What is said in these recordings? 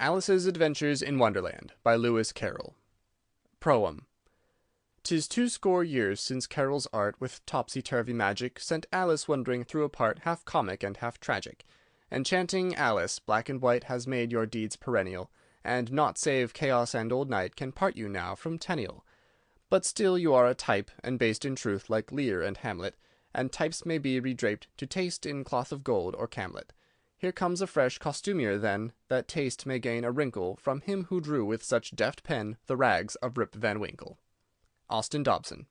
Alice's Adventures in Wonderland by Lewis Carroll. Proem. 'Tis 2 years since Carroll's art with topsy-turvy magic sent Alice wandering through a part half comic and half tragic. Enchanting Alice, black and white has made your deeds perennial, and naught save chaos and old night can part you now from Tenniel. But still you are a type, and based in truth like Lear and Hamlet, and types may be redraped to taste in cloth of gold or camlet. Here comes a fresh costumier, then, that taste may gain a wrinkle from him who drew with such deft pen the rags of Rip Van Winkle. Austin Dobson.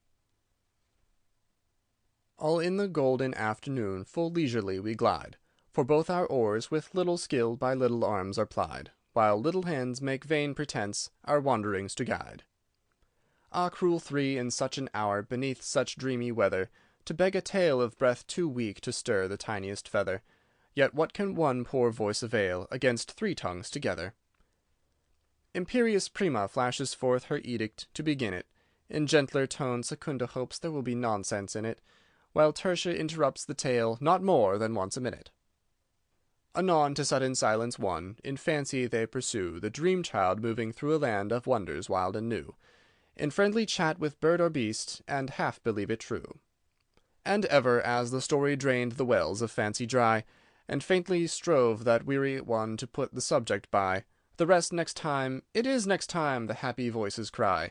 All in the golden afternoon full leisurely we glide, for both our oars with little skill by little arms are plied, while little hands make vain pretence our wanderings to guide. Ah, cruel three, in such an hour, beneath such dreamy weather, to beg a tale of breath too weak to stir the tiniest feather. Yet what can one poor voice avail against 3 tongues together? Imperious Prima flashes forth her edict to begin it. In gentler tone Secunda hopes there will be nonsense in it, while Tertia interrupts the tale not more than once a minute. Anon to sudden silence won, in fancy they pursue the dream-child moving through a land of wonders wild and new, in friendly chat with bird or beast, and half believe it true. And ever, as the story drained the wells of fancy dry, and faintly strove that weary one to put the subject by, the rest next time, it is next time, the happy voices cry.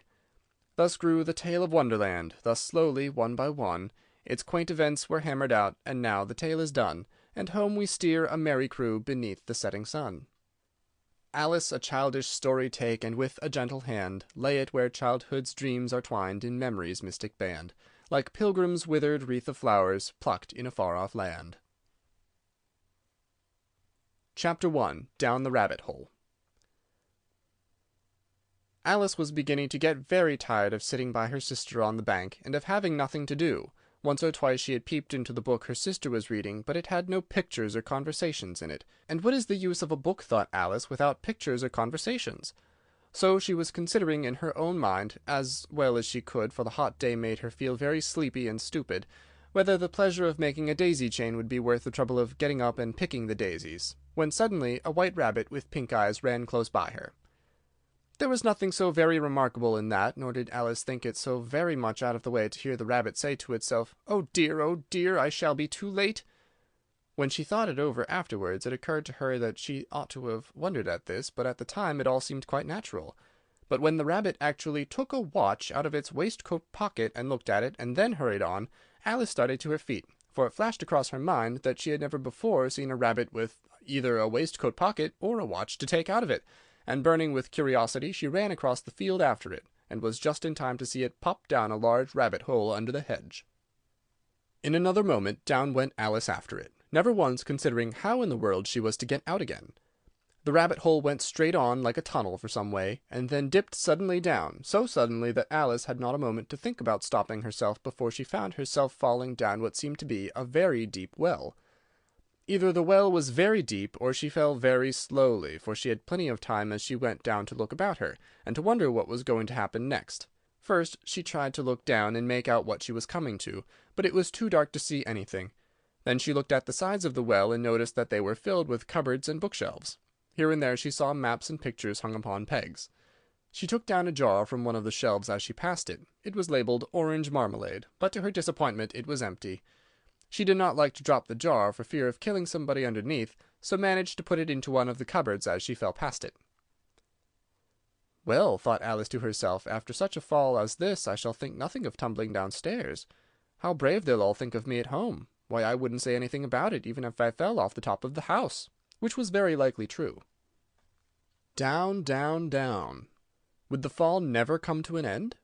Thus grew the tale of Wonderland, thus slowly, one by one, its quaint events were hammered out, and now the tale is done, and home we steer a merry crew beneath the setting sun. Alice a childish story take, and with a gentle hand lay it where childhood's dreams are twined in memory's mystic band, like pilgrim's withered wreath of flowers plucked in a far-off land. Chapter 1. Down the Rabbit Hole. Alice was beginning to get very tired of sitting by her sister on the bank, and of having nothing to do. Once or twice she had peeped into the book her sister was reading, but it had no pictures or conversations in it. And what is the use of a book, thought Alice, without pictures or conversations? So she was considering in her own mind, as well as she could, for the hot day made her feel very sleepy and stupid, whether the pleasure of making a daisy chain would be worth the trouble of getting up and picking the daisies, when suddenly a white rabbit with pink eyes ran close by her. There was nothing so very remarkable in that, nor did Alice think it so very much out of the way to hear the rabbit say to itself, oh dear, I shall be too late." When she thought it over afterwards, it occurred to her that she ought to have wondered at this, but at the time it all seemed quite natural. But when the rabbit actually took a watch out of its waistcoat pocket and looked at it, and then hurried on, Alice started to her feet, for it flashed across her mind that she had never before seen a rabbit with either a waistcoat pocket or a watch to take out of it, and burning with curiosity she ran across the field after it, and was just in time to see it pop down a large rabbit-hole under the hedge. In another moment down went Alice after it, never once considering how in the world she was to get out again. The rabbit-hole went straight on like a tunnel for some way, and then dipped suddenly down, so suddenly that Alice had not a moment to think about stopping herself before she found herself falling down what seemed to be a very deep well. Either the well was very deep, or she fell very slowly, for she had plenty of time as she went down to look about her, and to wonder what was going to happen next. First she tried to look down and make out what she was coming to, but it was too dark to see anything. Then she looked at the sides of the well and noticed that they were filled with cupboards and bookshelves. Here and there she saw maps and pictures hung upon pegs. She took down a jar from one of the shelves as she passed it. It was labelled Orange Marmalade, but to her disappointment it was empty. She did not like to drop the jar for fear of killing somebody underneath, so managed to put it into one of the cupboards as she fell past it. "Well," thought Alice to herself, "after such a fall as this I shall think nothing of tumbling downstairs. How brave they'll all think of me at home! Why, I wouldn't say anything about it, even if I fell off the top of the house," which was very likely true. Down, down, down. Would the fall never come to an end?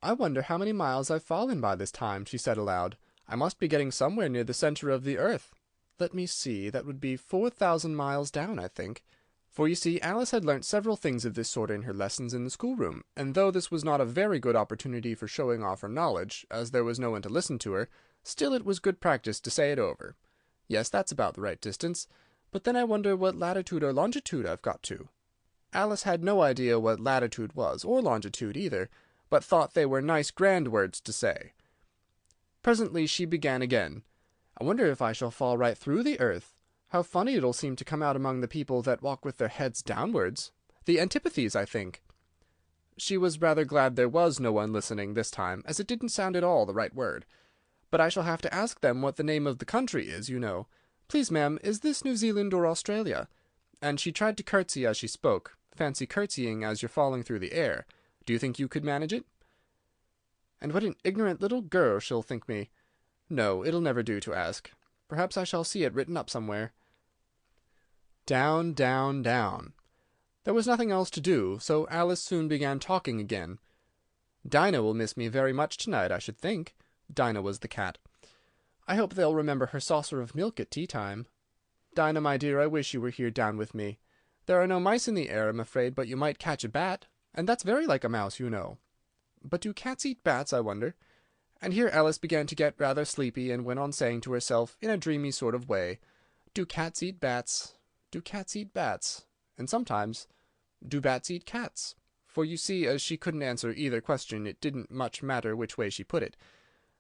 "I wonder how many miles I've fallen by this time," she said aloud. "I must be getting somewhere near the centre of the earth. Let me see, that would be 4,000 miles down, I think." For you see, Alice had learnt several things of this sort in her lessons in the schoolroom, and though this was not a very good opportunity for showing off her knowledge, as there was no one to listen to her, still it was good practice to say it over. "Yes, that's about the right distance, but then I wonder what latitude or longitude I've got to." Alice had no idea what latitude was, or longitude either, but thought they were nice grand words to say. Presently she began again. "I wonder if I shall fall right through the earth. How funny it'll seem to come out among the people that walk with their heads downwards. The antipathies, I think." She was rather glad there was no one listening this time, as it didn't sound at all the right word. "But I shall have to ask them what the name of the country is, you know. Please, ma'am, is this New Zealand or Australia?" And she tried to curtsy as she spoke. Fancy curtsying as you're falling through the air. Do you think you could manage it? And what an ignorant little girl she'll think me. No, it'll never do to ask. Perhaps I shall see it written up somewhere. Down, down, down. There was nothing else to do, so Alice soon began talking again. "Dinah will miss me very much tonight, I should think." Dinah was the cat. "I hope they'll remember her saucer of milk at tea-time. Dinah, my dear, I wish you were here down with me. There are no mice in the air, I'm afraid, but you might catch a bat, and that's very like a mouse, you know. But do cats eat bats, I wonder?" And here Alice began to get rather sleepy, and went on saying to herself, in a dreamy sort of way, "Do cats eat bats? Do cats eat bats? And sometimes, do bats eat cats?" For you see, as she couldn't answer either question, it didn't much matter which way she put it.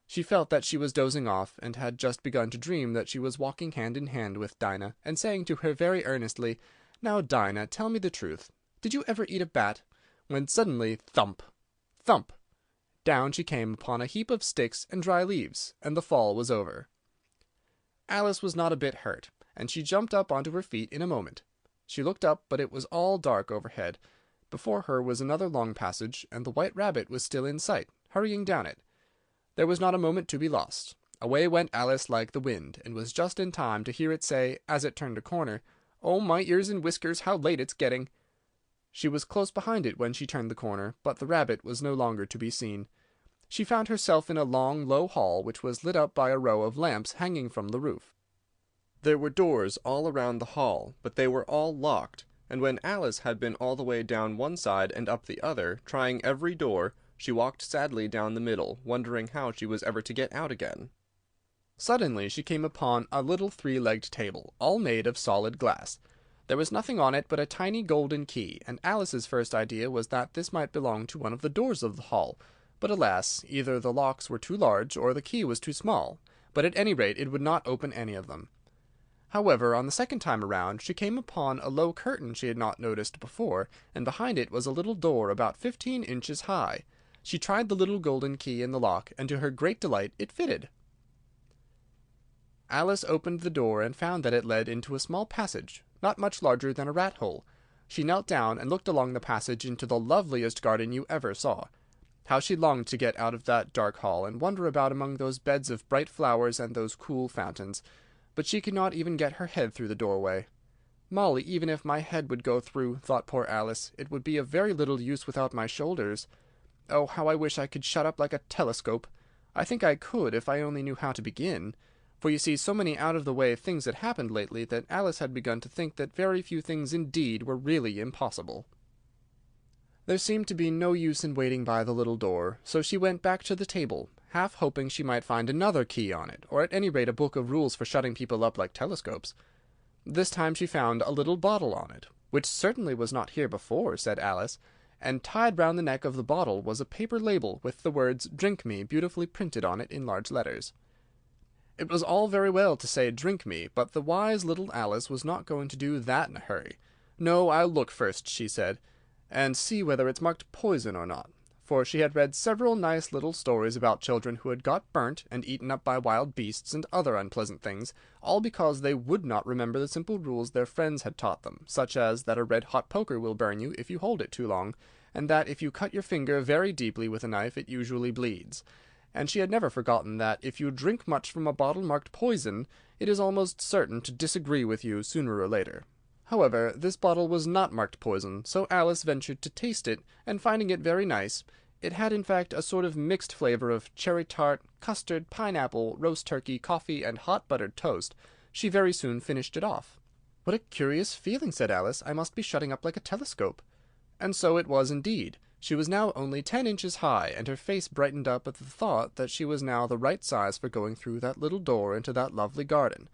She felt that she was dozing off, and had just begun to dream that she was walking hand in hand with Dinah, and saying to her very earnestly, "Now, Dinah, tell me the truth. Did you ever eat a bat?" When suddenly, thump! Thump! Down she came upon a heap of sticks and dry leaves, and the fall was over. Alice was not a bit hurt, and she jumped up onto her feet in a moment. She looked up, but it was all dark overhead. Before her was another long passage, and the White Rabbit was still in sight, hurrying down it. There was not a moment to be lost. Away went Alice like the wind, and was just in time to hear it say, as it turned a corner, "Oh, my ears and whiskers, how late it's getting!" She was close behind it when she turned the corner, but the rabbit was no longer to be seen. She found herself in a long, low hall, which was lit up by a row of lamps hanging from the roof. There were doors all around the hall, but they were all locked, and when Alice had been all the way down one side and up the other, trying every door, she walked sadly down the middle, wondering how she was ever to get out again. Suddenly she came upon a little three-legged table, all made of solid glass. There was nothing on it but a tiny golden key, and Alice's first idea was that this might belong to one of the doors of the hall. But alas, either the locks were too large, or the key was too small, but at any rate it would not open any of them. However, on the second time around, she came upon a low curtain she had not noticed before, and behind it was a little door about 15 inches high. She tried the little golden key in the lock, and to her great delight it fitted. Alice opened the door, and found that it led into a small passage, not much larger than a rat-hole. She knelt down, and looked along the passage into the loveliest garden you ever saw. How she longed to get out of that dark hall, and wander about among those beds of bright flowers and those cool fountains. But she could not even get her head through the doorway. "Molly, even if my head would go through," thought poor Alice, "it would be of very little use without my shoulders. Oh, how I wish I could shut up like a telescope! I think I could, if I only knew how to begin." For you see, so many out-of-the-way things had happened lately that Alice had begun to think that very few things indeed were really impossible. There seemed to be no use in waiting by the little door, so she went back to the table, half hoping she might find another key on it, or at any rate a book of rules for shutting people up like telescopes. This time she found a little bottle on it, which certainly was not here before, said Alice, and tied round the neck of the bottle was a paper label with the words "Drink me" beautifully printed on it in large letters. It was all very well to say "Drink me," but the wise little Alice was not going to do that in a hurry. "No, I'll look first," she said, "and see whether it's marked poison or not," for she had read several nice little stories about children who had got burnt and eaten up by wild beasts and other unpleasant things, all because they would not remember the simple rules their friends had taught them, such as that a red-hot poker will burn you if you hold it too long, and that if you cut your finger very deeply with a knife it usually bleeds. And she had never forgotten that if you drink much from a bottle marked poison, it is almost certain to disagree with you sooner or later. However, this bottle was not marked poison, so Alice ventured to taste it, and finding it very nice, it had in fact a sort of mixed flavour of cherry tart, custard, pineapple, roast turkey, coffee, and hot buttered toast, she very soon finished it off. "What a curious feeling," said Alice. "I must be shutting up like a telescope." And so it was indeed. She was now only 10 inches high, and her face brightened up at the thought that she was now the right size for going through that little door into that lovely garden.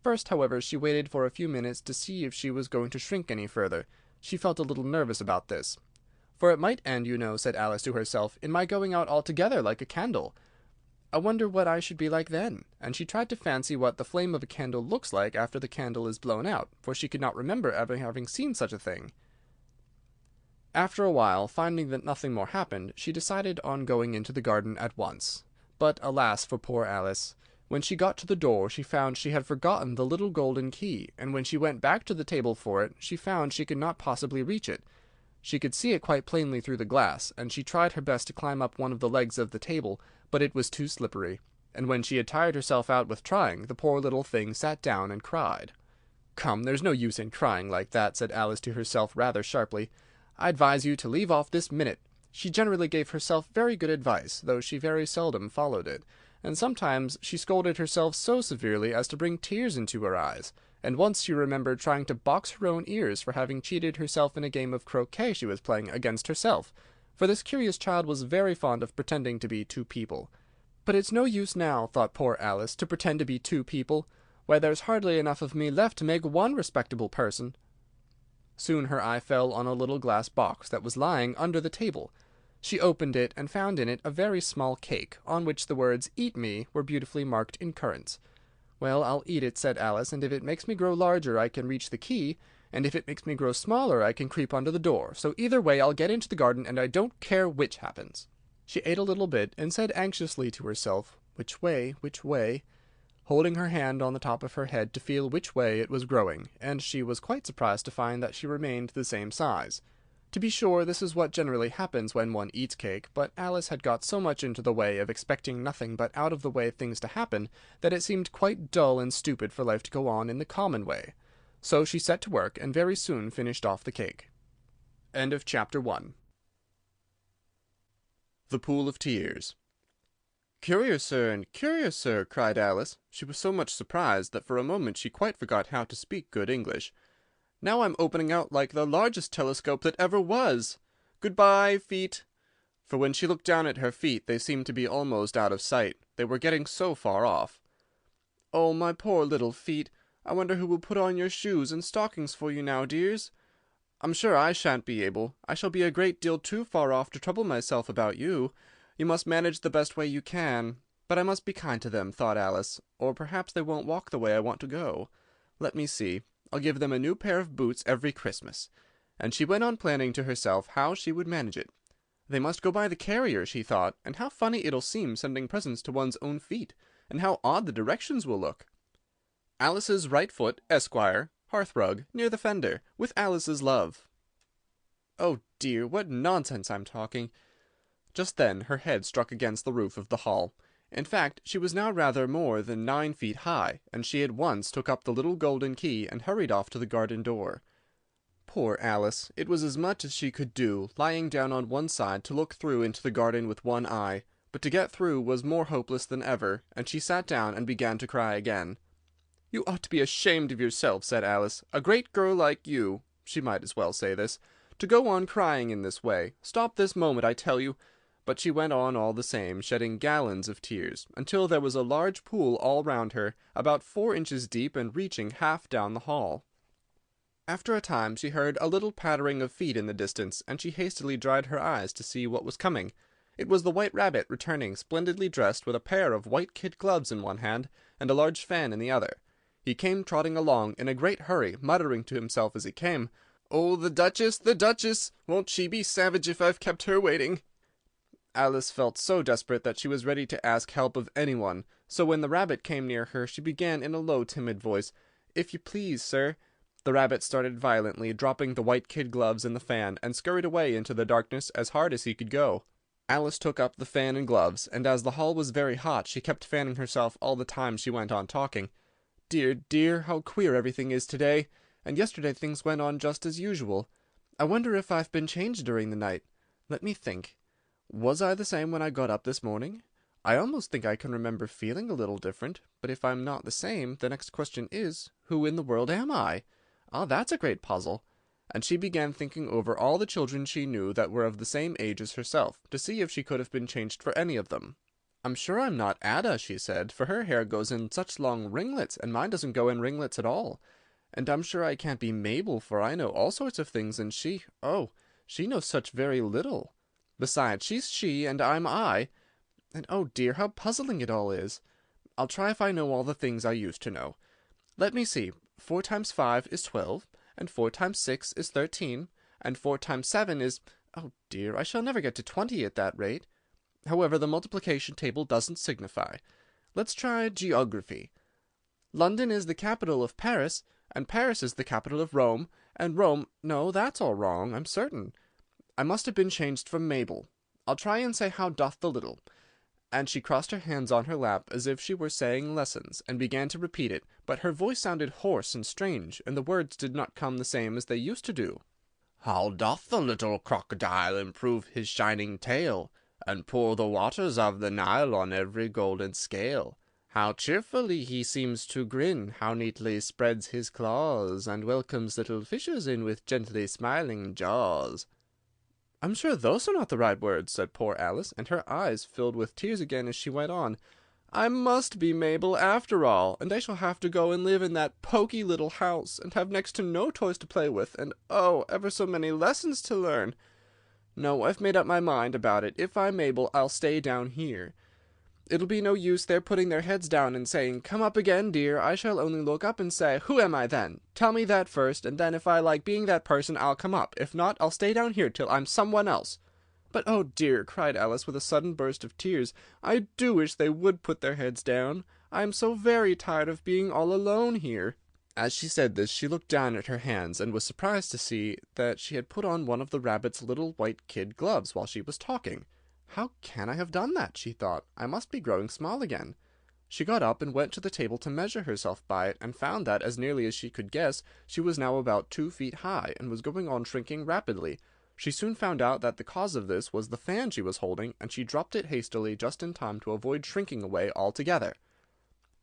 First, however, she waited for a few minutes to see if she was going to shrink any further. She felt a little nervous about this. "For it might end, you know," said Alice to herself, "in my going out altogether like a candle." I wonder what I should be like then." And she tried to fancy what the flame of a candle looks like after the candle is blown out, for she could not remember ever having seen such a thing. After a while, finding that nothing more happened, she decided on going into the garden at once. But alas for poor Alice! When she got to the door she found she had forgotten the little golden key, and when she went back to the table for it, she found she could not possibly reach it. She could see it quite plainly through the glass, and she tried her best to climb up one of the legs of the table, but it was too slippery, and when she had tired herself out with trying, the poor little thing sat down and cried. "Come, there's no use in crying like that," said Alice to herself rather sharply. "I advise you to leave off this minute." She generally gave herself very good advice, though she very seldom followed it, and sometimes she scolded herself so severely as to bring tears into her eyes, and once she remembered trying to box her own ears for having cheated herself in a game of croquet she was playing against herself, for this curious child was very fond of pretending to be two people. "But it's no use now," thought poor Alice, "to pretend to be two people. Why, there's hardly enough of me left to make one respectable person." Soon her eye fell on a little glass box that was lying under the table. She opened it, and found in it a very small cake, on which the words "Eat me" were beautifully marked in currants. "Well, I'll eat it," said Alice, "and if it makes me grow larger I can reach the key, and if it makes me grow smaller I can creep under the door, so either way I'll get into the garden, and I don't care which happens." She ate a little bit, and said anxiously to herself, "Which way, which way?" holding her hand on the top of her head to feel which way it was growing, and she was quite surprised to find that she remained the same size. To be sure, this is what generally happens when one eats cake, but Alice had got so much into the way of expecting nothing but out-of-the-way things to happen, that it seemed quite dull and stupid for life to go on in the common way. So she set to work, and very soon finished off the cake. End of Chapter 1. The Pool of Tears. "Curious, sir, and curious, sir," cried Alice. She was so much surprised that for a moment she quite forgot how to speak good English. "Now I'm opening out like the largest telescope that ever was. Good-bye, feet." For when she looked down at her feet they seemed to be almost out of sight. They were getting so far off. "Oh, my poor little feet! I wonder who will put on your shoes and stockings for you now, dears? I'm sure I shan't be able. I shall be a great deal too far off to trouble myself about you. You must manage the best way you can. But I must be kind to them," thought Alice, "or perhaps they won't walk the way I want to go. Let me see. I'll give them a new pair of boots every Christmas." And she went on planning to herself how she would manage it. "They must go by the carrier," she thought, "and how funny it'll seem sending presents to one's own feet, and how odd the directions will look. Alice's right foot, Esquire, hearthrug, near the fender, with Alice's love." Oh dear, what nonsense I'm talking! Just then her head struck against the roof of the hall. In fact, she was now rather more than 9 feet high, and she at once took up the little golden key and hurried off to the garden door. Poor Alice! It was as much as she could do, lying down on one side, to look through into the garden with one eye, but to get through was more hopeless than ever, and she sat down and began to cry again. "You ought to be ashamed of yourself," said Alice. "A great girl like you," she might as well say this, "to go on crying in this way. Stop this moment, I tell you." But she went on all the same, shedding gallons of tears, until there was a large pool all round her, about 4 inches deep, and reaching half down the hall. After a time she heard a little pattering of feet in the distance, and she hastily dried her eyes to see what was coming. It was the White Rabbit returning, splendidly dressed, with a pair of white kid gloves in one hand, and a large fan in the other. He came trotting along in a great hurry, muttering to himself as he came, "Oh, the Duchess, the Duchess! Won't she be savage if I've kept her waiting?" Alice felt so desperate that she was ready to ask help of anyone, so when the rabbit came near her she began in a low timid voice, "If you please, sir—" The rabbit started violently, dropping the white kid gloves and the fan, and scurried away into the darkness as hard as he could go. Alice took up the fan and gloves, and as the hall was very hot she kept fanning herself all the time she went on talking. "Dear, dear, how queer everything is to-day, and yesterday things went on just as usual. I wonder if I've been changed during the night. Let me think. Was I the same when I got up this morning? I almost think I can remember feeling a little different, but if I'm not the same, the next question is, who in the world am I? Ah, that's a great puzzle." And she began thinking over all the children she knew that were of the same age as herself, to see if she could have been changed for any of them. "I'm sure I'm not Ada," she said, "for her hair goes in such long ringlets, and mine doesn't go in ringlets at all. And I'm sure I can't be Mabel, for I know all sorts of things, and she knows such very little. Besides, she's she, and I'm I. And oh dear, how puzzling it all is. I'll try if I know all the things I used to know. Let me see. 4 times 5 is 12, and 4 times 6 is 13, and 4 times 7 is... Oh dear, I shall never get to 20 at that rate. However, the multiplication table doesn't signify. Let's try geography. London is the capital of Paris, and Paris is the capital of Rome, and Rome... No, that's all wrong, I'm certain. I must have been changed from Mabel. I'll try and say how doth the little. And she crossed her hands on her lap as if she were saying lessons, and began to repeat it, but her voice sounded hoarse and strange, and the words did not come the same as they used to do. How doth the little crocodile improve his shining tail, and pour the waters of the Nile on every golden scale? How cheerfully he seems to grin, how neatly spreads his claws, and welcomes little fishes in with gently smiling jaws. I'm sure those are not the right words, said poor Alice, and her eyes filled with tears again as she went on. I must be Mabel after all, and I shall have to go and live in that poky little house, and have next to no toys to play with, and oh, ever so many lessons to learn. No, I've made up my mind about it. If I'm Mabel, I'll stay down here. It'll be no use their putting their heads down and saying, Come up again, dear. I shall only look up and say, Who am I then? Tell me that first, and then if I like being that person, I'll come up. If not, I'll stay down here till I'm someone else. But oh dear, cried Alice with a sudden burst of tears, I do wish they would put their heads down. I am so very tired of being all alone here. As she said this, she looked down at her hands, and was surprised to see that she had put on one of the rabbit's little white kid gloves while she was talking. How can I have done that? She thought. I must be growing small again. She got up and went to the table to measure herself by it, and found that, as nearly as she could guess, she was now about 2 feet high, and was going on shrinking rapidly. She soon found out that the cause of this was the fan she was holding, and she dropped it hastily just in time to avoid shrinking away altogether.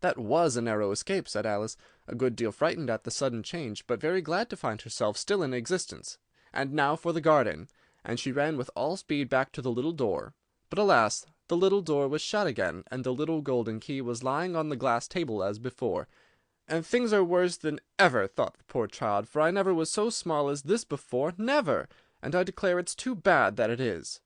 That was a narrow escape, said Alice, a good deal frightened at the sudden change, but very glad to find herself still in existence. And now for the garden. And she ran with all speed back to the little door. But alas, the little door was shut again, and the little golden key was lying on the glass table as before. And things are worse than ever, thought the poor child, for I never was so small as this before, never, and I declare it's too bad that it is.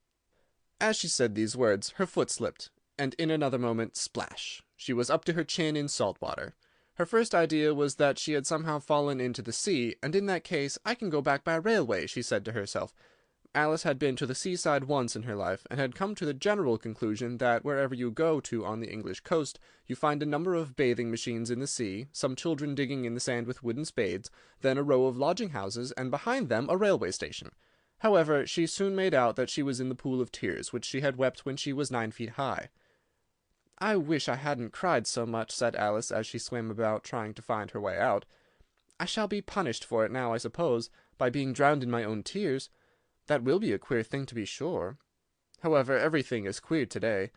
As she said these words, her foot slipped, and in another moment, splash, she was up to her chin in salt water. Her first idea was that she had somehow fallen into the sea, and in that case I can go back by railway, she said to herself. Alice had been to the seaside once in her life, and had come to the general conclusion that wherever you go to on the English coast, you find a number of bathing machines in the sea, some children digging in the sand with wooden spades, then a row of lodging-houses, and behind them a railway station. However, she soon made out that she was in the pool of tears, which she had wept when she was 9 feet high. I wish I hadn't cried so much, said Alice, as she swam about, trying to find her way out. I shall be punished for it now, I suppose, by being drowned in my own tears. That will be a queer thing, to be sure. However, everything is queer to-day.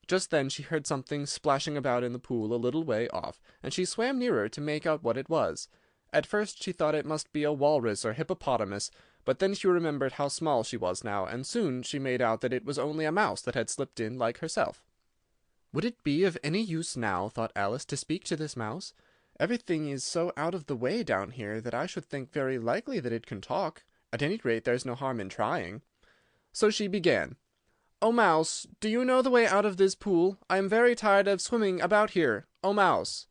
Just then she heard something splashing about in the pool a little way off, and she swam nearer to make out what it was. At first she thought it must be a walrus or hippopotamus, but then she remembered how small she was now, and soon she made out that it was only a mouse that had slipped in like herself. Would it be of any use now, thought Alice, to speak to this mouse? Everything is so out of the way down here that I should think very likely that it can talk. At any rate, there's no harm in trying. So she began. "O Mouse, do you know the way out of this pool? I am very tired of swimming about here. O Mouse."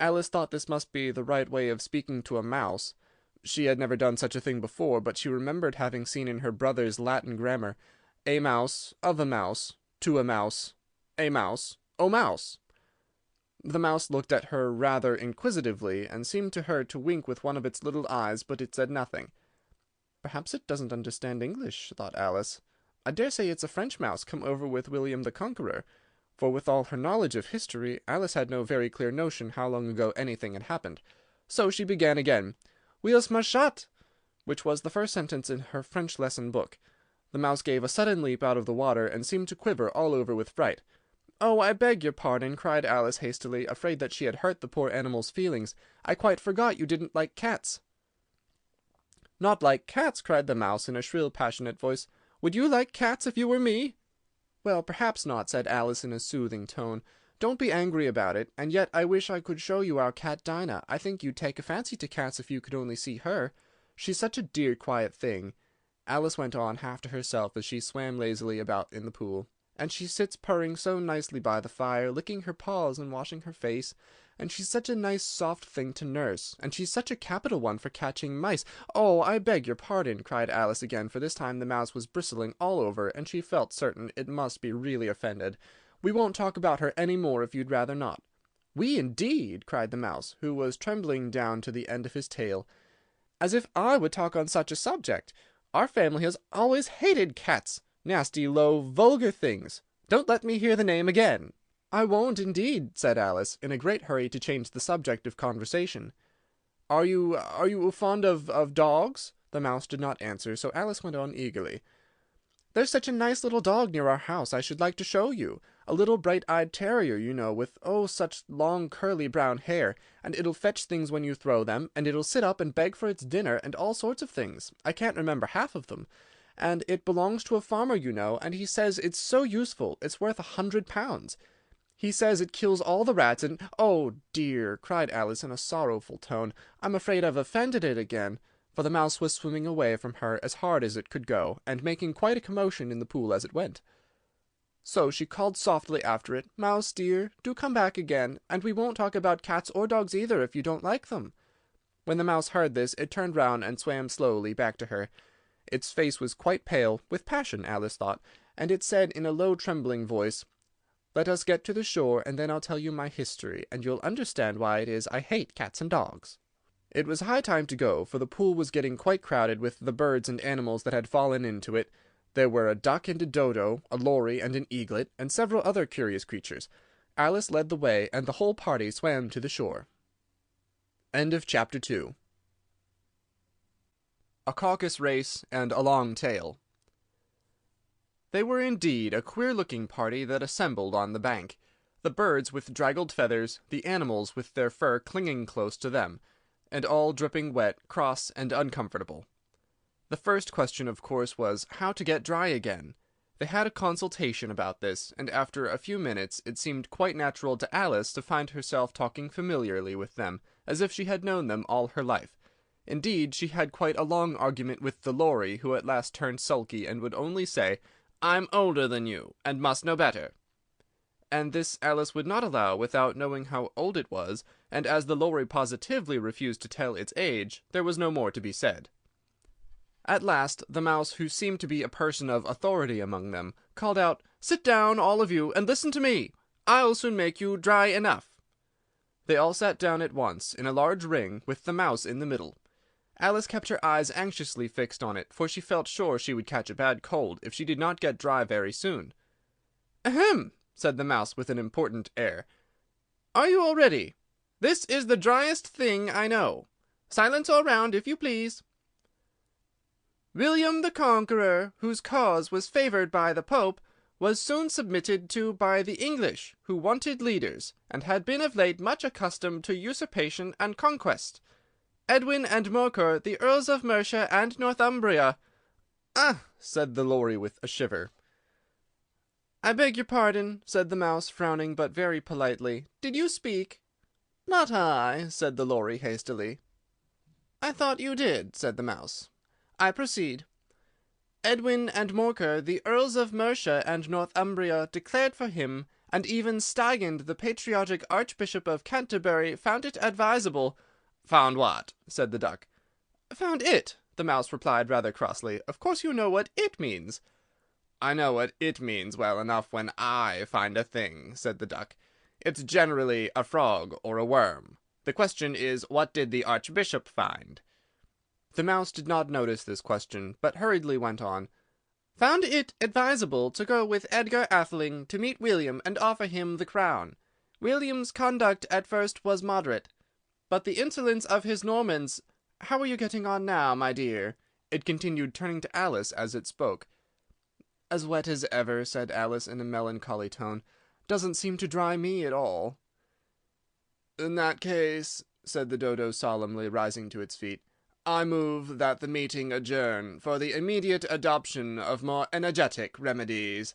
Alice thought this must be the right way of speaking to a mouse. She had never done such a thing before, but she remembered having seen in her brother's Latin grammar, "A mouse, of a mouse, to a mouse, a mouse, O Mouse." The mouse looked at her rather inquisitively, and seemed to her to wink with one of its little eyes, but it said nothing. "Perhaps it doesn't understand English," thought Alice. "I dare say it's a French mouse come over with William the Conqueror," for with all her knowledge of history, Alice had no very clear notion how long ago anything had happened. So she began again, "Wheels machat," which was the first sentence in her French lesson book. The mouse gave a sudden leap out of the water, and seemed to quiver all over with fright. "Oh, I beg your pardon," cried Alice hastily, afraid that she had hurt the poor animal's feelings. "I quite forgot you didn't like cats." "Not like cats!" cried the mouse in a shrill, passionate voice. "Would you like cats if you were me?" "Well, perhaps not," said Alice in a soothing tone. "Don't be angry about it, and yet I wish I could show you our cat Dinah. I think you'd take a fancy to cats if you could only see her. She's such a dear, quiet thing." Alice went on, half to herself, as she swam lazily about in the pool. and she sits purring so nicely by the fire, licking her paws and washing her face, and she's such a nice soft thing to nurse, and she's such a capital one for catching mice. Oh, I beg your pardon," cried Alice again, for this time the mouse was bristling all over, and she felt certain it must be really offended. "We won't talk about her any more if you'd rather not." "We, indeed!" cried the mouse, who was trembling down to the end of his tail. "As if I would talk on such a subject! Our family has always hated cats. Nasty, low, vulgar things. Don't let me hear the name again." "I won't, indeed," said Alice, in a great hurry to change the subject of conversation. Are you fond of dogs?" The mouse did not answer, so Alice went on eagerly. "There's such a nice little dog near our house I should like to show you. A little bright-eyed terrier, you know, with, oh, such long curly brown hair, and it'll fetch things when you throw them, and it'll sit up and beg for its dinner, and all sorts of things. I can't remember half of them. And it belongs to a farmer, you know, and he says it's so useful, it's worth £100. He says it kills all the rats, and—" "Oh, dear!" cried Alice in a sorrowful tone. "I'm afraid I've offended it again." For the mouse was swimming away from her as hard as it could go, and making quite a commotion in the pool as it went. So she called softly after it, "Mouse dear, do come back again, and we won't talk about cats or dogs either, if you don't like them." When the mouse heard this, it turned round and swam slowly back to her. Its face was quite pale, with passion, Alice thought, and it said in a low trembling voice, "Let us get to the shore, and then I'll tell you my history, and you'll understand why it is I hate cats and dogs." It was high time to go, for the pool was getting quite crowded with the birds and animals that had fallen into it. There were a duck and a dodo, a lory and an eaglet, and several other curious creatures. Alice led the way, and the whole party swam to the shore. End of Chapter 2. A Caucus Race and a Long Tail. They were indeed a queer-looking party that assembled on the bank, the birds with draggled feathers, the animals with their fur clinging close to them, and all dripping wet, cross, and uncomfortable. The first question, of course, was how to get dry again. They had a consultation about this, and after a few minutes it seemed quite natural to Alice to find herself talking familiarly with them, as if she had known them all her life. Indeed, she had quite a long argument with the lory, who at last turned sulky, and would only say, "I'm older than you, and must know better." And this Alice would not allow without knowing how old it was, and as the lory positively refused to tell its age, there was no more to be said. At last, the mouse, who seemed to be a person of authority among them, called out, "Sit down, all of you, and listen to me. I'll soon make you dry enough." They all sat down at once, in a large ring, with the mouse in the middle. Alice kept her eyes anxiously fixed on it, for she felt sure she would catch a bad cold if she did not get dry very soon. "Ahem!" said the mouse with an important air. "Are you all ready? This is the driest thing I know. Silence all round, if you please. William the Conqueror, whose cause was favored by the Pope, was soon submitted to by the English, who wanted leaders, and had been of late much accustomed to usurpation and conquest. Edwin and Morcar, the Earls of Mercia and Northumbria—" "Ah!" said the lory with a shiver. "I beg your pardon," said the mouse, frowning, but very politely. "Did you speak?" "Not I," said the lory hastily. "I thought you did," said the mouse. "I proceed. Edwin and Morcar, the Earls of Mercia and Northumbria, declared for him, and even Stigand, the patriotic Archbishop of Canterbury, found it advisable—" "Found what?" said the duck. "Found it," the mouse replied rather crossly. "Of course you know what it means." "I know what it means well enough when I find a thing," said the duck. "It's generally a frog or a worm. The question is, what did the Archbishop find?" The mouse did not notice this question, but hurriedly went on. "Found it advisable to go with Edgar Atheling to meet William and offer him the crown. William's conduct at first was moderate, but the insolence of his Normans— How are you getting on now, my dear?" it continued, turning to Alice as it spoke. "As wet as ever," said Alice in a melancholy tone. "Doesn't seem to dry me at all." "In that case," said the dodo solemnly, rising to its feet, "I move that the meeting adjourn for the immediate adoption of more energetic remedies."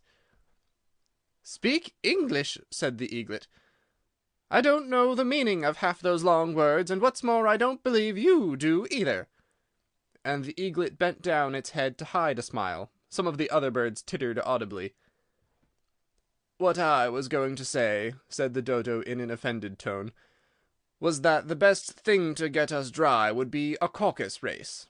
"Speak English," said the eaglet. "I don't know the meaning of half those long words, and what's more, I don't believe you do either." And the eaglet bent down its head to hide a smile. Some of the other birds tittered audibly. "What I was going to say," said the Dodo in an offended tone, "was that the best thing to get us dry would be a caucus race."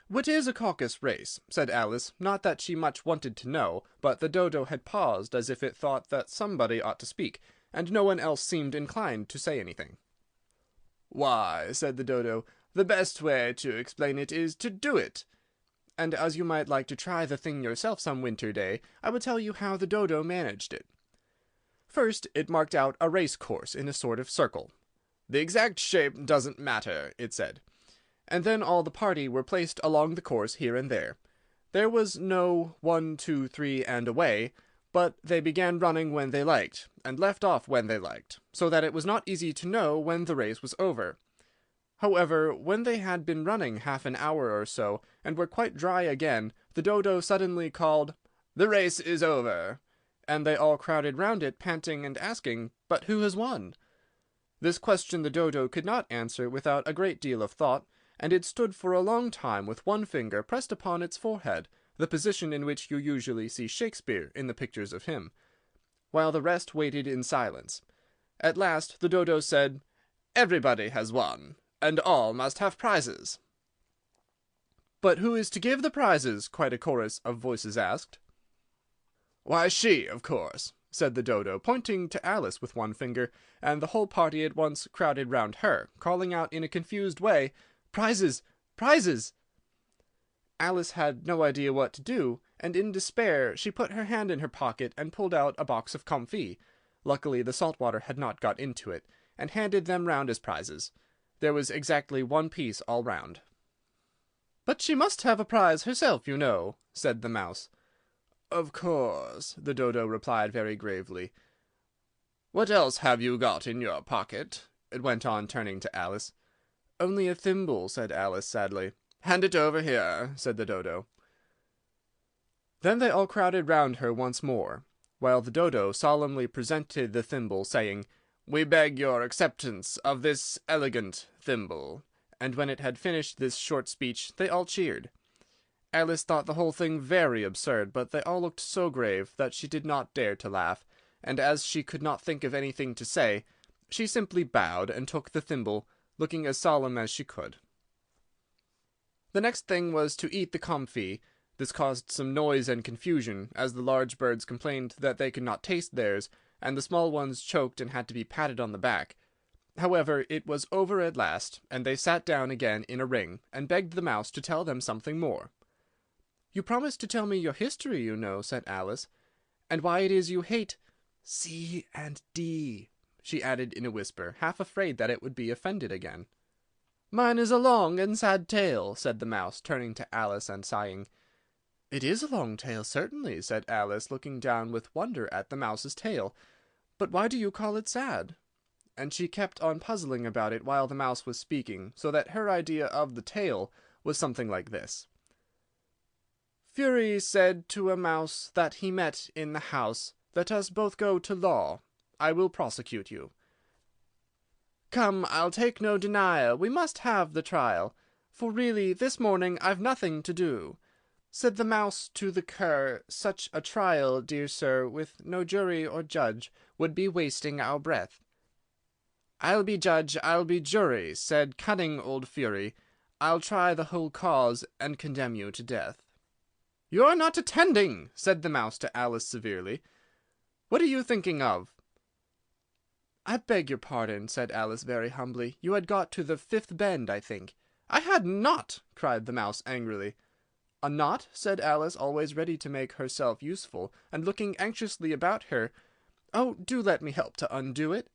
"What is a caucus race?" said Alice, not that she much wanted to know, but the Dodo had paused as if it thought that somebody ought to speak, and no one else seemed inclined to say anything. "Why," said the Dodo, "the best way to explain it is to do it. And as you might like to try the thing yourself some winter day, I will tell you how the Dodo managed it. First, it marked out a race course in a sort of circle. The exact shape doesn't matter, it said. And then all the party were placed along the course here and there. There was no 1, 2, 3, and away, but they began running when they liked, and left off when they liked, so that it was not easy to know when the race was over. However, when they had been running half an hour or so, and were quite dry again, the Dodo suddenly called, "The race is over!" and they all crowded round it, panting and asking, "But who has won?" This question the Dodo could not answer without a great deal of thought, and it stood for a long time with one finger pressed upon its forehead, the position in which you usually see Shakespeare in the pictures of him, while the rest waited in silence. At last the Dodo said, "Everybody has won, and all must have prizes." "But who is to give the prizes?" quite a chorus of voices asked. "Why, she, of course," said the Dodo, pointing to Alice with one finger, and the whole party at once crowded round her, calling out in a confused way, "Prizes! Prizes!" Alice had no idea what to do, and in despair she put her hand in her pocket and pulled out a box of comfits. Luckily the salt water had not got into it, and handed them round as prizes. There was exactly one piece all round. "But she must have a prize herself, you know," said the Mouse. "Of course," the Dodo replied very gravely. "What else have you got in your pocket?" it went on, turning to Alice. "Only a thimble," said Alice sadly. "Hand it over here," said the Dodo. Then they all crowded round her once more, while the Dodo solemnly presented the thimble, saying, "We beg your acceptance of this elegant thimble," and when it had finished this short speech they all cheered. Alice thought the whole thing very absurd, but they all looked so grave that she did not dare to laugh, and as she could not think of anything to say, she simply bowed and took the thimble, looking as solemn as she could. The next thing was to eat the comfit. This caused some noise and confusion, as the large birds complained that they could not taste theirs, and the small ones choked and had to be patted on the back. However, it was over at last, and they sat down again in a ring, and begged the Mouse to tell them something more. "You promised to tell me your history, you know," said Alice, "and why it is you hate C and D," she added in a whisper, half afraid that it would be offended again. "Mine is a long and sad tale," said the Mouse, turning to Alice and sighing. "It is a long tale, certainly," said Alice, looking down with wonder at the Mouse's tail. "But why do you call it sad?" And she kept on puzzling about it while the Mouse was speaking, so that her idea of the tale was something like this. Fury said to a mouse that he met in the house, "Let us both go to law. I will prosecute you. Come, I'll take no denial, we must have the trial, for really this morning I've nothing to do." Said the Mouse to the Cur, "Such a trial, dear sir, with no jury or judge, would be wasting our breath." "I'll be judge, I'll be jury," said cunning old Fury. "I'll try the whole cause, and condemn you to death." "You're not attending," said the Mouse to Alice severely. "What are you thinking of?" "I beg your pardon," said Alice very humbly. "You had got to the fifth bend, I think." "I had not!" cried the Mouse angrily. "A knot?" said Alice, always ready to make herself useful, and looking anxiously about her. "Oh, do let me help to undo it."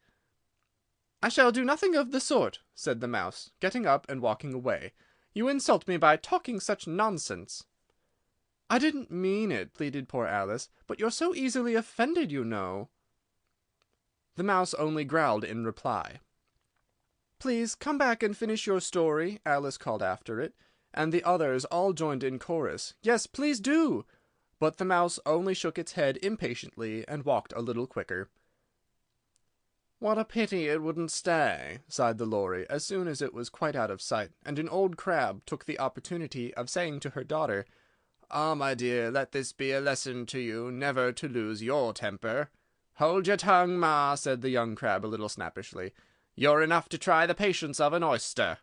"I shall do nothing of the sort," said the Mouse, getting up and walking away. "You insult me by talking such nonsense." "I didn't mean it," pleaded poor Alice, "but you're so easily offended, you know." The Mouse only growled in reply. "Please come back and finish your story," Alice called after it, and the others all joined in chorus, "Yes, please do!" But the Mouse only shook its head impatiently and walked a little quicker. "What a pity it wouldn't stay," sighed the Lory, as soon as it was quite out of sight, and an old crab took the opportunity of saying to her daughter, Ah, my dear, let this be a lesson to you never to lose your temper. Hold your tongue, Ma, said the young crab a little snappishly. You're enough to try the patience of an oyster.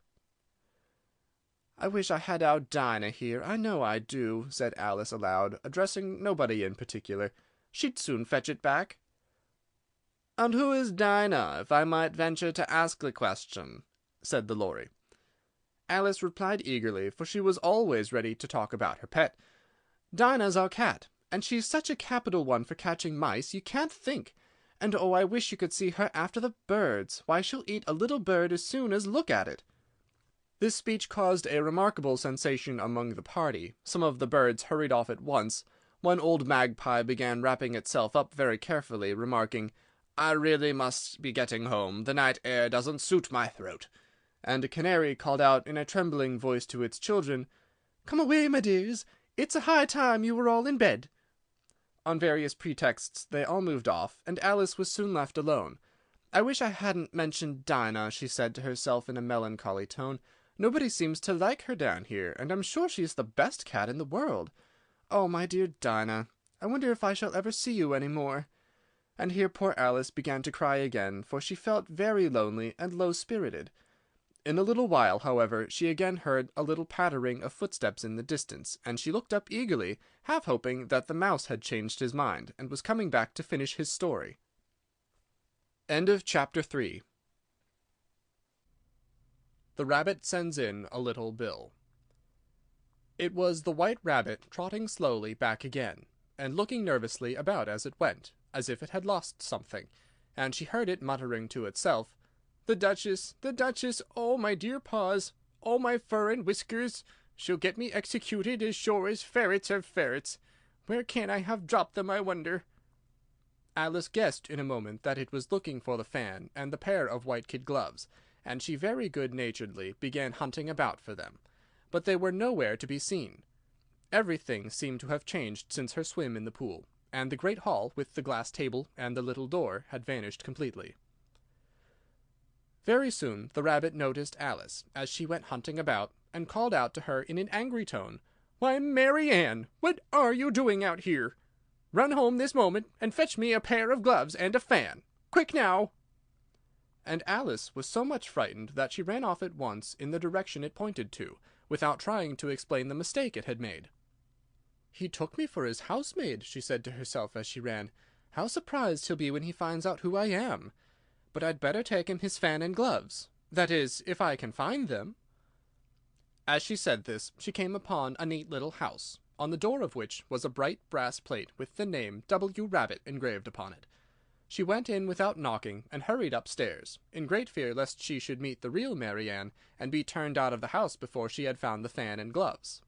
I wish I had our Dinah here, I know I do, said Alice aloud, addressing nobody in particular. She'd soon fetch it back. And who is Dinah, if I might venture to ask the question? Said the Lory. Alice replied eagerly, for she was always ready to talk about her pet. Dinah's our cat, and she's such a capital one for catching mice, you can't think. And oh, I wish you could see her after the birds. Why, she'll eat a little bird as soon as look at it. This speech caused a remarkable sensation among the party. Some of the birds hurried off at once. One old magpie began wrapping itself up very carefully, remarking, I really must be getting home. The night air doesn't suit my throat. And a canary called out in a trembling voice to its children, Come away, my dears. It's a high time you were all in bed. On various pretexts they all moved off, and Alice was soon left alone. I wish I hadn't mentioned Dinah, she said to herself in a melancholy tone. Nobody seems to like her down here, and I'm sure she's the best cat in the world. Oh, my dear Dinah, I wonder if I shall ever see you any more. And here poor Alice began to cry again, for she felt very lonely and low-spirited. In a little while, however, she again heard a little pattering of footsteps in the distance, and she looked up eagerly, half hoping that the mouse had changed his mind, and was coming back to finish his story. End of Chapter 3. The Rabbit Sends in a Little Bill. It was the White Rabbit trotting slowly back again, and looking nervously about as it went, as if it had lost something, and she heard it muttering to itself, the Duchess, oh, my dear paws, oh, my fur and whiskers, she'll get me executed as sure as ferrets are ferrets. Where can I have dropped them, I wonder? Alice guessed in a moment that it was looking for the fan and the pair of white kid gloves, and she very good-naturedly began hunting about for them. But they were nowhere to be seen. Everything seemed to have changed since her swim in the pool, and the great hall, with the glass table and the little door, had vanished completely. Very soon the rabbit noticed Alice, as she went hunting about, and called out to her in an angry tone, "Why, Mary Ann, what are you doing out here? Run home this moment, and fetch me a pair of gloves and a fan. Quick now!" And Alice was so much frightened that she ran off at once in the direction it pointed to, without trying to explain the mistake it had made. "He took me for his housemaid," she said to herself as she ran. "How surprised he'll be when he finds out who I am! But I'd better take him his fan and gloves. That is, if I can find them." As she said this, she came upon a neat little house, on the door of which was a bright brass plate with the name W. Rabbit engraved upon it. She went in without knocking, and hurried upstairs, in great fear lest she should meet the real Mary Ann, and be turned out of the house before she had found the fan and gloves.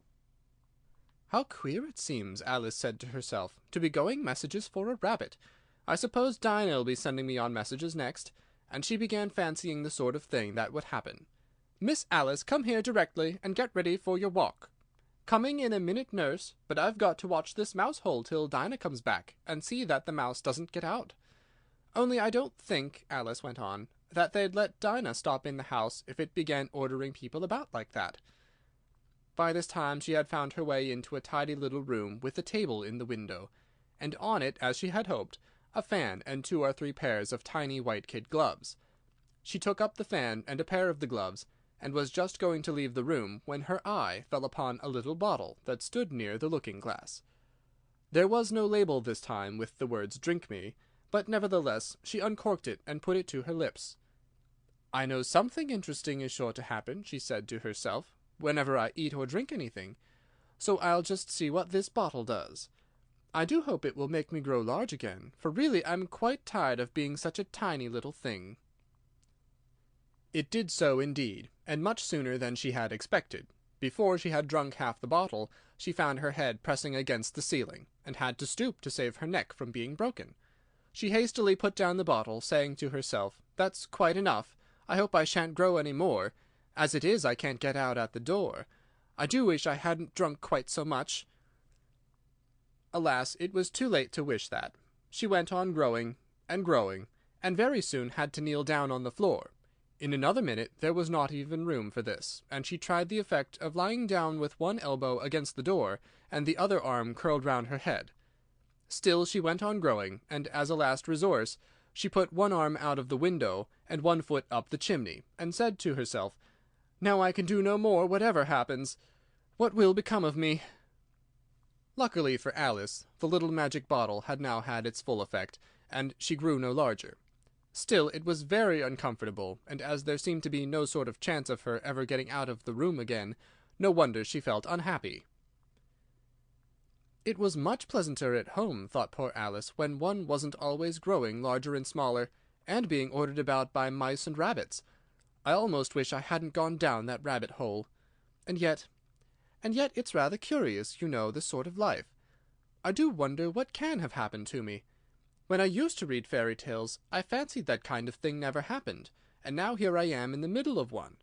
"How queer it seems," Alice said to herself, "to be going messages for a rabbit. I suppose Dinah'll be sending me on messages next," and she began fancying the sort of thing that would happen. "Miss Alice, come here directly, and get ready for your walk. Coming in a minute, nurse, but I've got to watch this mouse hole till Dinah comes back, and see that the mouse doesn't get out. Only I don't think," Alice went on, "that they'd let Dinah stop in the house if it began ordering people about like that." By this time she had found her way into a tidy little room with a table in the window, and on it, as she had hoped, a fan and 2 or 3 pairs of tiny white kid gloves. She took up the fan and a pair of the gloves, and was just going to leave the room when her eye fell upon a little bottle that stood near the looking-glass. There was no label this time with the words "Drink me," but nevertheless she uncorked it and put it to her lips. "I know something interesting is sure to happen," she said to herself, "whenever I eat or drink anything, so I'll just see what this bottle does. I do hope it will make me grow large again, for really I'm quite tired of being such a tiny little thing." It did so indeed, and much sooner than she had expected. Before she had drunk half the bottle, she found her head pressing against the ceiling, and had to stoop to save her neck from being broken. She hastily put down the bottle, saying to herself, "That's quite enough. I hope I shan't grow any more. As it is, I can't get out at the door. I do wish I hadn't drunk quite so much." Alas, it was too late to wish that. She went on growing, and very soon had to kneel down on the floor. In another minute there was not even room for this, and she tried the effect of lying down with one elbow against the door, and the other arm curled round her head. Still she went on growing, and as a last resource she put one arm out of the window and one foot up the chimney, and said to herself, "Now I can do no more, whatever happens. What will become of me?" Luckily for Alice, the little magic bottle had now had its full effect, and she grew no larger. Still it was very uncomfortable, and as there seemed to be no sort of chance of her ever getting out of the room again, no wonder she felt unhappy. It was much pleasanter at home, thought poor Alice, when one wasn't always growing larger and smaller, and being ordered about by mice and rabbits. I almost wish I hadn't gone down that rabbit-hole. And yet it's rather curious, you know, this sort of life. I do wonder what can have happened to me. When I used to read fairy tales, I fancied that kind of thing never happened, and now here I am in the middle of one.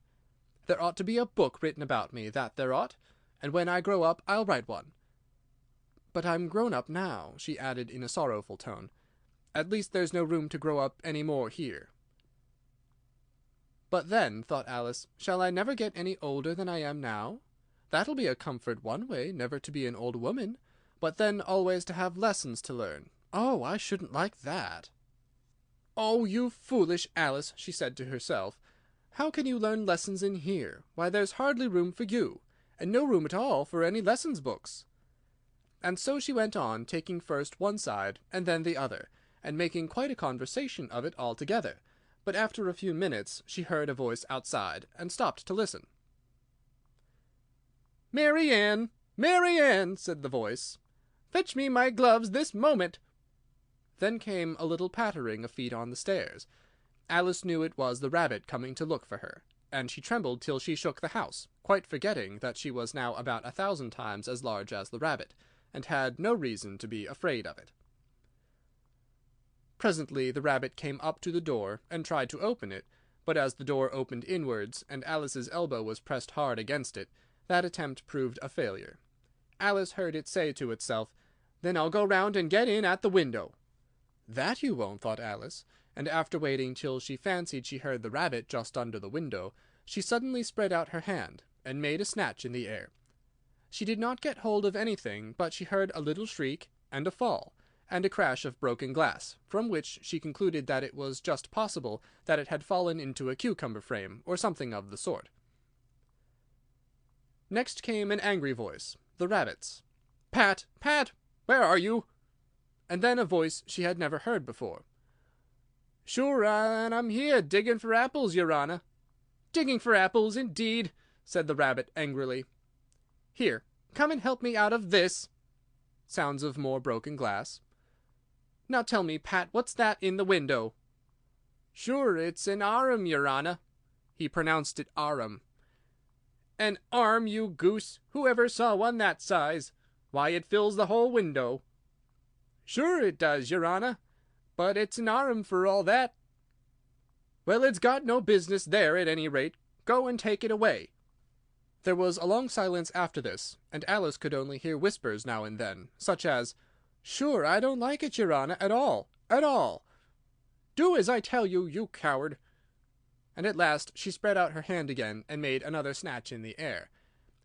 There ought to be a book written about me, that there ought, and when I grow up I'll write one. But I'm grown up now," she added in a sorrowful tone. "At least there's no room to grow up any more here." "But then," thought Alice, "shall I never get any older than I am now? That'll be a comfort one way, never to be an old woman, but then always to have lessons to learn. Oh, I shouldn't like that." "Oh, you foolish Alice," she said to herself. "How can you learn lessons in here? Why, there's hardly room for you, and no room at all for any lessons books." And so she went on, taking first one side and then the other, and making quite a conversation of it altogether. But after a few minutes she heard a voice outside, and stopped to listen. "Mary Ann, Mary Ann," said the voice, "fetch me my gloves this moment." Then came a little pattering of feet on the stairs. Alice knew it was the rabbit coming to look for her, and she trembled till she shook the house, quite forgetting that she was now about 1,000 times as large as the rabbit, and had no reason to be afraid of it. Presently the rabbit came up to the door and tried to open it, but as the door opened inwards, and Alice's elbow was pressed hard against it, that attempt proved a failure. Alice heard it say to itself, "Then I'll go round and get in at the window." "That you won't," thought Alice, and after waiting till she fancied she heard the rabbit just under the window, she suddenly spread out her hand, and made a snatch in the air. She did not get hold of anything, but she heard a little shriek, and a fall, and a crash of broken glass, from which she concluded that it was just possible that it had fallen into a cucumber frame, or something of the sort. Next came an angry voice, the rabbit's. "Pat, Pat, where are you?" And then a voice she had never heard before. "Sure, and I'm here, digging for apples, your honour." "Digging for apples, indeed," said the rabbit angrily. "Here, come and help me out of this." Sounds of more broken glass. "Now tell me, Pat, what's that in the window?" "Sure, it's an arm, your honour." He pronounced it arum. "An arm, you goose! Who ever saw one that size? Why, it fills the whole window." "Sure it does, your honour, but it's an arm for all that." "Well, it's got no business there, at any rate. Go and take it away." There was a long silence after this, and Alice could only hear whispers now and then, such as, "Sure, I don't like it, your honour, at all, at all." "Do as I tell you, you coward." And at last she spread out her hand again, and made another snatch in the air.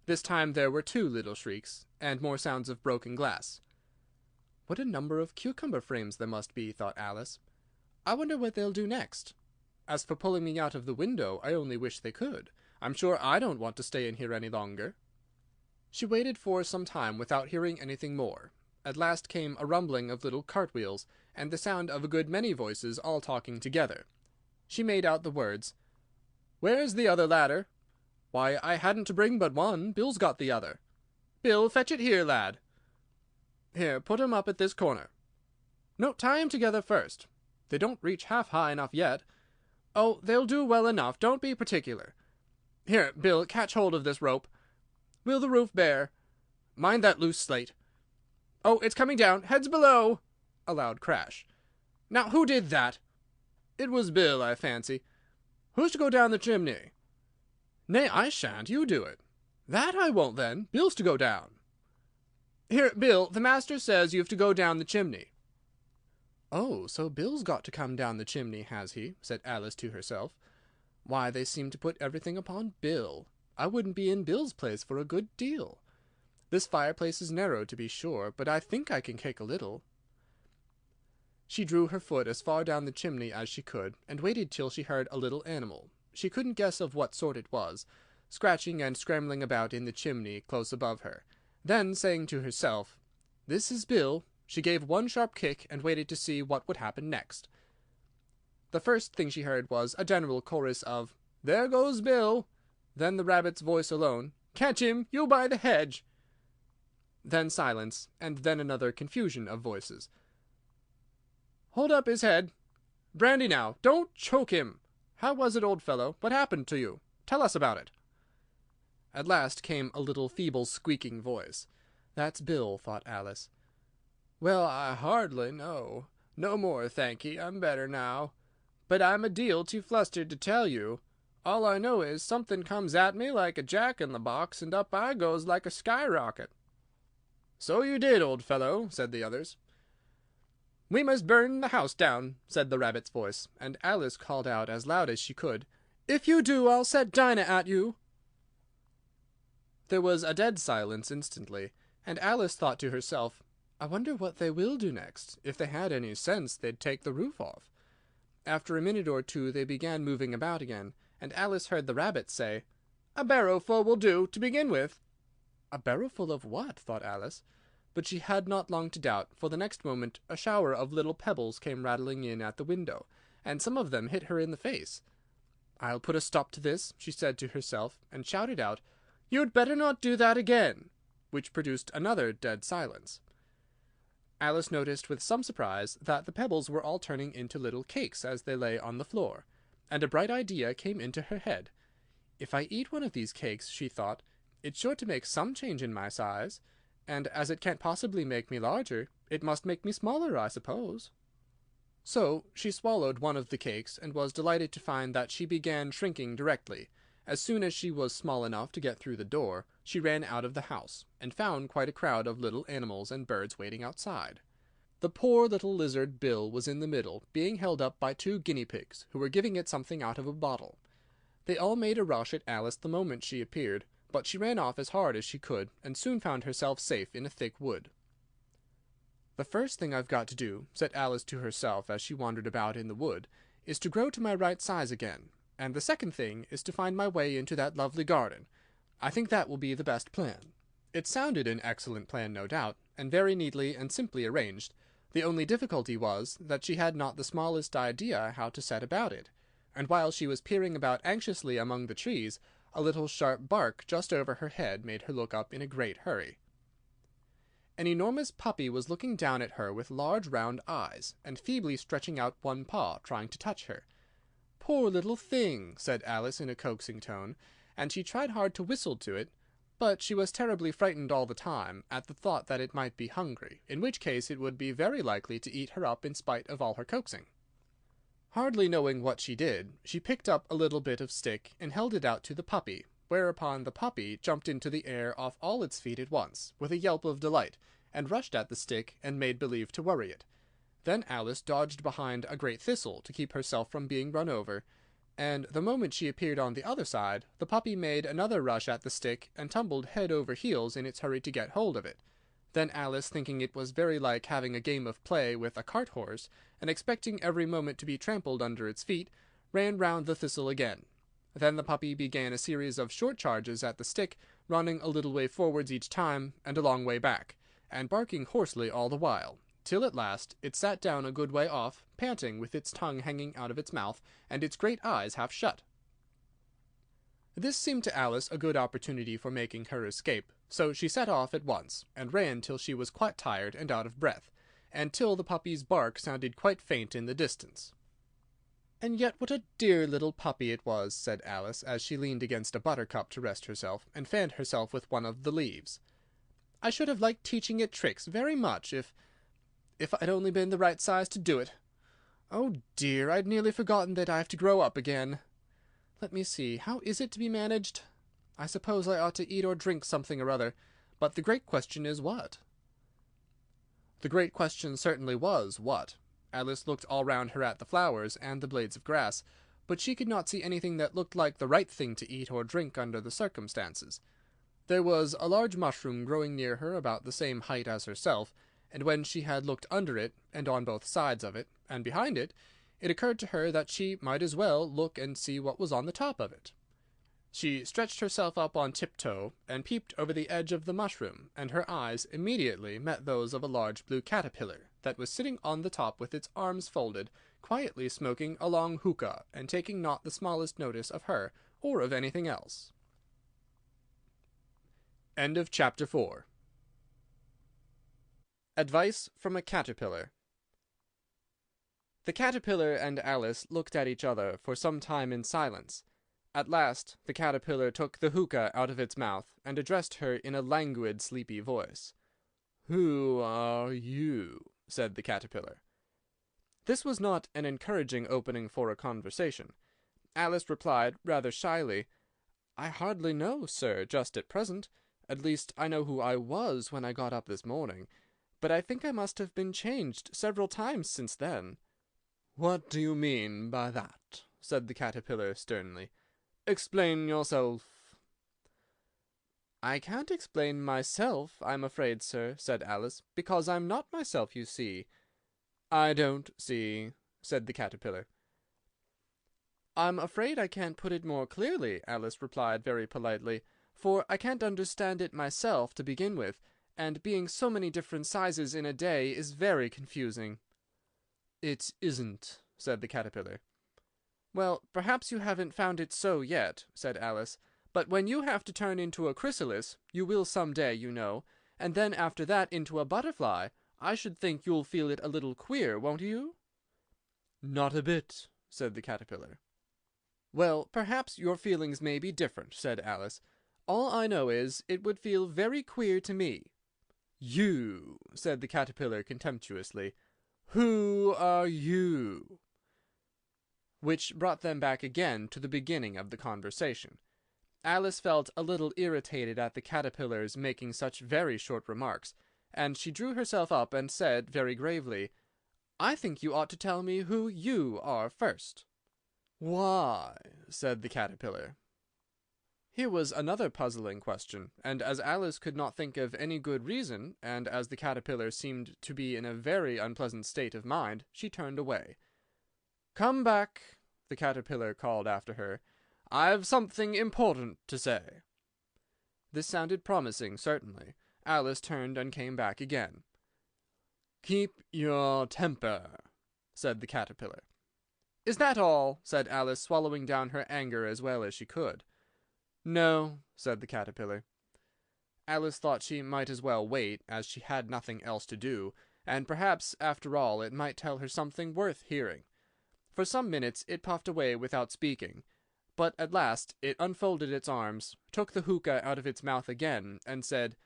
This time there were 2 little shrieks, and more sounds of broken glass. "What a number of cucumber frames there must be," thought Alice. "I wonder what they'll do next. As for pulling me out of the window, I only wish they could. I'm sure I don't want to stay in here any longer." She waited for some time without hearing anything more. At last came a rumbling of little cartwheels, and the sound of a good many voices all talking together. She made out the words, "Where's the other ladder? Why, I hadn't to bring but one. Bill's got the other. Bill, fetch it here, lad. Here, put 'em up at this corner. No, tie 'em together first. They don't reach half high enough yet. Oh, they'll do well enough. Don't be particular. Here, Bill, catch hold of this rope. Will the roof bear? Mind that loose slate. Oh, it's coming down. Heads below!" A loud crash. "Now, who did that?" "It was Bill, I fancy." "Who's to go down the chimney?" "Nay, I shan't. You do it." "That I won't, then. Bill's to go down." "Here, Bill, the master says you've to go down the chimney." "Oh, so Bill's got to come down the chimney, has he?" said Alice to herself. Why, they seem to put everything upon Bill. I wouldn't be in Bill's place for a good deal. This fireplace is narrow, to be sure, but I think I can cake a little." She drew her foot as far down the chimney as she could, and waited till she heard a little animal, she couldn't guess of what sort it was, scratching and scrambling about in the chimney close above her. Then, saying to herself, "This is Bill," she gave one sharp kick, and waited to see what would happen next. The first thing she heard was a general chorus of "There goes Bill!" Then the rabbit's voice alone, "Catch him, you by the hedge!" Then silence, and then another confusion of voices. "Hold up his head! Brandy now! Don't choke him! How was it, old fellow? What happened to you? Tell us about it." At last came a little feeble squeaking voice. "That's Bill," thought Alice. "Well, I hardly know. No more, thank'ee. I'm better now. But I'm a deal too flustered to tell you. All I know is something comes at me like a jack-in-the-box, and up I goes like a skyrocket." "So you did, old fellow," said the others. "We must burn the house down," said the rabbit's voice, and Alice called out as loud as she could, "If you do, I'll set Dinah at you." There was a dead silence instantly, and Alice thought to herself, "I wonder what they will do next. If they had any sense, they'd take the roof off." After a minute or two they began moving about again, and Alice heard the rabbit say, "A barrowful will do, to begin with." "A barrowful of what?" thought Alice. But she had not long to doubt, for the next moment a shower of little pebbles came rattling in at the window, and some of them hit her in the face. "I'll put a stop to this," she said to herself, and shouted out, "You'd better not do that again," which produced another dead silence. Alice noticed with some surprise that the pebbles were all turning into little cakes as they lay on the floor, and a bright idea came into her head. "If I eat one of these cakes," she thought, "it's sure to make some change in my size, and as it can't possibly make me larger, it must make me smaller, I suppose." So she swallowed one of the cakes, and was delighted to find that she began shrinking directly. As soon as she was small enough to get through the door, she ran out of the house, and found quite a crowd of little animals and birds waiting outside. The poor little lizard Bill was in the middle, being held up by 2 guinea pigs, who were giving it something out of a bottle. They all made a rush at Alice the moment she appeared, but she ran off as hard as she could, and soon found herself safe in a thick wood. "The first thing I've got to do," said Alice to herself as she wandered about in the wood, "is to grow to my right size again, and the second thing is to find my way into that lovely garden. I think that will be the best plan." It sounded an excellent plan, no doubt, and very neatly and simply arranged. The only difficulty was that she had not the smallest idea how to set about it, and while she was peering about anxiously among the trees, a little sharp bark just over her head made her look up in a great hurry. An enormous puppy was looking down at her with large round eyes, and feebly stretching out one paw, trying to touch her. "Poor little thing!" said Alice in a coaxing tone, and she tried hard to whistle to it, but she was terribly frightened all the time at the thought that it might be hungry, in which case it would be very likely to eat her up in spite of all her coaxing. Hardly knowing what she did, she picked up a little bit of stick and held it out to the puppy, whereupon the puppy jumped into the air off all its feet at once, with a yelp of delight, and rushed at the stick and made believe to worry it. Then Alice dodged behind a great thistle to keep herself from being run over, and the moment she appeared on the other side, the puppy made another rush at the stick, and tumbled head over heels in its hurry to get hold of it. Then Alice, thinking it was very like having a game of play with a cart-horse, and expecting every moment to be trampled under its feet, ran round the thistle again. Then the puppy began a series of short charges at the stick, running a little way forwards each time, and a long way back, and barking hoarsely all the while, till at last it sat down a good way off, panting, with its tongue hanging out of its mouth, and its great eyes half shut. This seemed to Alice a good opportunity for making her escape, so she set off at once, and ran till she was quite tired and out of breath, and till the puppy's bark sounded quite faint in the distance. "And yet what a dear little puppy it was," said Alice, as she leaned against a buttercup to rest herself, and fanned herself with one of the leaves. "I should have liked teaching it tricks very much, if I'd only been the right size to do it. Oh dear, I'd nearly forgotten that I have to grow up again. Let me see, how is it to be managed? I suppose I ought to eat or drink something or other, but the great question is what?" The great question certainly was what. Alice looked all round her at the flowers and the blades of grass, but she could not see anything that looked like the right thing to eat or drink under the circumstances. There was a large mushroom growing near her about the same height as herself, and when she had looked under it, and on both sides of it, and behind it, it occurred to her that she might as well look and see what was on the top of it. She stretched herself up on tiptoe, and peeped over the edge of the mushroom, and her eyes immediately met those of a large blue caterpillar, that was sitting on the top with its arms folded, quietly smoking a long hookah, and taking not the smallest notice of her, or of anything else. End of Chapter 4. Advice from a Caterpillar. The caterpillar and Alice looked at each other for some time in silence. At last the caterpillar took the hookah out of its mouth, and addressed her in a languid, sleepy voice. "Who are you?" said the caterpillar. This was not an encouraging opening for a conversation. Alice replied, rather shyly, "I hardly know, sir, just at present. At least I know who I was when I got up this morning, but I think I must have been changed several times since then." "What do you mean by that?" said the caterpillar sternly. "Explain yourself." "I can't explain myself, I'm afraid, sir," said Alice, "because I'm not myself, you see." "I don't see," said the caterpillar. "I'm afraid I can't put it more clearly," Alice replied very politely, "for I can't understand it myself to begin with, and being so many different sizes in a day is very confusing." "It isn't," said the caterpillar. "Well, perhaps you haven't found it so yet," said Alice, "but when you have to turn into a chrysalis, you will some day, you know, and then after that into a butterfly, I should think you'll feel it a little queer, won't you?" "Not a bit," said the caterpillar. "Well, perhaps your feelings may be different," said Alice. "All I know is, it would feel very queer to me." "You!" said the caterpillar contemptuously. "Who are you?" Which brought them back again to the beginning of the conversation. Alice felt a little irritated at the caterpillar's making such very short remarks, and she drew herself up and said very gravely, "I think you ought to tell me who you are first." "Why?" said the caterpillar. Here was another puzzling question, and as Alice could not think of any good reason, and as the caterpillar seemed to be in a very unpleasant state of mind, she turned away. "Come back," the caterpillar called after her. "I've something important to say." This sounded promising, certainly. Alice turned and came back again. "Keep your temper," said the caterpillar. "Is that all?" said Alice, swallowing down her anger as well as she could. "No," said the caterpillar. Alice thought she might as well wait, as she had nothing else to do, and perhaps, after all, it might tell her something worth hearing. For some minutes it puffed away without speaking, but at last it unfolded its arms, took the hookah out of its mouth again, and said,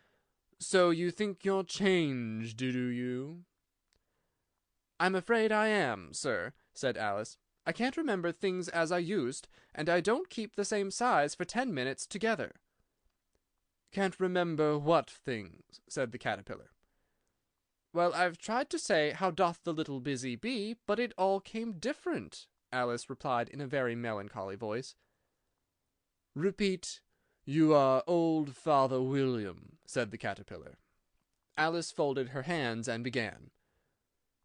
"So you think you're changed, do you?" "I'm afraid I am, sir," said Alice. "I can't remember things as I used, and I don't keep the same size for 10 minutes together." "Can't remember what things?" said the caterpillar. "Well, I've tried to say, 'How doth the little busy bee?' but it all came different," Alice replied in a very melancholy voice. "Repeat, 'You are old Father William,'" said the caterpillar. Alice folded her hands and began.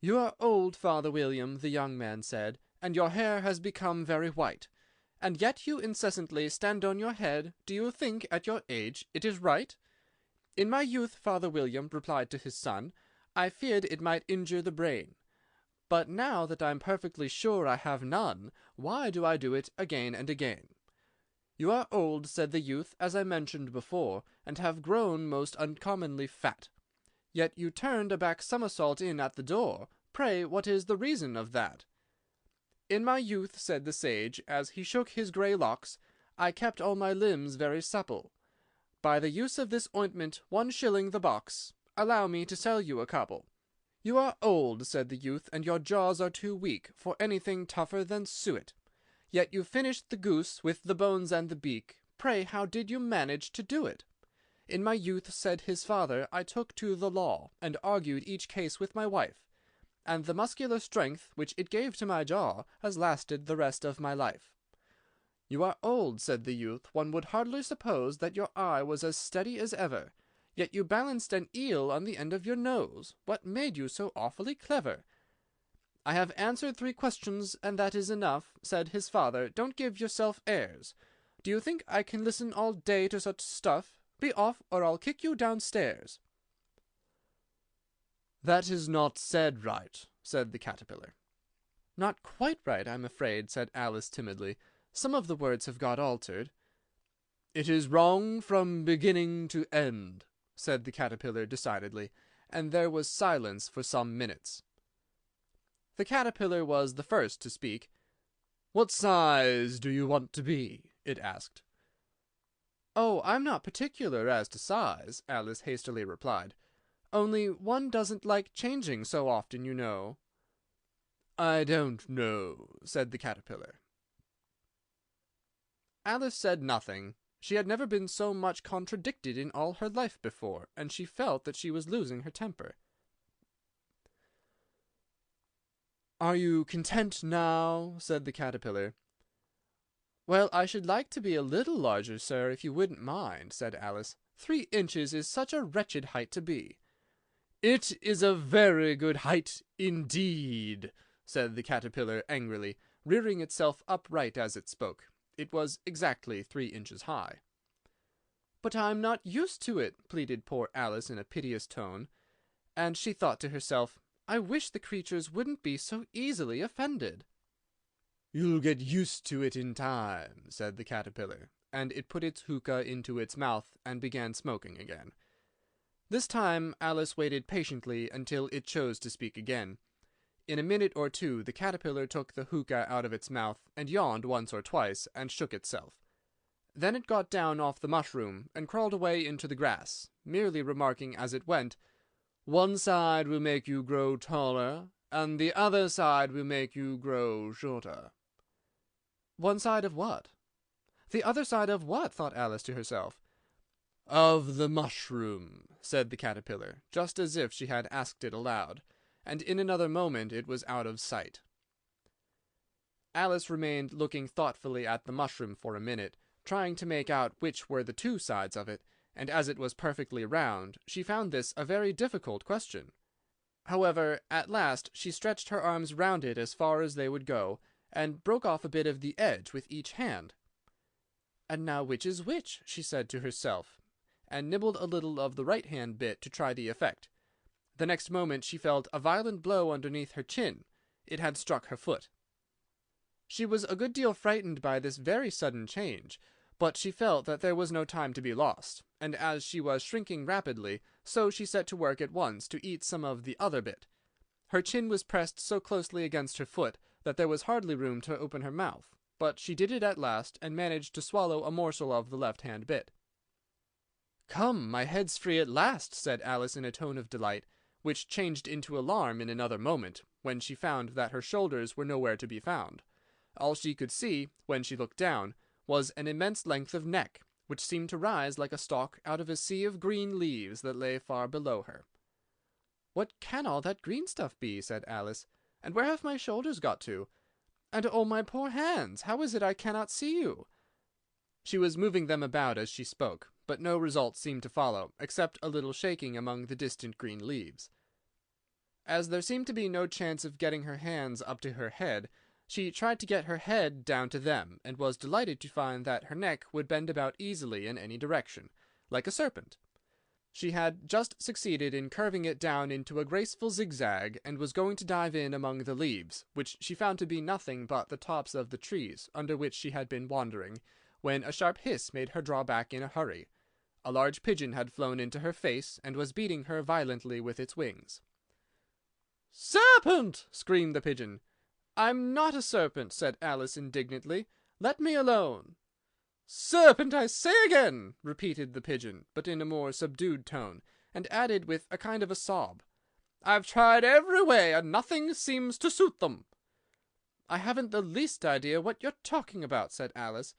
"You are old, Father William," the young man said, "and your hair has become very white. And yet you incessantly stand on your head. Do you think, at your age, it is right?" "In my youth," Father William replied to his son, "I feared it might injure the brain. But now that I'm perfectly sure I have none, why do I do it again and again?" "You are old," said the youth, "as I mentioned before, and have grown most uncommonly fat. Yet you turned a back somersault in at the door. Pray, what is the reason of that?" "In my youth," said the sage, as he shook his grey locks, "I kept all my limbs very supple. By the use of this ointment, 1 shilling the box. Allow me to sell you a couple." "You are old," said the youth, "and your jaws are too weak for anything tougher than suet. Yet you finished the goose with the bones and the beak. Pray, how did you manage to do it?" "In my youth," said his father, "I took to the law, and argued each case with my wife. and the muscular strength which it gave to my jaw has lasted the rest of my life." "You are old," said the youth. "One would hardly suppose that your eye was as steady as ever. Yet you balanced an eel on the end of your nose. What made you so awfully clever?" "I have answered 3 questions, and that is enough," said his father. "Don't give yourself airs. Do you think I can listen all day to such stuff? Be off, or I'll kick you downstairs." "That is not said right," said the caterpillar. "Not quite right, I'm afraid," said Alice timidly. "Some of the words have got altered." "It is wrong from beginning to end," said the caterpillar decidedly, and there was silence for some minutes. The caterpillar was the first to speak. "What size do you want to be?" it asked. "Oh, I'm not particular as to size," Alice hastily replied. "Only one doesn't like changing so often, you know." "I don't know," said the caterpillar. Alice said nothing. She had never been so much contradicted in all her life before, and she felt that she was losing her temper. "Are you content now?" said the caterpillar. "Well, I should like to be a little larger, sir, if you wouldn't mind," said Alice. 3 inches is such a wretched height to be." "It is a very good height indeed," said the caterpillar angrily, rearing itself upright as it spoke. It was exactly 3 inches high. "But I'm not used to it," pleaded poor Alice in a piteous tone, and she thought to herself, "I wish the creatures wouldn't be so easily offended." "You'll get used to it in time," said the caterpillar, and it put its hookah into its mouth and began smoking again. This time Alice waited patiently until it chose to speak again. In a minute or 2 the caterpillar took the hookah out of its mouth, and yawned once or twice, and shook itself. Then it got down off the mushroom, and crawled away into the grass, merely remarking as it went, "One side will make you grow taller, and the other side will make you grow shorter." "One side of what?" "The other side of what?" thought Alice to herself. "Of the mushroom," said the caterpillar, just as if she had asked it aloud, and in another moment it was out of sight. Alice remained looking thoughtfully at the mushroom for a minute, trying to make out which were the 2 sides of it, and as it was perfectly round, she found this a very difficult question. However, at last she stretched her arms round it as far as they would go, and broke off a bit of the edge with each hand. "And now which is which?" she said to herself, and nibbled a little of the right-hand bit to try the effect. The next moment she felt a violent blow underneath her chin. It had struck her foot. She was a good deal frightened by this very sudden change, but she felt that there was no time to be lost, and as she was shrinking rapidly, so she set to work at once to eat some of the other bit. Her chin was pressed so closely against her foot that there was hardly room to open her mouth, but she did it at last, and managed to swallow a morsel of the left-hand bit. "Come, my head's free at last," said Alice in a tone of delight, which changed into alarm in another moment, when she found that her shoulders were nowhere to be found. All she could see, when she looked down, was an immense length of neck, which seemed to rise like a stalk out of a sea of green leaves that lay far below her. "What can all that green stuff be?" said Alice. "And where have my shoulders got to? And oh, my poor hands! How is it I cannot see you?" She was moving them about as she spoke, but no result seemed to follow, except a little shaking among the distant green leaves. As there seemed to be no chance of getting her hands up to her head, she tried to get her head down to them, and was delighted to find that her neck would bend about easily in any direction, like a serpent. She had just succeeded in curving it down into a graceful zigzag, and was going to dive in among the leaves, which she found to be nothing but the tops of the trees under which she had been wandering, when a sharp hiss made her draw back in a hurry. A large pigeon had flown into her face, and was beating her violently with its wings. "Serpent!" screamed the pigeon. "I'm not a serpent," said Alice indignantly. "Let me alone." "Serpent, I say again!" repeated the pigeon, but in a more subdued tone, and added with a kind of a sob, "I've tried every way, and nothing seems to suit them." "I haven't the least idea what you're talking about," said Alice.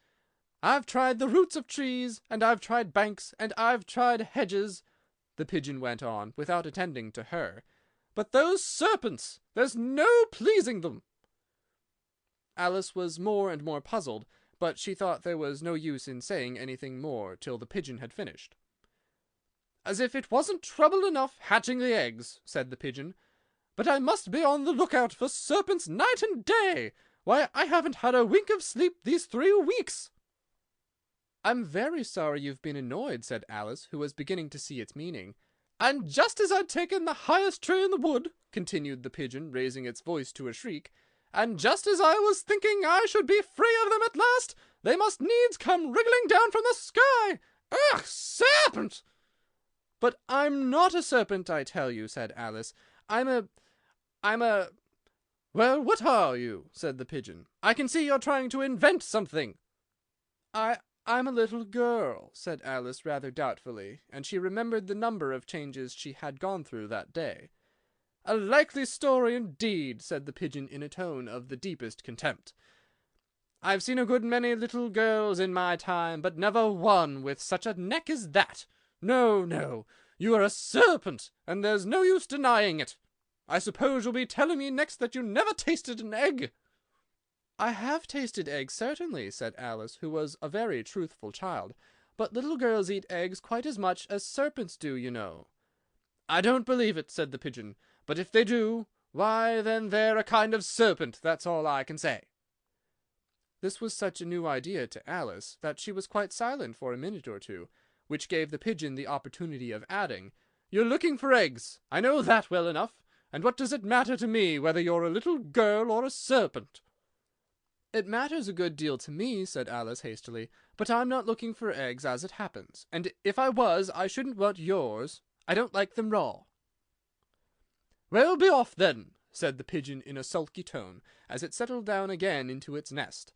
"I've tried the roots of trees, and I've tried banks, and I've tried hedges," the pigeon went on, without attending to her, But those serpents! There's no pleasing them!" Alice was more and more puzzled, but she thought there was no use in saying anything more till the pigeon had finished. "As if it wasn't trouble enough hatching the eggs," said the pigeon, "but I must be on the lookout for serpents night and day. Why, I haven't had a wink of sleep these 3 weeks." "I'm very sorry you've been annoyed," said Alice, who was beginning to see its meaning. "And just as I'd taken the highest tree in the wood," continued the pigeon, raising its voice to a shriek, "and just as I was thinking I should be free of them at last, they must needs come wriggling down from the sky. Ugh, serpent!" "But I'm not a serpent, I tell you," said Alice. I'm a... "Well, what are you?" said the pigeon. "I can see you're trying to invent something." I'm a little girl," said Alice rather doubtfully, and she remembered the number of changes she had gone through that day. "A likely story indeed," said the pigeon in a tone of the deepest contempt. "I've seen a good many little girls in my time, but never one with such a neck as that. No, no, you are a serpent, and there's no use denying it. I suppose you'll be telling me next that you never tasted an egg." "I have tasted eggs, certainly," said Alice, who was a very truthful child. "But little girls eat eggs quite as much as serpents do, you know." "I don't believe it," said the pigeon. "But if they do, why, then they're a kind of serpent, that's all I can say." This was such a new idea to Alice that she was quite silent for a minute or two, which gave the pigeon the opportunity of adding, "You're looking for eggs. I know that well enough. And what does it matter to me whether you're a little girl or a serpent?" "It matters a good deal to me," said Alice hastily, "but I'm not looking for eggs as it happens, and if I was, I shouldn't want yours. I don't like them raw." "Well, be off then," said the pigeon in a sulky tone, as it settled down again into its nest.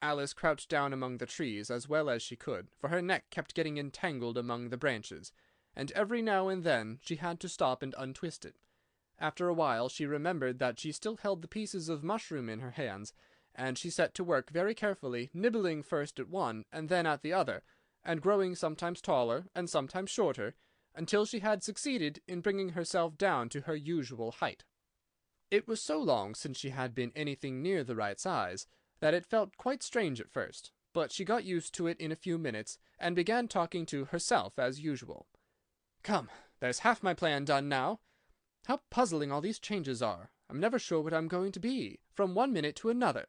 Alice crouched down among the trees as well as she could, for her neck kept getting entangled among the branches, and every now and then she had to stop and untwist it. After a while she remembered that she still held the pieces of mushroom in her hands, and she set to work very carefully, nibbling first at one and then at the other, and growing sometimes taller and sometimes shorter, until she had succeeded in bringing herself down to her usual height. It was so long since she had been anything near the right size, that it felt quite strange at first, but she got used to it in a few minutes, and began talking to herself as usual. "Come, there's half my plan done now. How puzzling all these changes are! I'm never sure what I'm going to be, from one minute to another.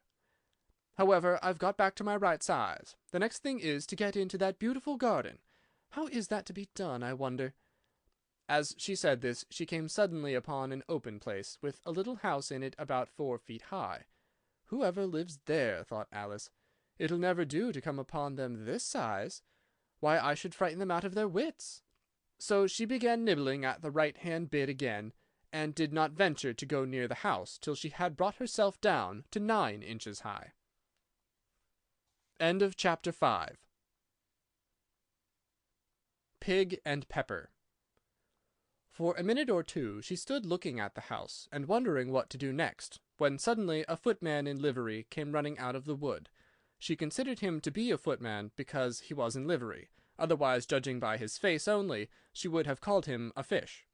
However, I've got back to my right size. The next thing is to get into that beautiful garden. How is that to be done, I wonder?" As she said this, she came suddenly upon an open place, with a little house in it about 4 feet high. "Whoever lives there?" thought Alice. "It'll never do to come upon them this size. Why, I should frighten them out of their wits." So she began nibbling at the right-hand bit again, and did not venture to go near the house till she had brought herself down to 9 inches high. End of chapter 5. Pig and Pepper. For a minute or two she stood looking at the house, and wondering what to do next, when suddenly a footman in livery came running out of the wood. She considered him to be a footman because he was in livery, otherwise, judging by his face only, she would have called him a fish,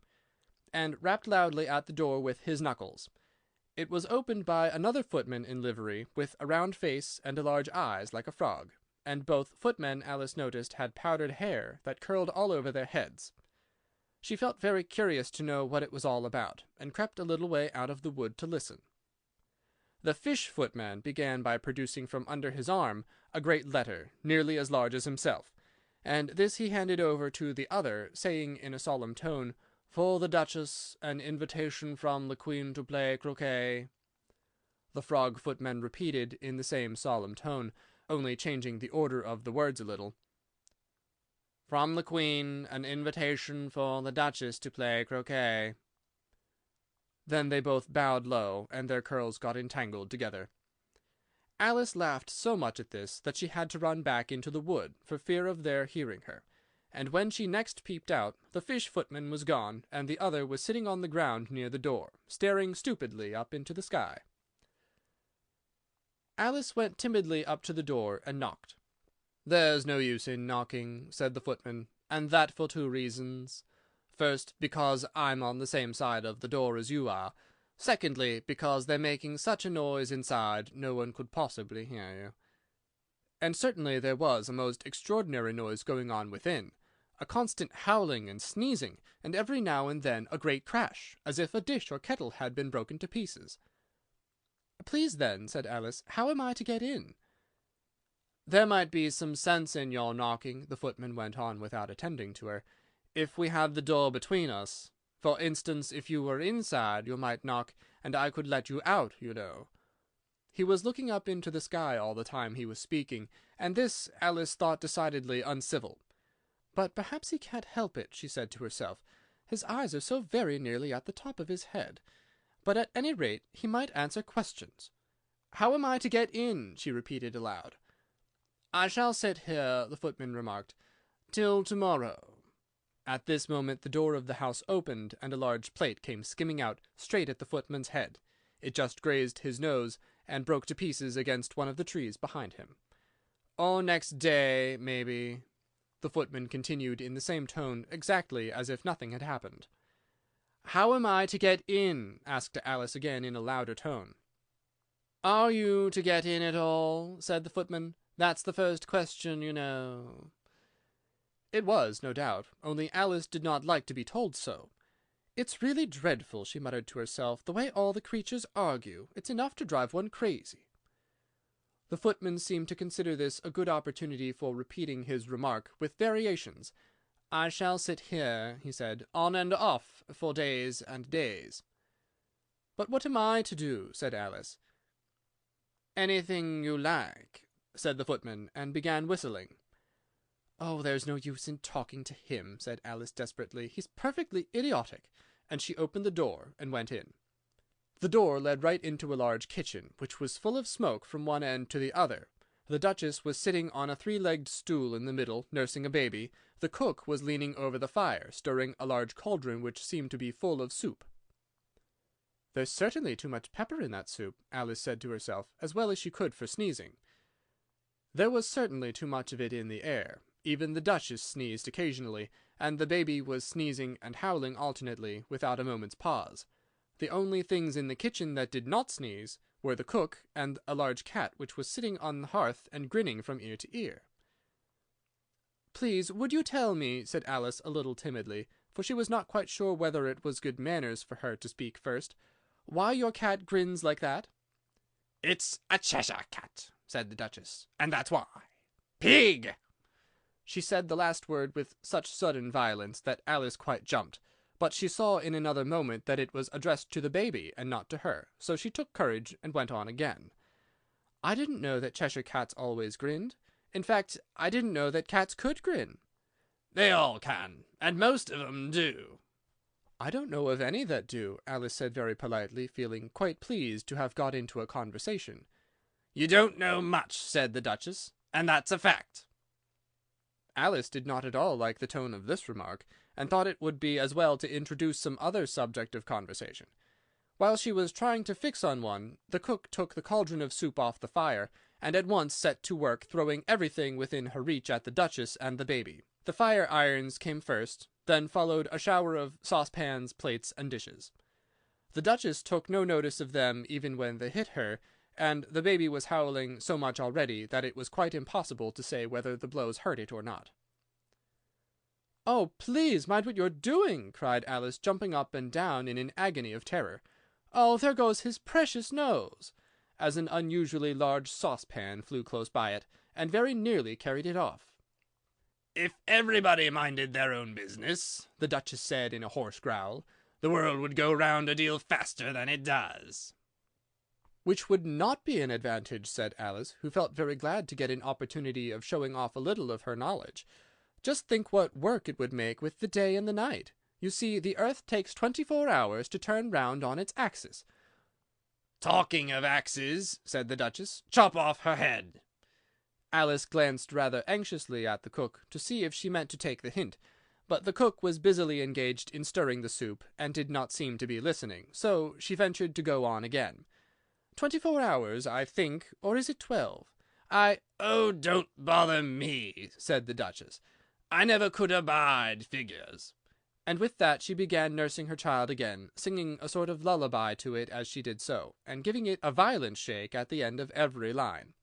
and rapped loudly at the door with his knuckles. It was opened by another footman in livery, with a round face and large eyes like a frog, and both footmen, Alice noticed, had powdered hair that curled all over their heads. She felt very curious to know what it was all about, and crept a little way out of the wood to listen. The fish footman began by producing from under his arm a great letter, nearly as large as himself, and this he handed over to the other, saying in a solemn tone, "For the Duchess, an invitation from the Queen to play croquet." The frog footman repeated in the same solemn tone, only changing the order of the words a little, "From the Queen, an invitation for the Duchess to play croquet." Then they both bowed low, and their curls got entangled together. Alice laughed so much at this that she had to run back into the wood, for fear of their hearing her, and when she next peeped out, the fish footman was gone, and the other was sitting on the ground near the door, staring stupidly up into the sky. Alice went timidly up to the door and knocked. "There's no use in knocking," said the footman, "and that for 2 reasons. First, because I'm on the same side of the door as you are. Secondly, because they're making such a noise inside, no one could possibly hear you." And certainly there was a most extraordinary noise going on within, a constant howling and sneezing, and every now and then a great crash, as if a dish or kettle had been broken to pieces. "Please, then," said Alice, "how am I to get in?" "There might be some sense in your knocking," the footman went on without attending to her, "if we had the door between us. For instance, if you were inside, you might knock, and I could let you out, you know." He was looking up into the sky all the time he was speaking, and this Alice thought decidedly uncivil. "But perhaps he can't help it," she said to herself. "His eyes are so very nearly at the top of his head. But at any rate he might answer questions. How am I to get in?" she repeated aloud. "I shall sit here," the footman remarked, "till tomorrow." At this moment the door of the house opened, and a large plate came skimming out, straight at the footman's head. It just grazed his nose, and broke to pieces against one of the trees behind him. "Or next day, maybe," the footman continued in the same tone, exactly as if nothing had happened. "How am I to get in?" asked Alice again in a louder tone. "Are you to get in at all?" said the footman. "That's the first question, you know." It was, no doubt, only Alice did not like to be told so. "It's really dreadful," she muttered to herself, "the way all the creatures argue. It's enough to drive one crazy." The footman seemed to consider this a good opportunity for repeating his remark, with variations. "I shall sit here," he said, "on and off, for days and days." "But what am I to do?" said Alice. "Anything you like," said the footman, and began whistling. "Oh, there's no use in talking to him," said Alice desperately. "He's perfectly idiotic." And she opened the door and went in. The door led right into a large kitchen, which was full of smoke from one end to the other. The Duchess was sitting on a three-legged stool in the middle, nursing a baby. The cook was leaning over the fire, stirring a large cauldron which seemed to be full of soup. "There's certainly too much pepper in that soup," Alice said to herself, as well as she could for sneezing. There was certainly too much of it in the air. Even the Duchess sneezed occasionally, and the baby was sneezing and howling alternately, without a moment's pause. The only things in the kitchen that did not sneeze were the cook and a large cat which was sitting on the hearth and grinning from ear to ear. "Please, would you tell me," said Alice a little timidly, for she was not quite sure whether it was good manners for her to speak first, "why your cat grins like that?" "It's a Cheshire cat," said the Duchess, "and that's why. Pig!" She said the last word with such sudden violence that Alice quite jumped, but she saw in another moment that it was addressed to the baby and not to her, so she took courage and went on again. "I didn't know that Cheshire cats always grinned. In fact, I didn't know that cats could grin." "They all can, and most of 'em do." "I don't know of any that do," Alice said very politely, feeling quite pleased to have got into a conversation. "You don't know much," said the Duchess, "and that's a fact." Alice did not at all like the tone of this remark, and thought it would be as well to introduce some other subject of conversation. While she was trying to fix on one, the cook took the cauldron of soup off the fire, and at once set to work throwing everything within her reach at the Duchess and the baby. The fire irons came first, then followed a shower of saucepans, plates, and dishes. The Duchess took no notice of them even when they hit her, and the baby was howling so much already that it was quite impossible to say whether the blows hurt it or not. "Oh, please, mind what you're doing!" cried Alice, jumping up and down in an agony of terror. "Oh, there goes his precious nose!" as an unusually large saucepan flew close by it, and very nearly carried it off. "If everybody minded their own business," the Duchess said in a hoarse growl, "the world would go round a deal faster than it does." "Which would not be an advantage," said Alice, who felt very glad to get an opportunity of showing off a little of her knowledge. "Just think what work it would make with the day and the night. You see, the earth takes 24 hours to turn round on its axis." "Talking of axes," said the Duchess, "chop off her head." Alice glanced rather anxiously at the cook to see if she meant to take the hint, but the cook was busily engaged in stirring the soup, and did not seem to be listening, so she ventured to go on again. 24 hours, I think, or is it 12? "Oh, don't bother me," said the Duchess. "I never could abide figures." And with that she began nursing her child again, singing a sort of lullaby to it as she did so, and giving it a violent shake at the end of every line.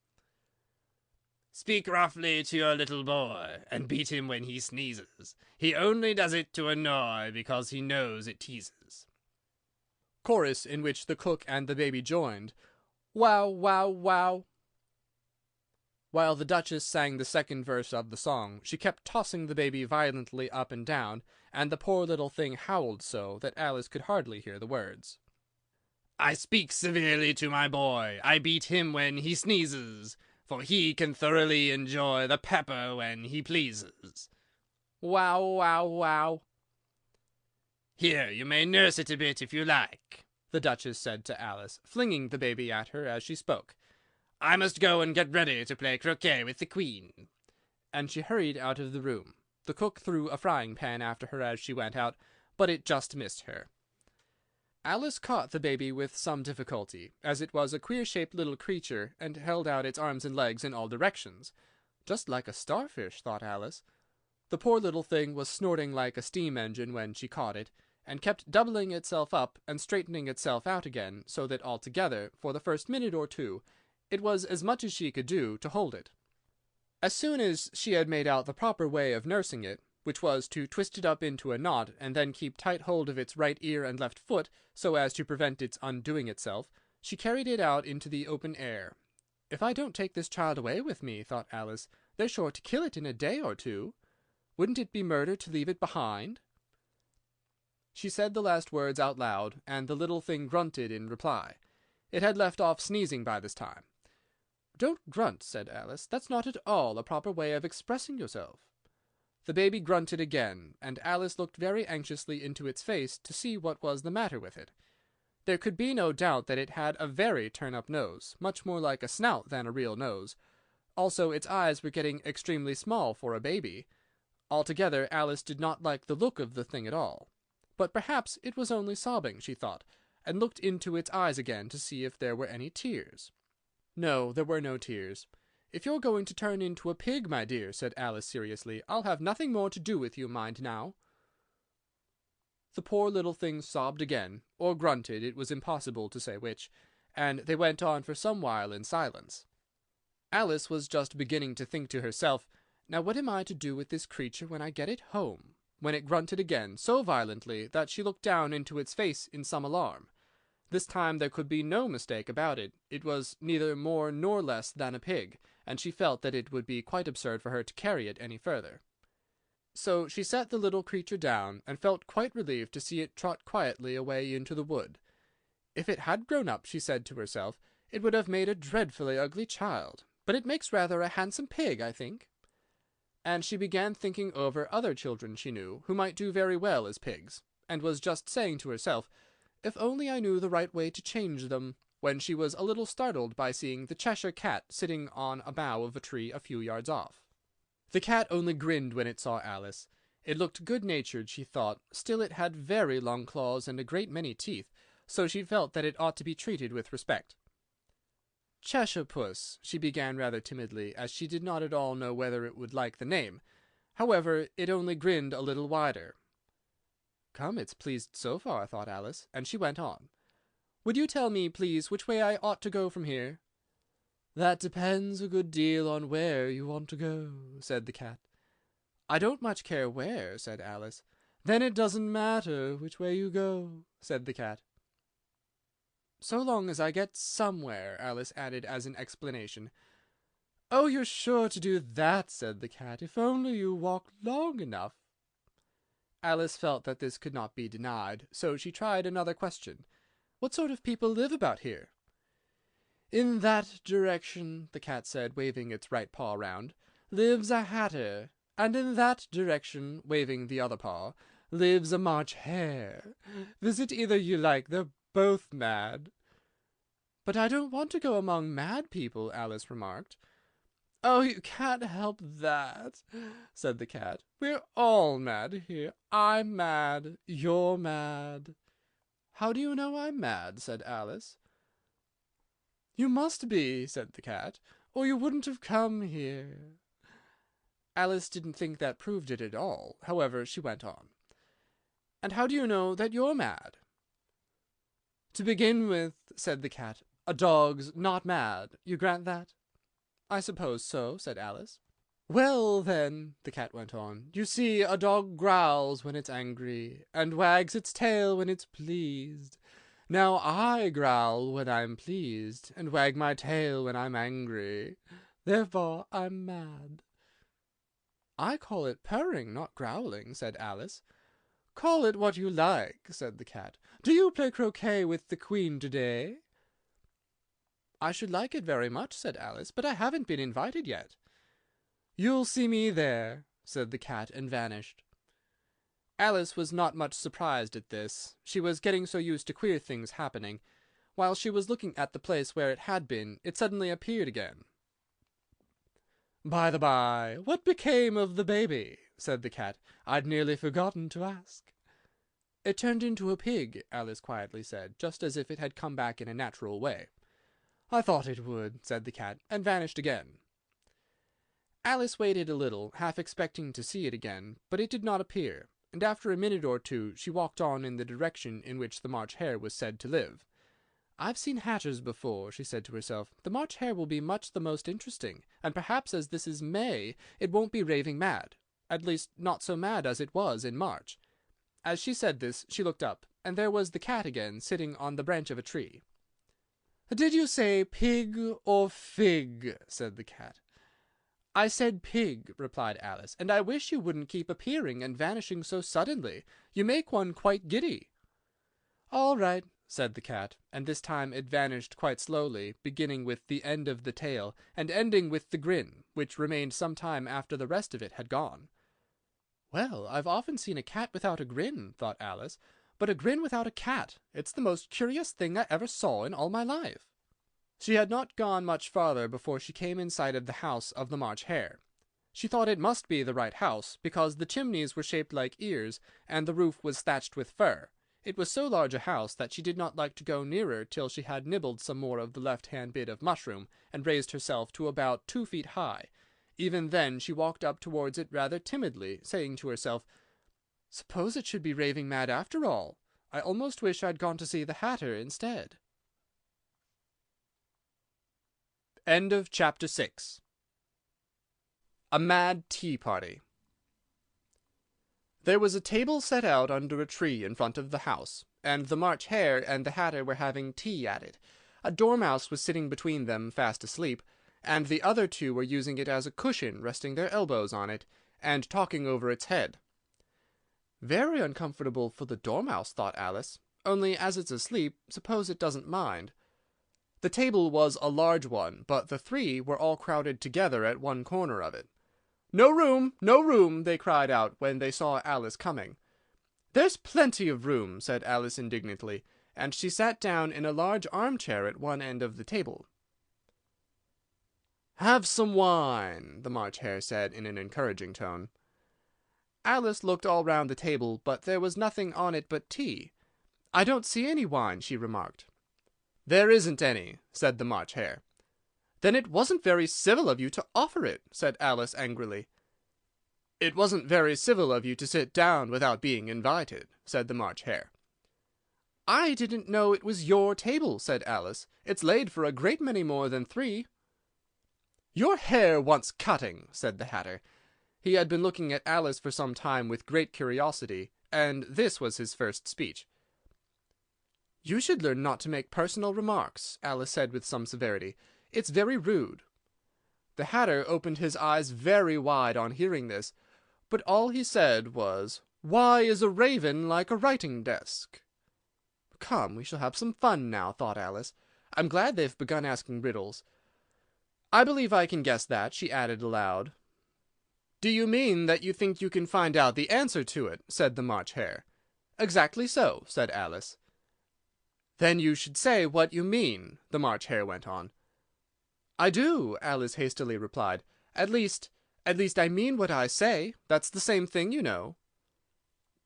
"Speak roughly to your little boy, and beat him when he sneezes. He only does it to annoy, because he knows it teases." Chorus, in which the cook and the baby joined, "Wow, wow, wow." While the Duchess sang the second verse of the song, she kept tossing the baby violently up and down, and the poor little thing howled so that Alice could hardly hear the words. "I speak severely to my boy, I beat him when he sneezes, for he can thoroughly enjoy the pepper when he pleases." Wow, wow, wow. "Here, you may nurse it a bit if you like," the Duchess said to Alice, flinging the baby at her as she spoke. "I must go and get ready to play croquet with the Queen." And she hurried out of the room. The cook threw a frying-pan after her as she went out, but it just missed her. Alice caught the baby with some difficulty, as it was a queer-shaped little creature, and held out its arms and legs in all directions. Just like a starfish, thought Alice. The poor little thing was snorting like a steam-engine when she caught it, and kept doubling itself up and straightening itself out again, so that altogether, for the first minute or two, it was as much as she could do to hold it. As soon as she had made out the proper way of nursing it, which was to twist it up into a knot, and then keep tight hold of its right ear and left foot, so as to prevent its undoing itself, she carried it out into the open air. "If I don't take this child away with me," thought Alice, "they're sure to kill it in a day or two. Wouldn't it be murder to leave it behind?" She said the last words out loud, and the little thing grunted in reply. It had left off sneezing by this time. "Don't grunt," said Alice. "That's not at all a proper way of expressing yourself." The baby grunted again, and Alice looked very anxiously into its face to see what was the matter with it. There could be no doubt that it had a very turn-up nose, much more like a snout than a real nose. Also, its eyes were getting extremely small for a baby. Altogether, Alice did not like the look of the thing at all. But perhaps it was only sobbing, she thought, and looked into its eyes again to see if there were any tears. No, there were no tears. "If you're going to turn into a pig, my dear," said Alice seriously, "I'll have nothing more to do with you, mind now." The poor little thing sobbed again, or grunted, it was impossible to say which, and they went on for some while in silence. Alice was just beginning to think to herself, "Now what am I to do with this creature when I get it home?" when it grunted again so violently that she looked down into its face in some alarm. This time there could be no mistake about it. It was neither more nor less than a pig, and she felt that it would be quite absurd for her to carry it any further. So she set the little creature down, and felt quite relieved to see it trot quietly away into the wood. If it had grown up, she said to herself, it would have made a dreadfully ugly child, but it makes rather a handsome pig, I think. And she began thinking over other children she knew, who might do very well as pigs, and was just saying to herself, "If only I knew the right way to change them," when she was a little startled by seeing the Cheshire Cat sitting on a bough of a tree a few yards off. The cat only grinned when it saw Alice. It looked good-natured, she thought, still it had very long claws and a great many teeth, so she felt that it ought to be treated with respect. "Cheshire Puss," she began rather timidly, as she did not at all know whether it would like the name. However, it only grinned a little wider. "Come, it's pleased so far," thought Alice, and she went on. "Would you tell me, please, which way I ought to go from here?" "That depends a good deal on where you want to go," said the cat. "I don't much care where," said Alice. "Then it doesn't matter which way you go," said the cat. "So long as I get somewhere," Alice added as an explanation. "Oh, you're sure to do that," said the cat, "if only you walk long enough." Alice felt that this could not be denied, so she tried another question. "What sort of people live about here?" "In that direction," the cat said, waving its right paw round, "lives a hatter, and in that direction," waving the other paw, "lives a March hare. Visit either you like, they're both mad." "But I don't want to go among mad people," Alice remarked. "Oh, you can't help that," said the cat. "We're all mad here. I'm mad. You're mad." "How do you know I'm mad?" said Alice. "You must be," said the cat, "or you wouldn't have come here." Alice didn't think that proved it at all. However, she went on. And how do you know that you're mad?" "To begin with," said the cat, "a dog's not mad. You grant that?" "I suppose so," said Alice. "Well, then," the cat went on, "you see, a dog growls when it's angry, and wags its tail when it's pleased. Now I growl when I'm pleased, and wag my tail when I'm angry. Therefore I'm mad." "I call it purring, not growling," said Alice. "Call it what you like," said the cat. "Do you play croquet with the Queen today?" "I should like it very much," said Alice, "but I haven't been invited yet." "You'll see me there," said the cat, and vanished. Alice was not much surprised at this. She was getting so used to queer things happening. While she was looking at the place where it had been, it suddenly appeared again. "By the by, what became of the baby?" said the cat. "I'd nearly forgotten to ask." "It turned into a pig," Alice quietly said, just as if it had come back in a natural way. "I thought it would," said the cat, and vanished again. Alice waited a little, half expecting to see it again, but it did not appear, and after a minute or two she walked on in the direction in which the March Hare was said to live. "I've seen hatters before," she said to herself. "The March Hare will be much the most interesting, and perhaps as this is May, it won't be raving mad. At least, not so mad as it was in March." As she said this, she looked up, and there was the cat again, sitting on the branch of a tree. "Did you say pig or fig?" said the cat. "I said pig," replied Alice, "and I wish you wouldn't keep appearing and vanishing so suddenly. You make one quite giddy." "All right," said the cat, and this time it vanished quite slowly, beginning with the end of the tail, and ending with the grin, which remained some time after the rest of it had gone. "Well, I've often seen a cat without a grin," thought Alice, "but a grin without a cat, it's the most curious thing I ever saw in all my life." She had not gone much farther before she came in sight of the house of the March Hare. She thought it must be the right house, because the chimneys were shaped like ears, and the roof was thatched with fur. It was so large a house that she did not like to go nearer till she had nibbled some more of the left-hand bit of mushroom, and raised herself to about 2 feet high. Even then she walked up towards it rather timidly, saying to herself, "Suppose it should be raving mad after all. I almost wish I'd gone to see the Hatter instead." End of chapter 6. A Mad Tea Party. There was a table set out under a tree in front of the house, and the March Hare and the Hatter were having tea at it. A dormouse was sitting between them, fast asleep, and the other two were using it as a cushion, resting their elbows on it, and talking over its head. "Very uncomfortable for the dormouse," thought Alice, "only as it's asleep, suppose it doesn't mind." The table was a large one, but the three were all crowded together at one corner of it. "No room! No room!" they cried out when they saw Alice coming. "There's plenty of room," said Alice indignantly, and she sat down in a large armchair at one end of the table. "Have some wine," the March Hare said in an encouraging tone. Alice looked all round the table, but there was nothing on it but tea. "I don't see any wine," she remarked. "There isn't any," said the March Hare. "Then it wasn't very civil of you to offer it," said Alice angrily. "It wasn't very civil of you to sit down without being invited," said the March Hare. "I didn't know it was your table," said Alice. "It's laid for a great many more than 3." "Your hair wants cutting," said the Hatter. He had been looking at Alice for some time with great curiosity, and this was his first speech. "You should learn not to make personal remarks," Alice said with some severity. "It's very rude." The Hatter opened his eyes very wide on hearing this, but all he said was, "Why is a raven like a writing desk?" "Come, we shall have some fun now," thought Alice. "I'm glad they've begun asking riddles. I believe I can guess that," she added aloud. "Do you mean that you think you can find out the answer to it?" said the March Hare. "Exactly so," said Alice. "Then you should say what you mean," the March Hare went on. "I do," Alice hastily replied. At least I mean what I say. That's the same thing, you know."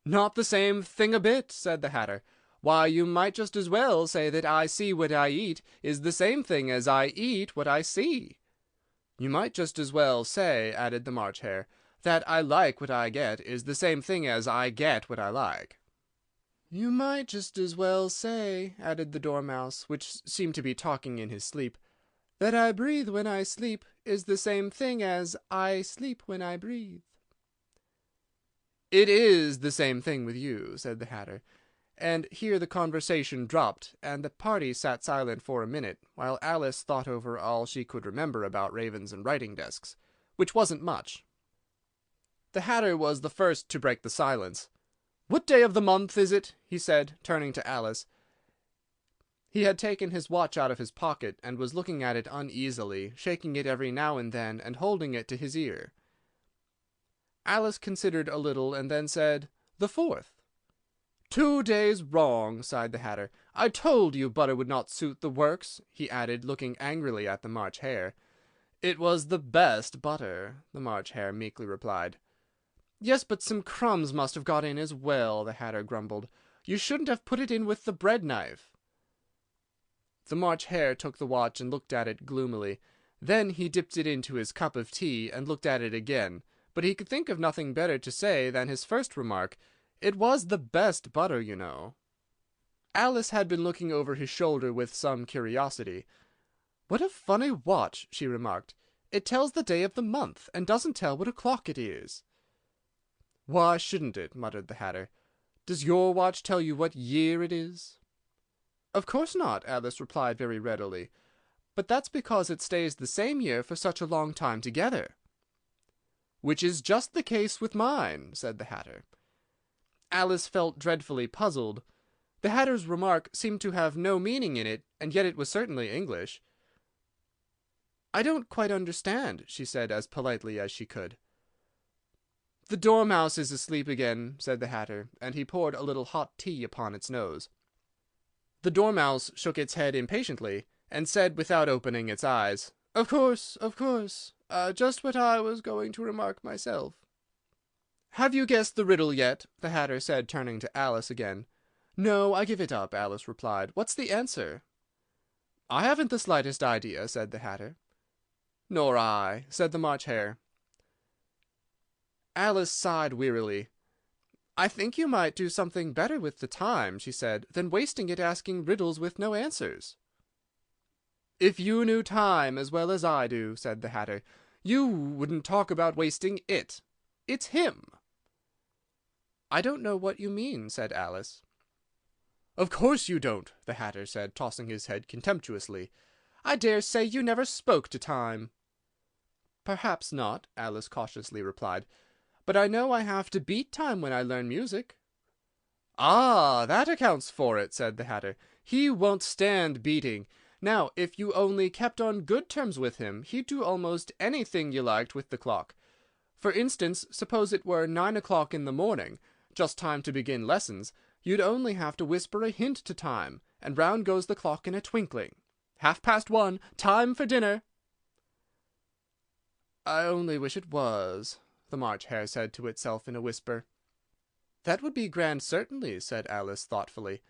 "Not the same thing a bit," said the Hatter. "Why, you might just as well say that I see what I eat is the same thing as I eat what I see." "You might just as well say," added the March Hare, "that I like what I get is the same thing as I get what I like." "You might just as well say," added the Dormouse, which seemed to be talking in his sleep, "that I breathe when I sleep is the same thing as I sleep when I breathe." "It is the same thing with you," said the Hatter, and here the conversation dropped, and the party sat silent for a minute, while Alice thought over all she could remember about ravens and writing desks, which wasn't much. The Hatter was the first to break the silence. "What day of the month is it?" he said, turning to Alice. He had taken his watch out of his pocket, and was looking at it uneasily, shaking it every now and then, and holding it to his ear. Alice considered a little, and then said, "The 4th." "2 days wrong," sighed the Hatter. "I told you butter would not suit the works," he added, looking angrily at the March Hare. "It was the best butter," the March Hare meekly replied. "Yes, but some crumbs must have got in as well," the Hatter grumbled. "You shouldn't have put it in with the bread knife." The March Hare took the watch and looked at it gloomily. Then he dipped it into his cup of tea, and looked at it again, but he could think of nothing better to say than his first remark. It was the best butter, you know. Alice had been looking over his shoulder with some curiosity. "What a funny watch," she remarked. "It tells the day of the month, and doesn't tell what o'clock it is." "Why shouldn't it?" muttered the Hatter. "Does your watch tell you what year it is?" "Of course not," Alice replied very readily. "But that's because it stays the same year for such a long time together." "Which is just the case with mine," said the Hatter. Alice felt dreadfully puzzled. The Hatter's remark seemed to have no meaning in it, and yet it was certainly English. "I don't quite understand," she said as politely as she could. "The Dormouse is asleep again," said the Hatter, and he poured a little hot tea upon its nose. The Dormouse shook its head impatiently, and said without opening its eyes, "Of course, of course. Just what I was going to remark myself." "Have you guessed the riddle yet?" the Hatter said, turning to Alice again. "No, I give it up," Alice replied. "What's the answer?" "I haven't the slightest idea," said the Hatter. "Nor I," said the March Hare. Alice sighed wearily. "I think you might do something better with the time," she said, "than wasting it asking riddles with no answers." "If you knew time as well as I do," said the Hatter, "you wouldn't talk about wasting it. It's him." "I don't know what you mean," said Alice. "Of course you don't," the Hatter said, tossing his head contemptuously. "I dare say you never spoke to time." "Perhaps not," Alice cautiously replied. "But I know I have to beat time when I learn music." "Ah, that accounts for it," said the Hatter. "He won't stand beating. Now, if you only kept on good terms with him, he'd do almost anything you liked with the clock. For instance, suppose it were 9 o'clock in the morning, just time to begin lessons, you'd only have to whisper a hint to time, and round goes the clock in a twinkling. 1:30, time for dinner." "I only wish it was," the March Hare said to itself in a whisper. "That would be grand, certainly," said Alice thoughtfully.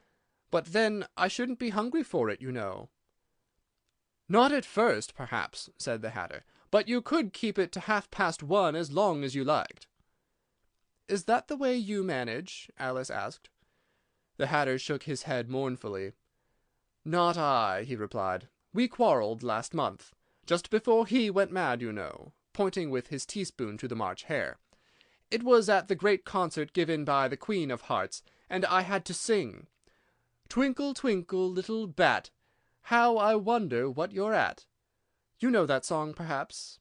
"But then I shouldn't be hungry for it, you know." "Not at first, perhaps," said the Hatter, "but you could keep it to 1:30 as long as you liked." "Is that the way you manage?" Alice asked. The Hatter shook his head mournfully. "Not I," he replied. "We quarrelled last month, just before he went mad, you know," pointing with his teaspoon to the March Hare. "It was at the great concert given by the Queen of Hearts, and I had to sing, 'Twinkle, twinkle, little bat, how I wonder what you're at.' You know that song, perhaps?"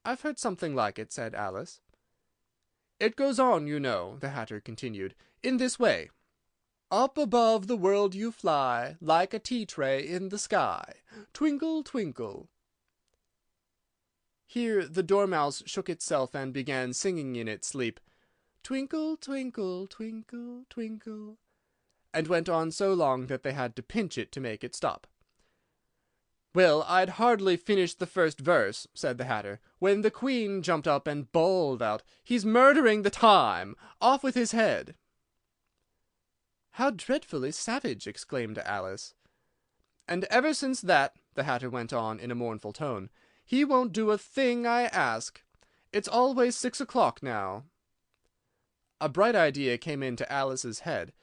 "I've heard something like it," said Alice. "It goes on, you know," the Hatter continued, "in this way. Up above the world you fly, like a tea-tray in the sky. Twinkle, twinkle." Here the Dormouse shook itself and began singing in its sleep, "Twinkle, twinkle, twinkle, twinkle," and went on so long that they had to pinch it to make it stop. "Well, I'd hardly finished the first verse," said the Hatter, "when the Queen jumped up and bawled out, 'He's murdering the time! Off with his head!'" "How dreadfully savage!" exclaimed Alice. "And ever since that," the Hatter went on in a mournful tone, "he won't do a thing I ask. It's always 6 o'clock now." A bright idea came into Alice's head.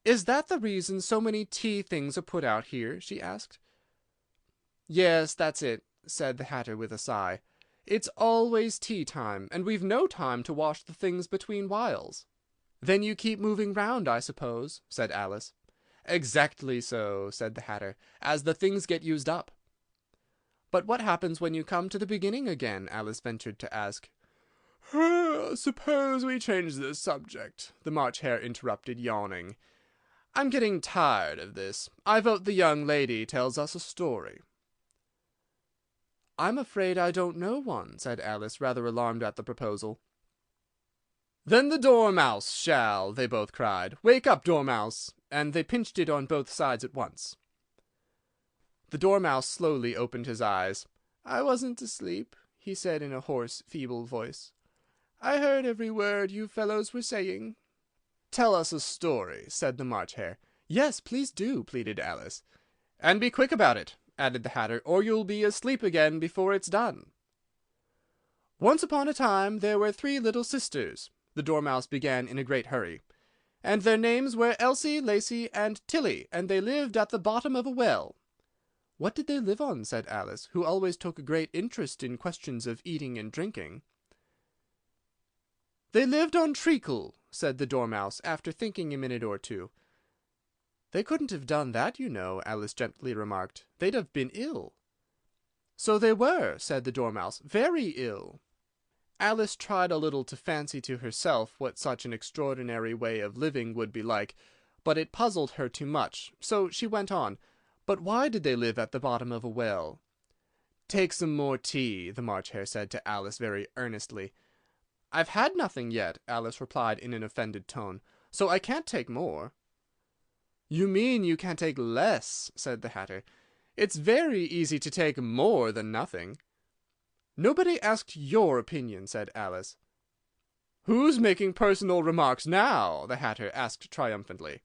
"Is that the reason so many tea things are put out here?" she asked. "Yes, that's it," said the Hatter with a sigh. "It's always tea time, and we've no time to wash the things between whiles." "Then you keep moving round, I suppose," said Alice. "Exactly so," said the Hatter, "as the things get used up." "But what happens when you come to the beginning again?" Alice ventured to ask. "Suppose we change the subject," the March Hare interrupted, yawning. "I'm getting tired of this. I vote the young lady tells us a story." "I'm afraid I don't know one," said Alice, rather alarmed at the proposal. "Then the Dormouse shall!" they both cried. "Wake up, Dormouse!" and they pinched it on both sides at once. The Dormouse slowly opened his eyes. "I wasn't asleep," he said in a hoarse, feeble voice. "I heard every word you fellows were saying." "Tell us a story," said the March Hare. "Yes, please do," pleaded Alice. "And be quick about it," added the Hatter, "or you'll be asleep again before it's done." "Once upon a time there were 3 little sisters," the Dormouse began in a great hurry, "and their names were Elsie, Lacie, and Tilly, and they lived at the bottom of a well." "What did they live on?" said Alice, who always took a great interest in questions of eating and drinking. "They lived on treacle," said the Dormouse, after thinking a minute or two. "They couldn't have done that, you know," Alice gently remarked. "They'd have been ill." "So they were," said the Dormouse, "very ill." Alice tried a little to fancy to herself what such an extraordinary way of living would be like, but it puzzled her too much, so she went on. "But why did they live at the bottom of a well?" "Take some more tea," the March Hare said to Alice very earnestly. "I've had nothing yet," Alice replied in an offended tone, "so I can't take more." "You mean you can take less," said the Hatter. "It's very easy to take more than nothing." "Nobody asked your opinion," said Alice. "Who's making personal remarks now?" the Hatter asked triumphantly.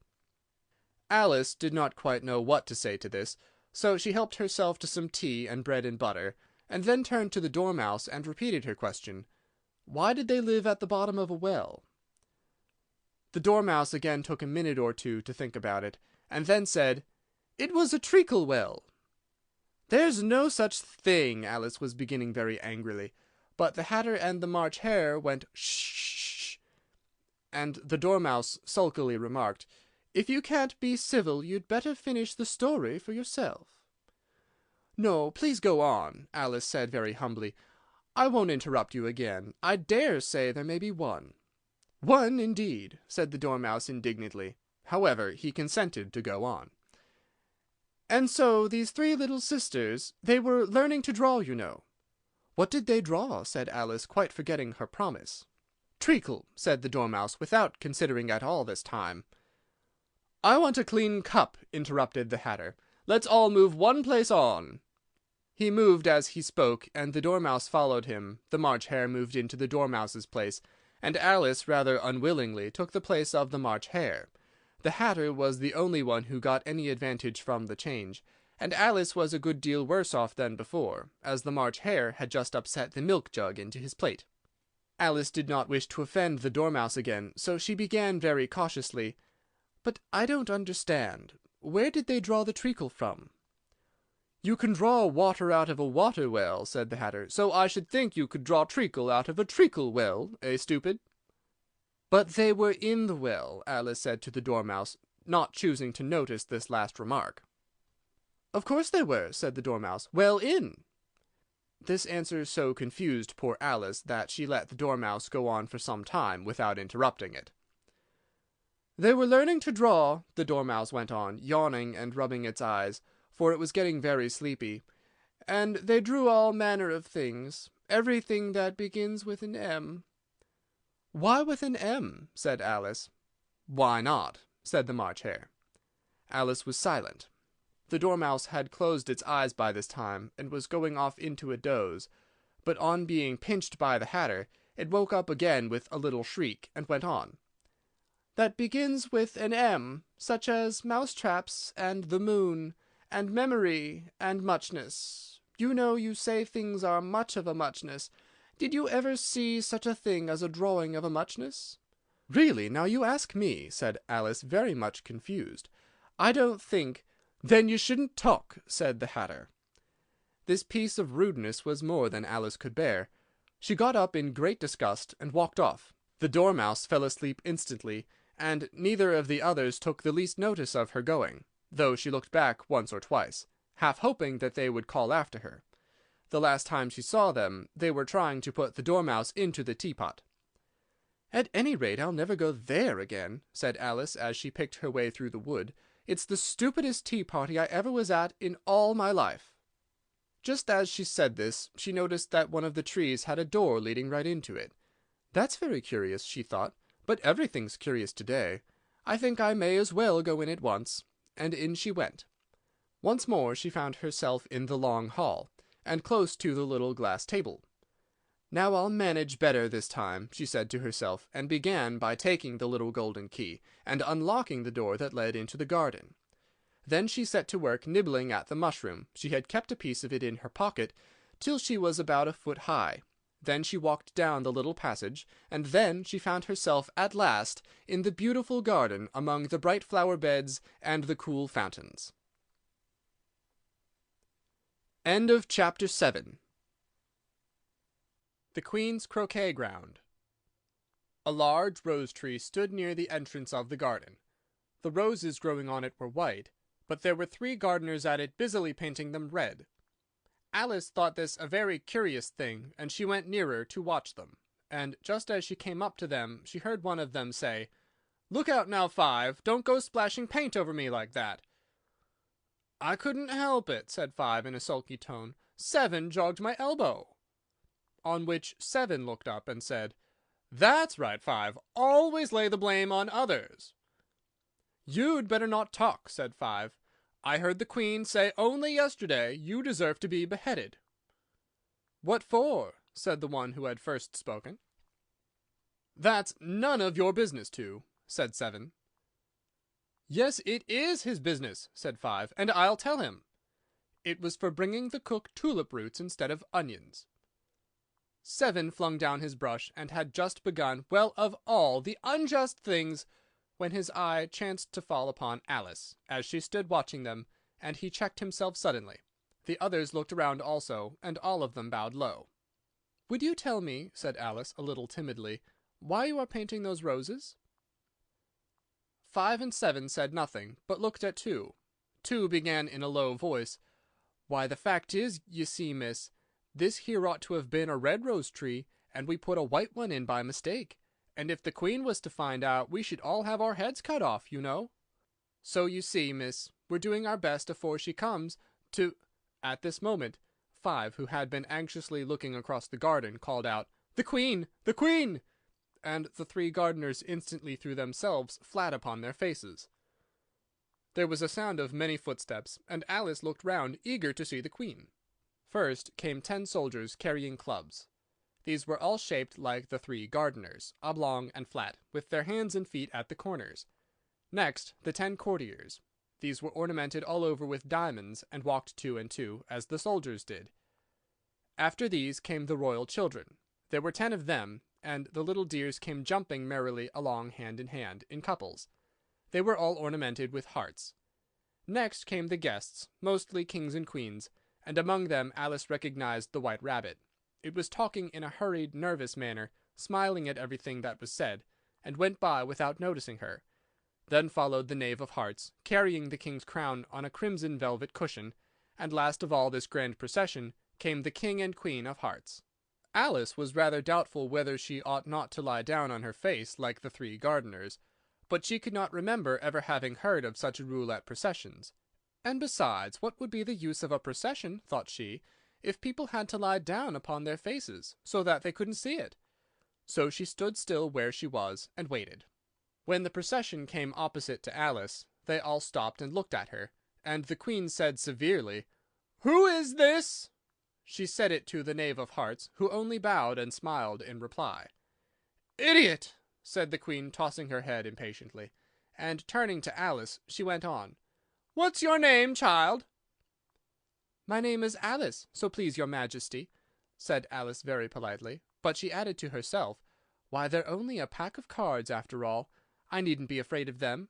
Alice did not quite know what to say to this, so she helped herself to some tea and bread and butter, and then turned to the Dormouse and repeated her question. Why did they live at the bottom of a well? The Dormouse again took a minute or two to think about it, and then said, "It was a treacle well." "There's no such thing," Alice was beginning very angrily, but the Hatter and the March Hare went "Shh!" and the Dormouse sulkily remarked, "If you can't be civil, you'd better finish the story for yourself." "No, please go on," Alice said very humbly. "I won't interrupt you again. I dare say there may be one." "One, indeed," said the Dormouse indignantly. However, he consented to go on. "And so these 3 little sisters, they were learning to draw, you know." "What did they draw?" said Alice, quite forgetting her promise. "Treacle," said the Dormouse, without considering at all this time. "I want a clean cup," interrupted the Hatter. "Let's all move one place on." He moved as he spoke, and the Dormouse followed him. The March Hare moved into the Dormouse's place, and Alice, rather unwillingly, took the place of the March Hare. The Hatter was the only one who got any advantage from the change, and Alice was a good deal worse off than before, as the March Hare had just upset the milk jug into his plate. Alice did not wish to offend the Dormouse again, so she began very cautiously, "But I don't understand. Where did they draw the treacle from?" "You can draw water out of a water well," said the Hatter, "so I should think you could draw treacle out of a treacle well, eh, stupid?" "But they were in the well," Alice said to the Dormouse, not choosing to notice this last remark. "Of course they were," said the Dormouse, "well in." This answer so confused poor Alice that she let the Dormouse go on for some time without interrupting it. "They were learning to draw," the Dormouse went on, yawning and rubbing its eyes, for it was getting very sleepy, "and they drew all manner of things, everything that begins with an M." "Why with an M?" said Alice. "Why not?" said the March Hare. Alice was silent. The Dormouse had closed its eyes by this time, and was going off into a doze, but on being pinched by the Hatter, it woke up again with a little shriek, and went on. "That begins with an M, such as mousetraps, and the moon, and memory, and muchness. You know you say things are much of a muchness. Did you ever see such a thing as a drawing of a muchness?" "Really, now you ask me," said Alice, very much confused. "I don't think—" "Then you shouldn't talk," said the Hatter. This piece of rudeness was more than Alice could bear. She got up in great disgust, and walked off. The Dormouse fell asleep instantly, and neither of the others took the least notice of her going, though she looked back once or twice, half hoping that they would call after her. The last time she saw them, they were trying to put the Dormouse into the teapot. "At any rate, I'll never go there again," said Alice, as she picked her way through the wood. "It's the stupidest tea-party I ever was at in all my life." Just as she said this, she noticed that one of the trees had a door leading right into it. "That's very curious," she thought, "but everything's curious today. I think I may as well go in at once." And in she went. Once more she found herself in the long hall, and close to the little glass table. "Now I'll manage better this time," she said to herself, and began by taking the little golden key, and unlocking the door that led into the garden. Then she set to work nibbling at the mushroom. She had kept a piece of it in her pocket, till she was about a foot high. Then she walked down the little passage, and then she found herself at last in the beautiful garden, among the bright flower beds and the cool fountains. End of Chapter 7. The Queen's Croquet Ground. A large rose tree stood near the entrance of the garden. The roses growing on it were white, but there were 3 gardeners at it busily painting them red. Alice thought this a very curious thing, and she went nearer to watch them, and just as she came up to them she heard one of them say, "Look out now, Five, don't go splashing paint over me like that." "I couldn't help it," said Five in a sulky tone. "Seven jogged my elbow." On which Seven looked up and said, "That's right, Five, always lay the blame on others." "You'd better not talk," said Five. "I heard the Queen say only yesterday you deserve to be beheaded." "What for?" said the one who had first spoken. "That's none of your business to," said Seven. "Yes, it is his business," said Five, "and I'll tell him. It was for bringing the cook tulip roots instead of onions." Seven flung down his brush, and had just begun, well, of all the unjust things, when his eye chanced to fall upon Alice, as she stood watching them, and he checked himself suddenly. The others looked around also, and all of them bowed low. "Would you tell me," said Alice, a little timidly, "why you are painting those roses?" Five and Seven said nothing, but looked at Two. Two began in a low voice, "Why, the fact is, you see, miss, this here ought to have been a red rose tree, and we put a white one in by mistake. And if the Queen was to find out, we should all have our heads cut off, you know. So you see, miss, we're doing our best afore she comes to—" At this moment, Five, who had been anxiously looking across the garden, called out, "The Queen! The Queen!" And the 3 gardeners instantly threw themselves flat upon their faces. There was a sound of many footsteps, and Alice looked round, eager to see the Queen. First came 10 soldiers carrying clubs. These were all shaped like the 3 gardeners, oblong and flat, with their hands and feet at the corners. Next, the 10 courtiers. These were ornamented all over with diamonds, and walked 2 and 2, as the soldiers did. After these came the royal children. There were 10 of them, and the little dears came jumping merrily along hand in hand, in couples. They were all ornamented with hearts. Next came the guests, mostly kings and queens, and among them Alice recognized the White Rabbit. It was talking in a hurried, nervous manner, smiling at everything that was said, and went by without noticing her. Then followed the Knave of Hearts, carrying the king's crown on a crimson velvet cushion, and last of all this grand procession came the King and Queen of Hearts. Alice was rather doubtful whether she ought not to lie down on her face like the 3 gardeners, but she could not remember ever having heard of such a rule at processions. And besides, what would be the use of a procession, thought she, if people had to lie down upon their faces, so that they couldn't see it? So she stood still where she was, and waited. When the procession came opposite to Alice, they all stopped and looked at her, and the Queen said severely, "Who is this?" She said it to the Knave of Hearts, who only bowed and smiled in reply. "Idiot!" said the Queen, tossing her head impatiently, and turning to Alice, she went on, "What's your name, child?" "My name is Alice, so please your Majesty," said Alice very politely, but she added to herself, Why, they're only a pack of cards, after all. I needn't be afraid of them."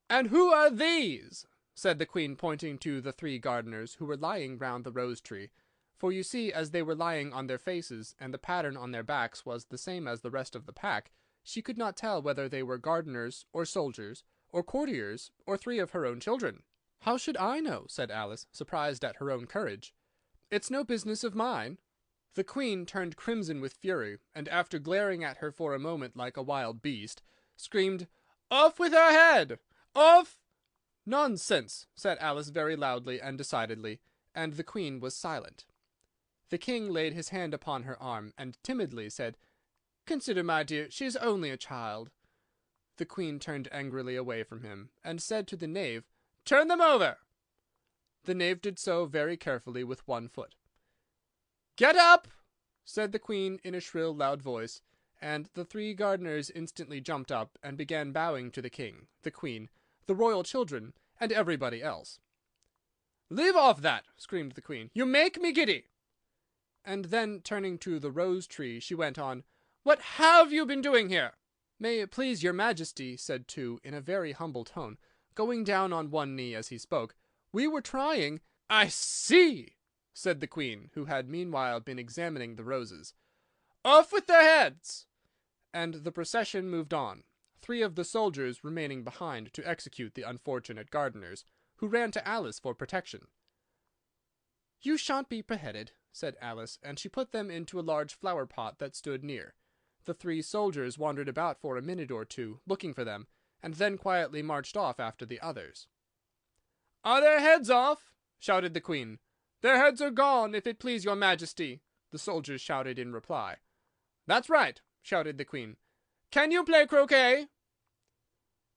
"And who are these?" said the Queen, pointing to the 3 gardeners who were lying round the rose-tree. For you see, as they were lying on their faces, and the pattern on their backs was the same as the rest of the pack, she could not tell whether they were gardeners, or soldiers, or courtiers, or 3 of her own children. "How should I know?" said Alice, surprised at her own courage. "It's no business of mine." The Queen turned crimson with fury, and after glaring at her for a moment like a wild beast, screamed, "Off with her head! Off!" "Nonsense!" said Alice very loudly and decidedly, and the Queen was silent. The King laid his hand upon her arm, and timidly said, "Consider, my dear, she is only a child." The Queen turned angrily away from him, and said to the Knave, "Turn them over." The Knave did so very carefully with 1 foot. "Get up!" said the Queen in a shrill, loud voice, and the 3 gardeners instantly jumped up and began bowing to the King, the Queen, the royal children, and everybody else. "Leave off that!" screamed the Queen. "You make me giddy." And then, turning to the rose-tree, she went on, "What have you been doing here?" "May it please your Majesty," said two, in a very humble tone, going down on one knee as he spoke, "we were trying—" "I see," said the Queen, who had meanwhile been examining the roses. "Off with their heads!" And the procession moved on, 3 of the soldiers remaining behind to execute the unfortunate gardeners, who ran to Alice for protection. "You shan't be beheaded," said Alice, and she put them into a large flower-pot that stood near. The 3 soldiers wandered about for a minute or 2, looking for them, and then quietly marched off after the others. "Are their heads off?" shouted the Queen. "Their heads are gone, if it please your Majesty," the soldiers shouted in reply. "That's right," shouted the Queen. "Can you play croquet?"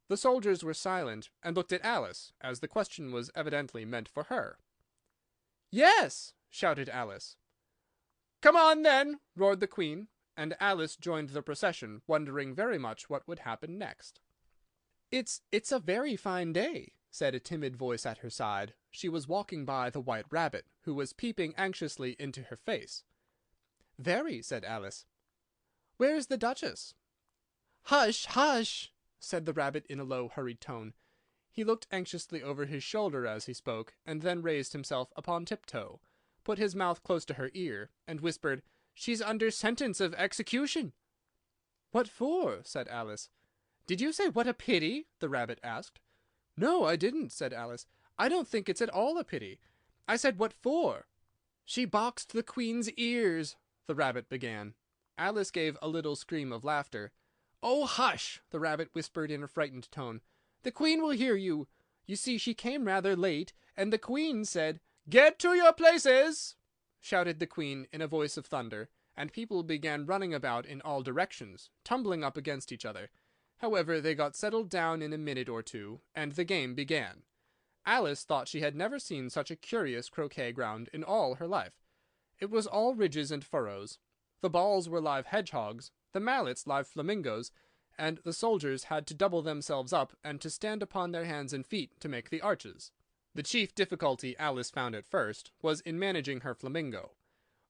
The soldiers were silent, and looked at Alice, as the question was evidently meant for her. "Yes!" shouted Alice. "Come on, then!" roared the Queen, and Alice joined the procession, wondering very much what would happen next. It's a very fine day," said a timid voice at her side. She was walking by the White Rabbit, who was peeping anxiously into her face. "Very," said Alice. "Where is the Duchess?" "Hush, hush!" said the Rabbit in a low, hurried tone. He looked anxiously over his shoulder as he spoke, and then raised himself upon tiptoe, put his mouth close to her ear, and whispered, "She's under sentence of execution." "What for?" said Alice. "Did you say 'what a pity'?" the Rabbit asked. "No, I didn't," said Alice. "I don't think it's at all a pity. I said, 'what for?'" "She boxed the Queen's ears," the Rabbit began. Alice gave a little scream of laughter. "Oh, hush!" the Rabbit whispered in a frightened tone. "The Queen will hear you. You see, she came rather late, and the Queen said—" "Get to your places!" shouted the Queen in a voice of thunder, and people began running about in all directions, tumbling up against each other. However, they got settled down in a minute or 2, and the game began. Alice thought she had never seen such a curious croquet ground in all her life. It was all ridges and furrows. The balls were live hedgehogs, the mallets live flamingoes, and the soldiers had to double themselves up and to stand upon their hands and feet to make the arches. The chief difficulty Alice found at first was in managing her flamingo.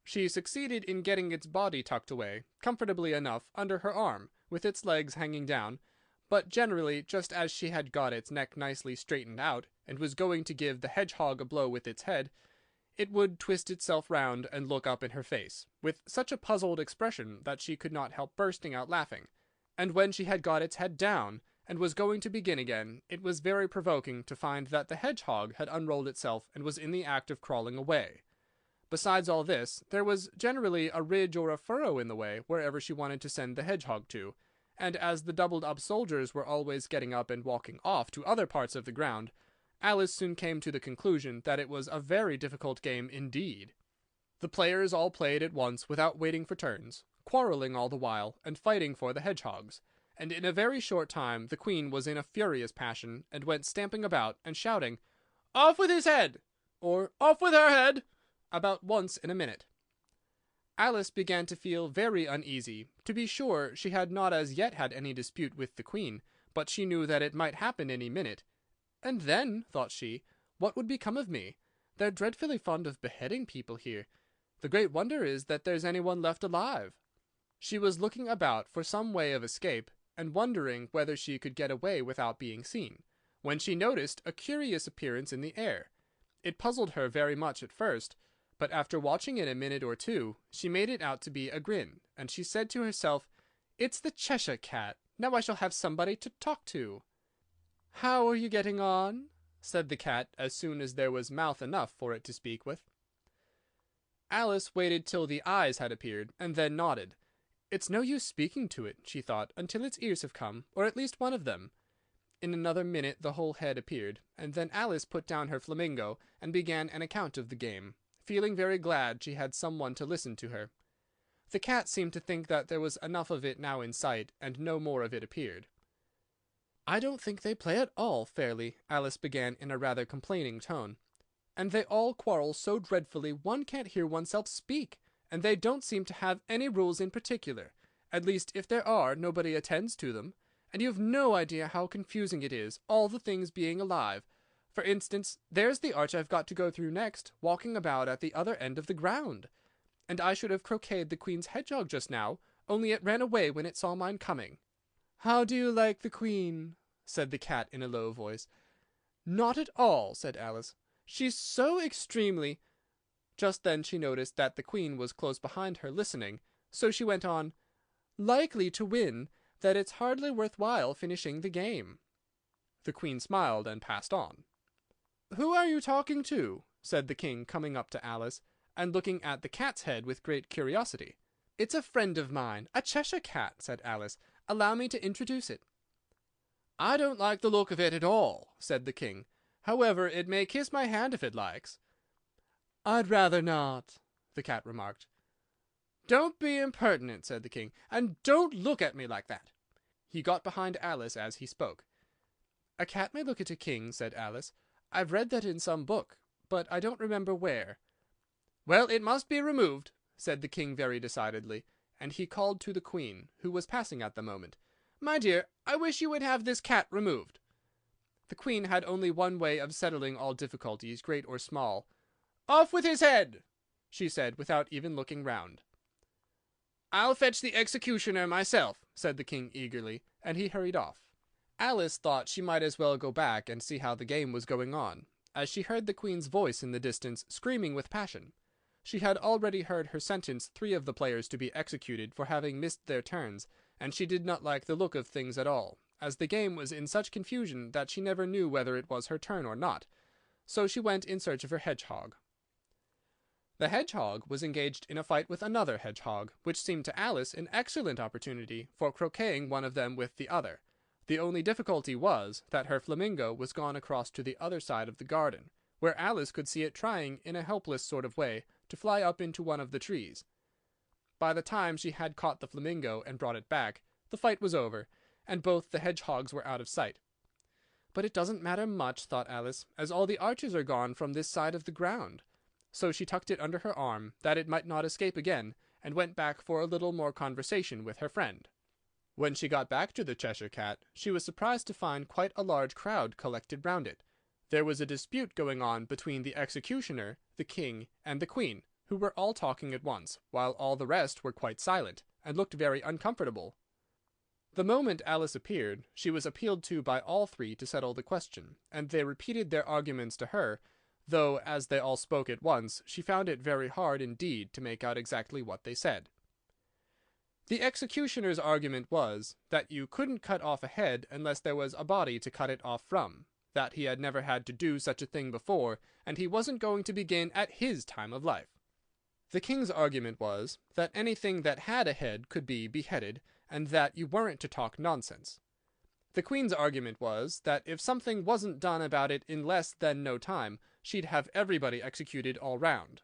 She succeeded in getting its body tucked away, comfortably enough, under her arm, with its legs hanging down, but generally, just as she had got its neck nicely straightened out, and was going to give the hedgehog a blow with its head, it would twist itself round and look up in her face, with such a puzzled expression that she could not help bursting out laughing. And when she had got its head down, and was going to begin again, it was very provoking to find that the hedgehog had unrolled itself and was in the act of crawling away. Besides all this, there was generally a ridge or a furrow in the way wherever she wanted to send the hedgehog to, and as the doubled-up soldiers were always getting up and walking off to other parts of the ground, Alice soon came to the conclusion that it was a very difficult game indeed. The players all played at once without waiting for turns, quarrelling all the while, and fighting for the hedgehogs, and in a very short time the Queen was in a furious passion, and went stamping about and shouting, "Off with his head!" or "Off with her head!" about once in a minute. Alice began to feel very uneasy. To be sure, she had not as yet had any dispute with the Queen, but she knew that it might happen any minute. And then, thought she, what would become of me? They're dreadfully fond of beheading people here. The great wonder is that there's anyone left alive. She was looking about for some way of escape, and wondering whether she could get away without being seen, when she noticed a curious appearance in the air. It puzzled her very much at first, but after watching it a minute or two, she made it out to be a grin, and she said to herself, "It's the Cheshire Cat. Now I shall have somebody to talk to." "How are you getting on?" said the cat, as soon as there was mouth enough for it to speak with. Alice waited till the eyes had appeared, and then nodded. "It's no use speaking to it," she thought, "until its ears have come, or at least one of them." In another minute the whole head appeared, and then Alice put down her flamingo, and began an account of the game, feeling very glad she had some one to listen to her. The cat seemed to think that there was enough of it now in sight, and no more of it appeared. "I don't think they play at all fairly," Alice began in a rather complaining tone. "And they all quarrel so dreadfully one can't hear oneself speak, and they don't seem to have any rules in particular. At least, if there are, nobody attends to them. And you've no idea how confusing it is, all the things being alive. For instance, there's the arch I've got to go through next, walking about at the other end of the ground. And I should have croqueted the Queen's hedgehog just now, only it ran away when it saw mine coming." "How do you like the Queen?" said the cat in a low voice. "Not at all," said Alice. "She's so extremely—" Just then she noticed that the Queen was close behind her listening, so she went on, "likely to win, that it's hardly worth while finishing the game." The Queen smiled and passed on. "Who are you talking to?" said the King, coming up to Alice, and looking at the cat's head with great curiosity. "It's a friend of mine, a Cheshire Cat," said Alice. "Allow me to introduce it." "I don't like the look of it at all," said the King. "However, it may kiss my hand if it likes." "I'd rather not," the cat remarked. "Don't be impertinent," said the King, "and don't look at me like that." He got behind Alice as he spoke. "A cat may look at a king," said Alice. "I've read that in some book, but I don't remember where." "Well, it must be removed," said the King very decidedly, and he called to the Queen, who was passing at the moment. "My dear, I wish you would have this cat removed." The Queen had only one way of settling all difficulties, great or small. "Off with his head!" she said, without even looking round. "I'll fetch the executioner myself," said the King eagerly, and he hurried off. Alice thought she might as well go back and see how the game was going on, as she heard the Queen's voice in the distance, screaming with passion. She had already heard her sentence 3 of the players to be executed for having missed their turns, and she did not like the look of things at all, as the game was in such confusion that she never knew whether it was her turn or not. So she went in search of her hedgehog. The hedgehog was engaged in a fight with another hedgehog, which seemed to Alice an excellent opportunity for croqueting one of them with the other. The only difficulty was that her flamingo was gone across to the other side of the garden, where Alice could see it trying, in a helpless sort of way, to fly up into one of the trees. By the time she had caught the flamingo and brought it back, the fight was over, and both the hedgehogs were out of sight. "But it doesn't matter much," thought Alice, "as all the arches are gone from this side of the ground." So she tucked it under her arm, that it might not escape again, and went back for a little more conversation with her friend. When she got back to the Cheshire Cat, she was surprised to find quite a large crowd collected round it. There was a dispute going on between the executioner, the King, and the Queen, who were all talking at once, while all the rest were quite silent, and looked very uncomfortable. The moment Alice appeared, she was appealed to by all 3 to settle the question, and they repeated their arguments to her, though, as they all spoke at once, she found it very hard indeed to make out exactly what they said. The executioner's argument was, that you couldn't cut off a head unless there was a body to cut it off from, that he had never had to do such a thing before, and he wasn't going to begin at his time of life. The King's argument was, that anything that had a head could be beheaded, and that you weren't to talk nonsense. The Queen's argument was, that if something wasn't done about it in less than no time, she'd have everybody executed all round.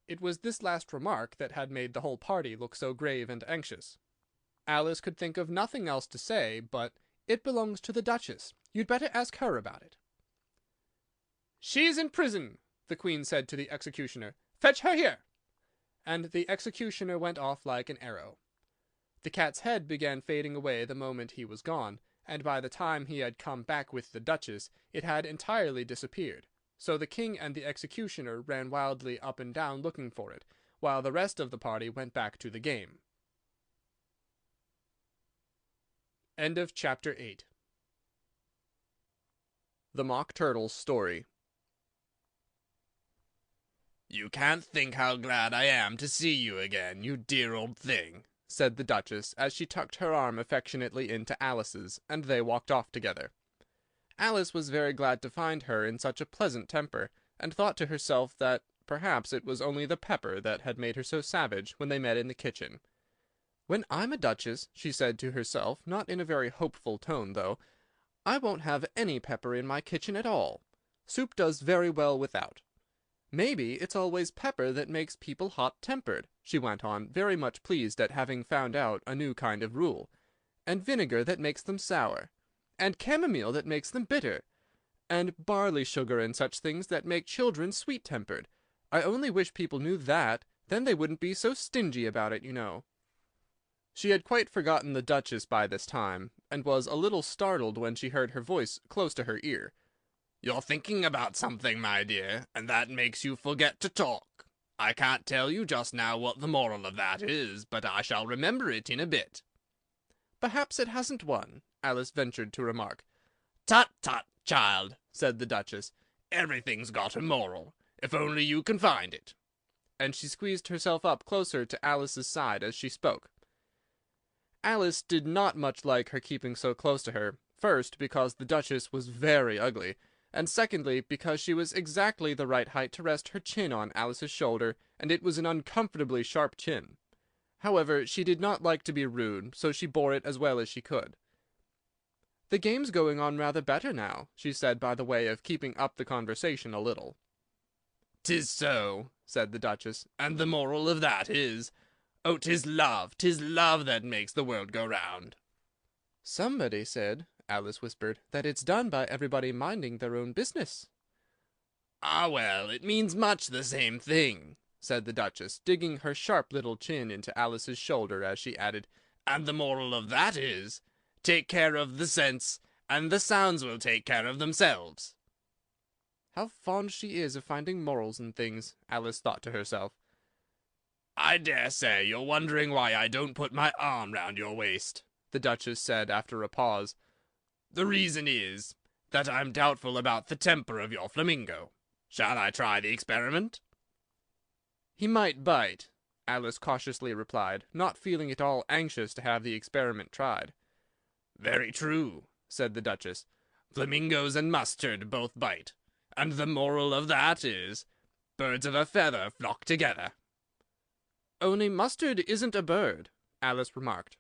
It was this last remark that had made the whole party look so grave and anxious. Alice could think of nothing else to say but, "It belongs to the Duchess. You'd better ask her about it." "She's in prison," the Queen said to the executioner. "Fetch her here." And the executioner went off like an arrow. The cat's head began fading away the moment he was gone, and by the time he had come back with the Duchess, it had entirely disappeared. So the King and the executioner ran wildly up and down looking for it, while the rest of the party went back to the game. End of chapter 8. The Mock Turtle's Story. "You can't think how glad I am to see you again, you dear old thing," said the Duchess, as she tucked her arm affectionately into Alice's, and they walked off together. Alice was very glad to find her in such a pleasant temper, and thought to herself that perhaps it was only the pepper that had made her so savage when they met in the kitchen. "When I'm a duchess," she said to herself, not in a very hopeful tone, though, "I won't have any pepper in my kitchen at all. Soup does very well without. Maybe it's always pepper that makes people hot-tempered," she went on, very much pleased at having found out a new kind of rule, "and vinegar that makes them sour, and chamomile that makes them bitter, and barley sugar and such things that make children sweet-tempered. I only wish people knew that, then they wouldn't be so stingy about it, you know." She had quite forgotten the Duchess by this time, and was a little startled when she heard her voice close to her ear. "You're thinking about something, my dear, and that makes you forget to talk. I can't tell you just now what the moral of that is, but I shall remember it in a bit." "Perhaps it hasn't one," Alice ventured to remark. "Tut, tut, child," said the Duchess. "Everything's got a moral, if only you can find it." And she squeezed herself up closer to Alice's side as she spoke. Alice did not much like her keeping so close to her, first because the Duchess was very ugly, and secondly because she was exactly the right height to rest her chin on Alice's shoulder, and it was an uncomfortably sharp chin. However, she did not like to be rude, so she bore it as well as she could. "The game's going on rather better now," she said by the way of keeping up the conversation a little. "'Tis so," said the Duchess, "and the moral of that is, oh, 'tis love that makes the world go round." "Somebody said," Alice whispered, "that it's done by everybody minding their own business." "Ah, well, it means much the same thing," said the Duchess, digging her sharp little chin into Alice's shoulder as she added, "and the moral of that is, take care of the sense, and the sounds will take care of themselves." "How fond she is of finding morals in things," Alice thought to herself. "I dare say you're wondering why I don't put my arm round your waist," the Duchess said after a pause. "The reason is that I'm doubtful about the temper of your flamingo. Shall I try the experiment?" "He might bite," Alice cautiously replied, not feeling at all anxious to have the experiment tried. "Very true," said the Duchess. "Flamingos and mustard both bite, and the moral of that is, birds of a feather flock together." "Only mustard isn't a bird," Alice remarked.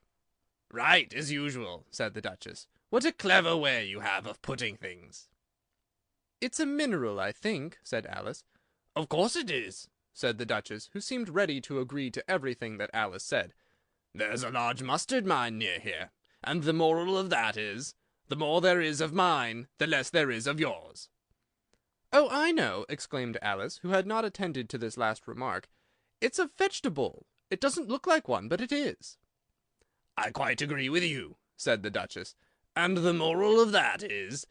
"Right, as usual," said the Duchess. "What a clever way you have of putting things." "It's a mineral, I think," said Alice. "Of course it is," said the Duchess, who seemed ready to agree to everything that Alice said. "There's a large mustard mine near here, and the moral of that is, the more there is of mine, the less there is of yours." "Oh, I know!" exclaimed Alice, who had not attended to this last remark. "It's a vegetable. It doesn't look like one, but it is." "I quite agree with you," said the Duchess. "And the moral of that is,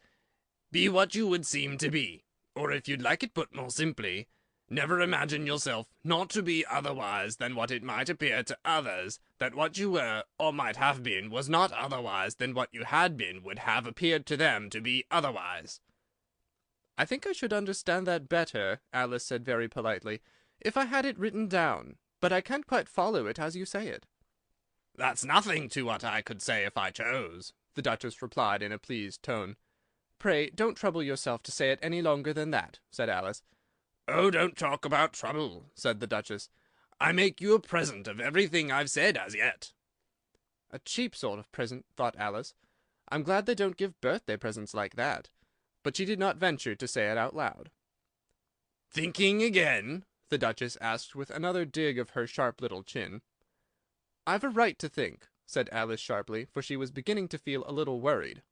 be what you would seem to be, or if you'd like it put more simply, never imagine yourself not to be otherwise than what it might appear to others that what you were or might have been was not otherwise than what you had been would have appeared to them to be otherwise." "I think I should understand that better," Alice said very politely, "if I had it written down, but I can't quite follow it as you say it." "That's nothing to what I could say if I chose," the Duchess replied in a pleased tone. "Pray don't trouble yourself to say it any longer than that," said Alice. "Oh, don't talk about trouble," said the Duchess. "I make you a present of everything I've said as yet." "A cheap sort of present," thought Alice. "I'm glad they don't give birthday presents like that." But she did not venture to say it out loud. "Thinking again?" the Duchess asked with another dig of her sharp little chin. "I've a right to think," said Alice sharply, for she was beginning to feel a little worried.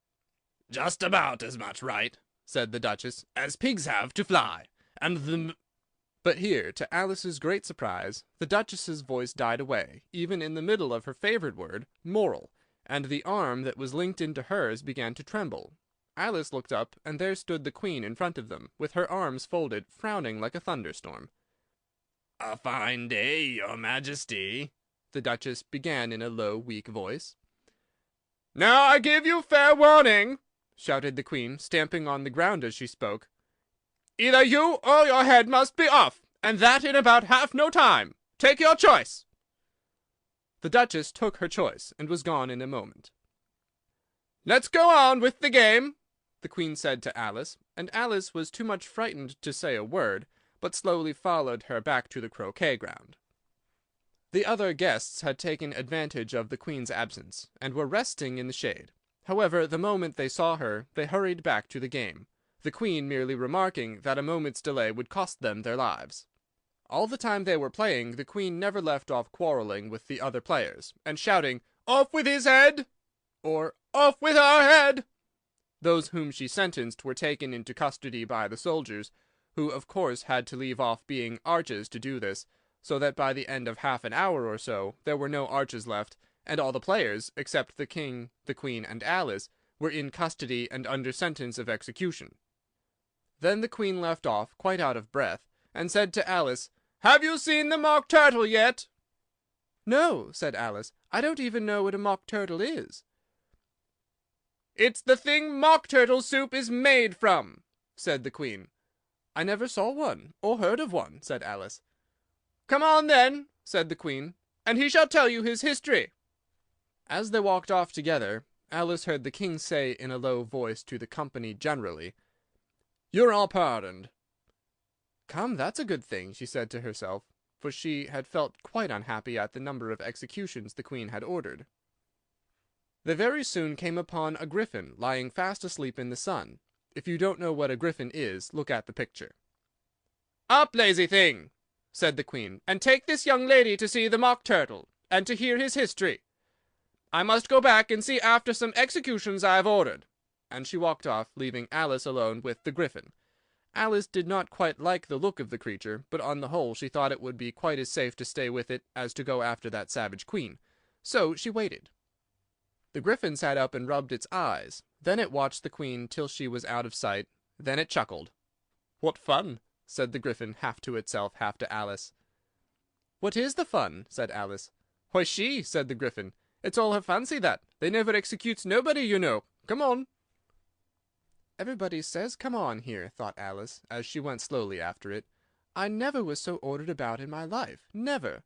"Just about as much right," said the Duchess, "as pigs have to fly, and the—" But here, to Alice's great surprise, the Duchess's voice died away, even in the middle of her favorite word, moral, and the arm that was linked into hers began to tremble. Alice looked up, and there stood the Queen in front of them, with her arms folded, frowning like a thunderstorm. "A fine day, your Majesty," the Duchess began in a low, weak voice. "Now I give you fair warning," shouted the Queen, stamping on the ground as she spoke. "Either you or your head must be off, and that in about half no time. Take your choice." The Duchess took her choice, and was gone in a moment. "Let's go on with the game," the Queen said to Alice, and Alice was too much frightened to say a word, but slowly followed her back to the croquet ground. The other guests had taken advantage of the Queen's absence, and were resting in the shade. However, the moment they saw her, they hurried back to the game, the Queen merely remarking that a moment's delay would cost them their lives. All the time they were playing, the Queen never left off quarrelling with the other players, and shouting, "Off with his head!" or "Off with her head!" Those whom she sentenced were taken into custody by the soldiers, who of course had to leave off being arches to do this, so that by the end of half an hour or so there were no arches left, and all the players, except the King, the Queen, and Alice, were in custody and under sentence of execution. Then the Queen left off, quite out of breath, and said to Alice, "Have you seen the Mock Turtle yet?" "No," said Alice. "I don't even know what a mock turtle is." "It's the thing mock turtle soup is made from," said the Queen. "I never saw one, or heard of one," said Alice. "Come on, then," said the Queen, "and he shall tell you his history." As they walked off together, Alice heard the King say in a low voice to the company generally, "You're all pardoned." "Come, that's a good thing," she said to herself, for she had felt quite unhappy at the number of executions the Queen had ordered. They very soon came upon a griffin lying fast asleep in the sun. If you don't know what a griffin is, look at the picture. "Up, lazy thing!" said the Queen, "and take this young lady to see the Mock Turtle, and to hear his history. I must go back and see after some executions I have ordered." And she walked off, leaving Alice alone with the griffin. Alice did not quite like the look of the creature, but on the whole she thought it would be quite as safe to stay with it as to go after that savage Queen. So she waited. The griffin sat up and rubbed its eyes. Then it watched the Queen till she was out of sight. Then it chuckled. "What fun!" said the griffin, half to itself, half to Alice. "What is the fun?" said Alice. "Why, she," said the griffin. "It's all her fancy, that. They never executes nobody, you know. Come on." "Everybody says come on here," thought Alice, as she went slowly after it. "I never was so ordered about in my life. Never."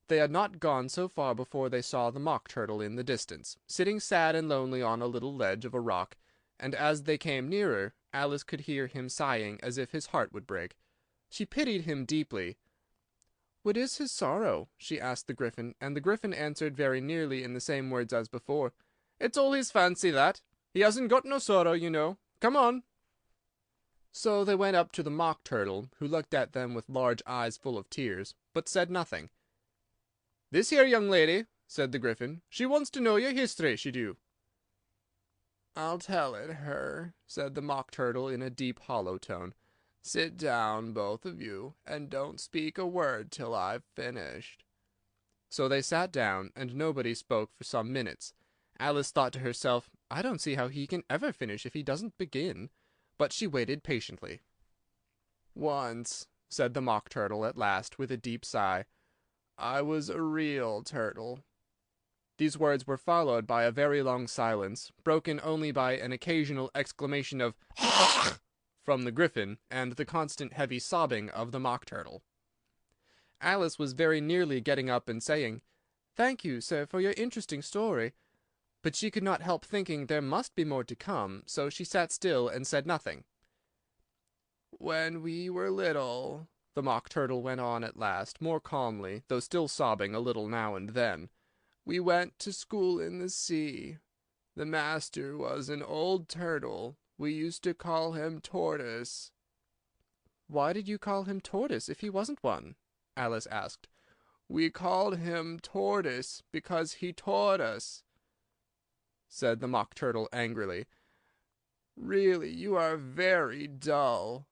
They had not gone so far before they saw the Mock Turtle in the distance, sitting sad and lonely on a little ledge of a rock, and as they came nearer, Alice could hear him sighing as if his heart would break. She pitied him deeply. "What is his sorrow?" she asked the griffin, and the griffin answered very nearly in the same words as before. "It's all his fancy, that. He hasn't got no sorrow, you know. Come on." So they went up to the Mock Turtle, who looked at them with large eyes full of tears, but said nothing. "This here young lady," said the griffin, "she wants to know your history, she do." "I'll tell it her," said the Mock Turtle in a deep, hollow tone. "Sit down, both of you, and don't speak a word till I've finished." So they sat down, and nobody spoke for some minutes. Alice thought to herself, "I don't see how he can ever finish if he doesn't begin." But she waited patiently. "Once," said the Mock Turtle at last, with a deep sigh, "I was a real turtle." These words were followed by a very long silence, broken only by an occasional exclamation of from the griffin, and the constant heavy sobbing of the Mock Turtle. Alice was very nearly getting up and saying, "Thank you, sir, for your interesting story," but she could not help thinking there must be more to come, so she sat still and said nothing. "When we were little," the Mock Turtle went on at last, more calmly, though still sobbing a little now and then, "we went to school in the sea. The master was an old turtle. We used to call him Tortoise." "Why did you call him Tortoise if he wasn't one?" Alice asked. "We called him Tortoise because he taught us," said the Mock Turtle angrily. "Really, you are very dull."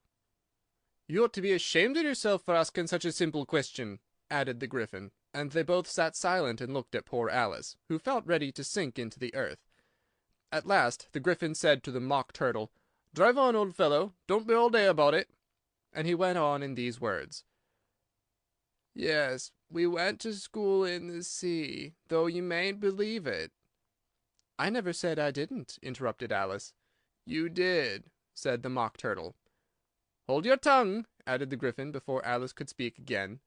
"You ought to be ashamed of yourself for asking such a simple question," added the griffin, and they both sat silent and looked at poor Alice, who felt ready to sink into the earth. At last the griffin said to the Mock Turtle, "Drive on, old fellow, don't be all day about it." And he went on in these words. "Yes, we went to school in the sea, though you mayn't believe it. I never said I didn't, interrupted Alice. You did, said the Mock Turtle. Hold your tongue, added the Gryphon before Alice could speak again.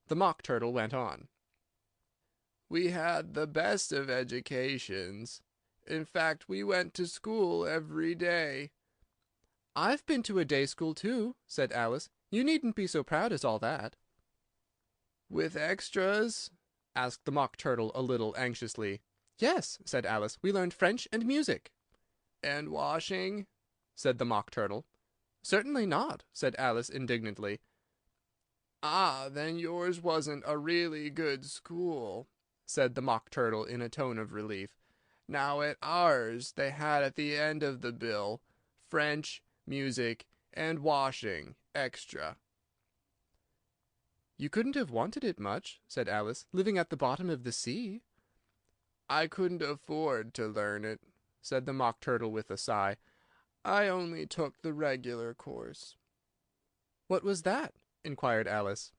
The Mock Turtle went on. We had the best of educations. In fact, we went to school every day. I've been to a day school, too, said Alice. You needn't be so proud as all that. With extras? asked the Mock Turtle a little anxiously. Yes, said Alice. We learned French and music. And washing? said the Mock Turtle. Certainly not, said Alice indignantly. Ah, then yours wasn't a really good school, said the Mock Turtle in a tone of relief. Now at ours they had at the end of the bill French, music, and washing, extra. You couldn't have wanted it much, said Alice, living at the bottom of the sea. I couldn't afford to learn it, said the Mock Turtle with a sigh. I only took the regular course. What was that? inquired Alice.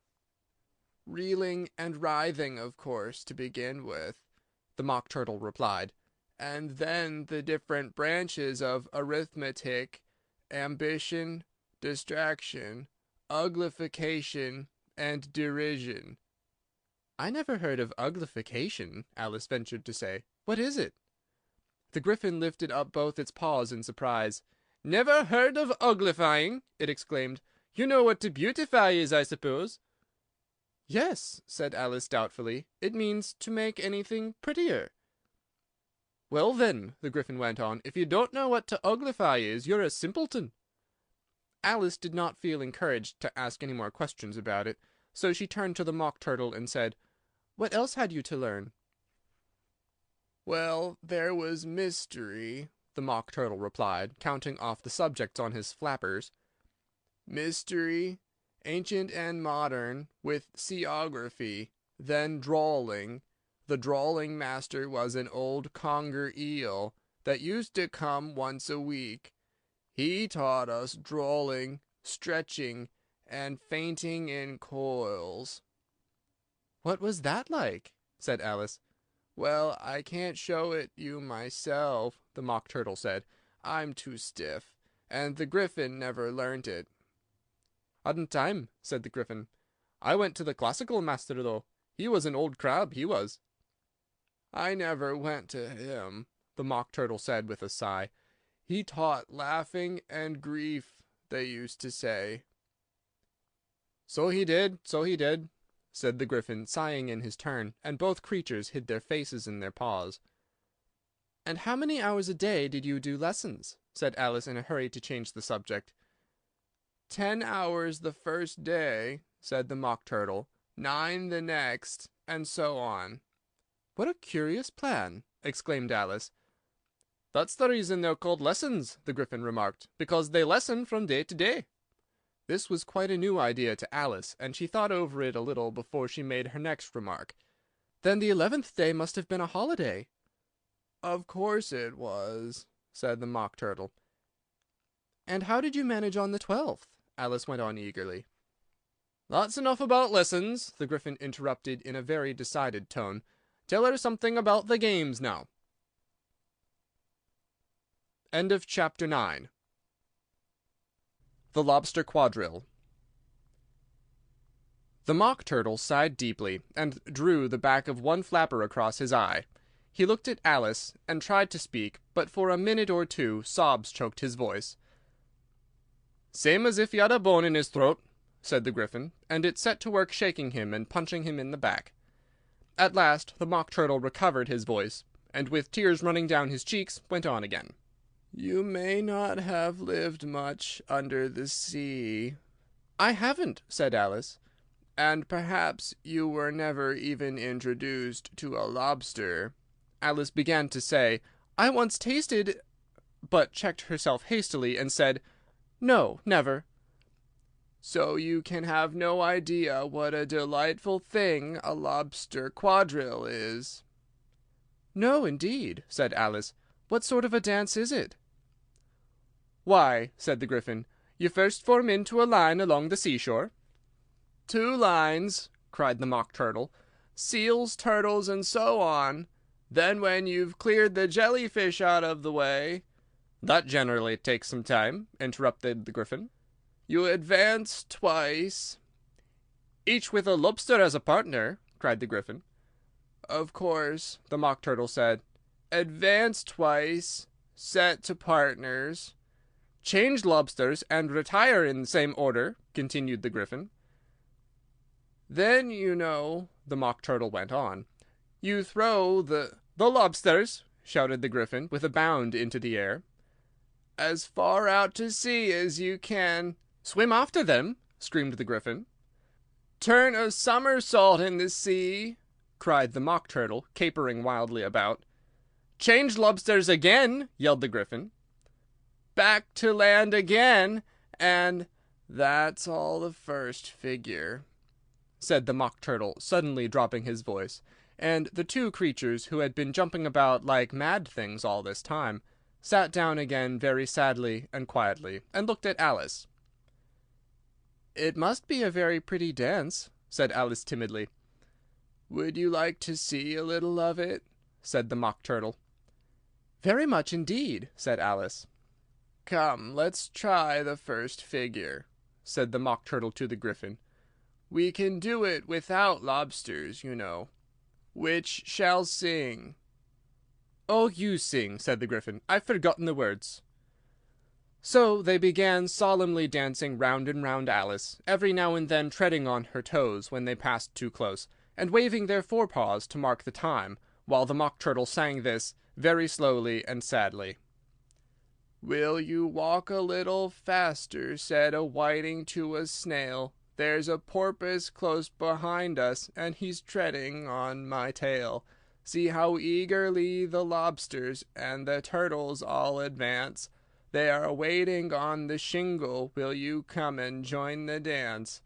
Reeling and writhing, of course, to begin with, the Mock Turtle replied, and then the different branches of arithmetic, ambition, distraction, uglification, and derision. I never heard of uglification, Alice ventured to say. What is it? The Gryphon lifted up both its paws in surprise. Never heard of uglifying? It exclaimed. You know what to beautify is, I suppose. Yes, said Alice doubtfully. It means to make anything prettier. Well then, the Gryphon went on, if you don't know what to uglify is, you're a simpleton. Alice did not feel encouraged to ask any more questions about it, so she turned to the Mock Turtle and said, What else had you to learn? Well, there was mystery, the Mock Turtle replied, counting off the subjects on his flappers. Mystery, ancient and modern, with seaography, then drawling. The drawling master was an old conger eel that used to come once a week. He taught us drawling, stretching, and fainting in coils. What was that like? said Alice. Well, I can't show it you myself, the Mock Turtle said. I'm too stiff, and the Gryphon never learnt it. Hadn't time, said the Gryphon. I went to the classical master, though. He was an old crab, he was. I never went to him, the Mock Turtle said with a sigh. He taught laughing and grief, they used to say. So he did, said the Gryphon, sighing in his turn, and both creatures hid their faces in their paws. And how many hours a day did you do lessons? said Alice in a hurry to change the subject. 10 hours the first day, said the Mock Turtle, 9 the next, and so on. What a curious plan, exclaimed Alice. That's the reason they're called lessons, the Gryphon remarked, because they lesson from day to day. This was quite a new idea to Alice, and she thought over it a little before she made her next remark. Then the 11th day must have been a holiday. Of course it was, said the Mock Turtle. And how did you manage on the 12th? Alice went on eagerly. That's enough about lessons, the Gryphon interrupted in a very decided tone. Tell her something about the games now. End of chapter 9. The Lobster Quadrille. The Mock Turtle sighed deeply, and drew the back of one flapper across his eye. He looked at Alice, and tried to speak, but for a minute or two sobs choked his voice. Same as if he had a bone in his throat, said the Gryphon, and it set to work shaking him and punching him in the back. At last the Mock Turtle recovered his voice, and with tears running down his cheeks, went on again. You may not have lived much under the sea. I haven't, said Alice. And perhaps you were never even introduced to a lobster. Alice began to say, I once tasted, but checked herself hastily and said, No, never. So you can have no idea what a delightful thing a lobster quadrille is. No, indeed, said Alice. What sort of a dance is it? Why, said the Gryphon, you first form into a line along the seashore. 2 lines, cried the Mock Turtle. Seals, turtles, and so on. Then when you've cleared the jellyfish out of the way—" "That generally takes some time," interrupted the Gryphon. "You advance twice—" "Each with a lobster as a partner," cried the Gryphon. "Of course," the Mock Turtle said. "Advance twice, set to partners—" "Change lobsters and retire in the same order," continued the Gryphon. "Then, you know," the Mock Turtle went on, "you throw the—" "The lobsters," shouted the Gryphon, with a bound into the air, "as far out to sea as you can—" "Swim after them!" screamed the Gryphon. "Turn a somersault in the sea!" cried the Mock Turtle, capering wildly about. "Change lobsters again!" yelled the Gryphon. "Back to land again, and—" "That's all the first figure," said the Mock Turtle, suddenly dropping his voice; and the two creatures, who had been jumping about like mad things all this time, sat down again very sadly and quietly, and looked at Alice. "It must be a very pretty dance," said Alice timidly. "Would you like to see a little of it?" said the Mock Turtle. "Very much indeed," said Alice. "Come, let's try the first figure," said the Mock Turtle to the Gryphon. "We can do it without lobsters, you know. Which shall sing?" "Oh, you sing," said the Gryphon. "I've forgotten the words." So they began solemnly dancing round and round Alice, every now and then treading on her toes when they passed too close, and waving their forepaws to mark the time, while the Mock Turtle sang this, very slowly and sadly. "Will you walk a little faster?" said a whiting to a snail. "There's a porpoise close behind us, and he's treading on my tail. See how eagerly the lobsters and the turtles all advance. They are waiting on the shingle. Will you come and join the dance?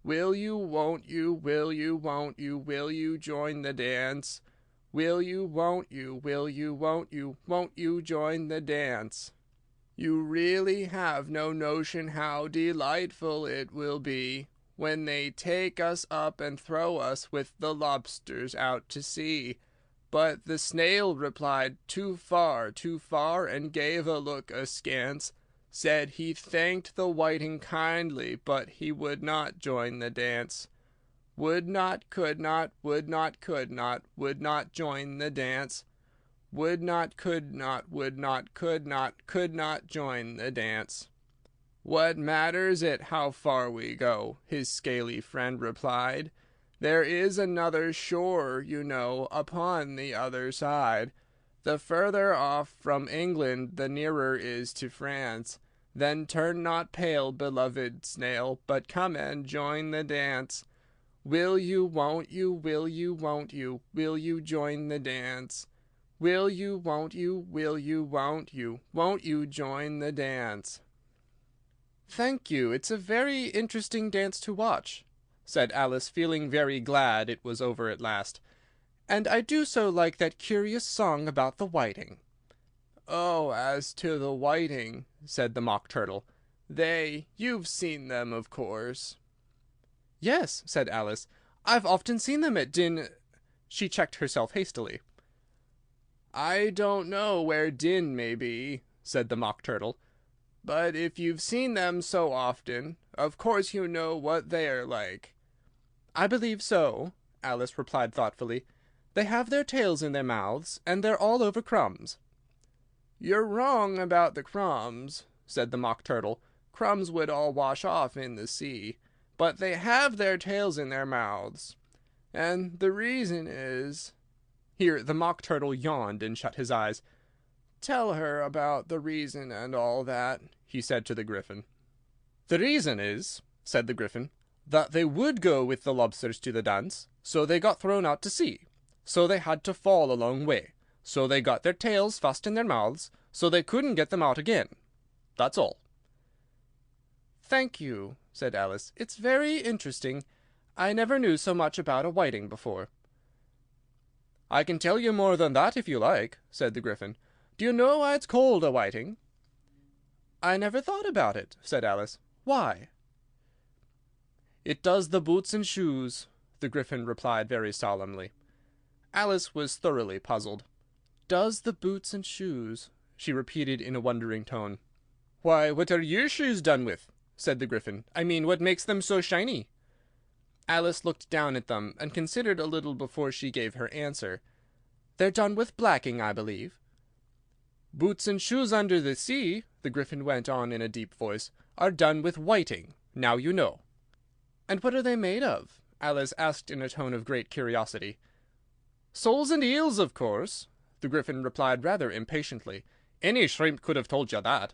Will you, won't you, will you, won't you, will you join the dance? Will you, won't you, will you, won't you join the dance? You really have no notion how delightful it will be when they take us up and throw us with the lobsters out to sea." But the snail replied, too far, and gave a look askance. Said he thanked the whiting kindly, but he would not join the dance. Would not, could not, would not, could not, would not join the dance. Would not, could not, would not, could not join the dance. "What matters it how far we go?" his scaly friend replied. "There is another shore, you know, upon the other side. The further off from England, the nearer is to France. Then turn not pale, beloved snail, but come and join the dance. Will you, won't you, will you, won't you join the dance? Will you, won't you, will you, won't you join the dance?" "Thank you. It's a very interesting dance to watch," said Alice, feeling very glad it was over at last. "And I do so like that curious song about the whiting." "Oh, as to the whiting," said the Mock Turtle, "you've seen them, of course." "Yes," said Alice, "I've often seen them at Din—" She checked herself hastily. "I don't know where Din may be," said the Mock Turtle, "but if you've seen them so often, of course you know what they are like." "I believe so," Alice replied thoughtfully. "They have their tails in their mouths, and they're all over crumbs." "You're wrong about the crumbs," said the Mock Turtle. "Crumbs would all wash off in the sea. But they have their tails in their mouths. And the reason is—" Here the Mock Turtle yawned and shut his eyes. "Tell her about the reason and all that," he said to the Gryphon. "The reason is," said the Gryphon, "that they would go with the lobsters to the dance, so they got thrown out to sea. So they had to fall a long way. So they got their tails fast in their mouths, so they couldn't get them out again. That's all." "Thank you," said Alice. "It's very interesting. I never knew so much about a whiting before." "I can tell you more than that if you like," said the Gryphon. "Do you know why it's called a whiting?" "I never thought about it," said Alice. "Why?" "It does the boots and shoes," the Gryphon replied very solemnly. Alice was thoroughly puzzled. "Does the boots and shoes," she repeated in a wondering tone. "Why, what are your shoes done with?" said the Gryphon. "I mean, what makes them so shiny?" Alice looked down at them, and considered a little before she gave her answer. "They're done with blacking, I believe." "Boots and shoes under the sea," the Gryphon went on in a deep voice, "are done with whiting. Now you know." "And what are they made of?" Alice asked in a tone of great curiosity. "Soles and eels, of course," the Gryphon replied rather impatiently. "Any shrimp could have told you that."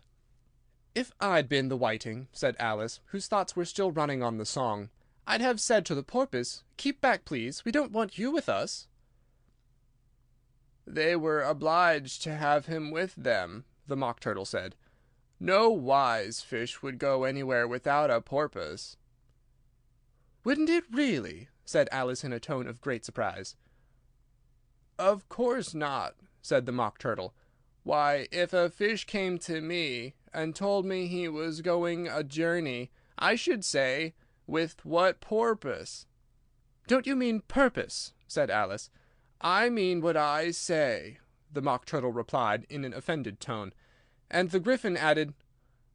"If I'd been the whiting," said Alice, whose thoughts were still running on the song, "I'd have said to the porpoise, 'Keep back, please. We don't want you with us.'" "They were obliged to have him with them," the Mock Turtle said. "No wise fish would go anywhere without a porpoise." "Wouldn't it really?" said Alice in a tone of great surprise. "Of course not," said the Mock Turtle. "Why, if a fish came to me and told me he was going a journey, I should say, 'With what porpoise?'" "Don't you mean purpose?" said Alice. "I mean what I say," the Mock Turtle replied in an offended tone. And the Gryphon added,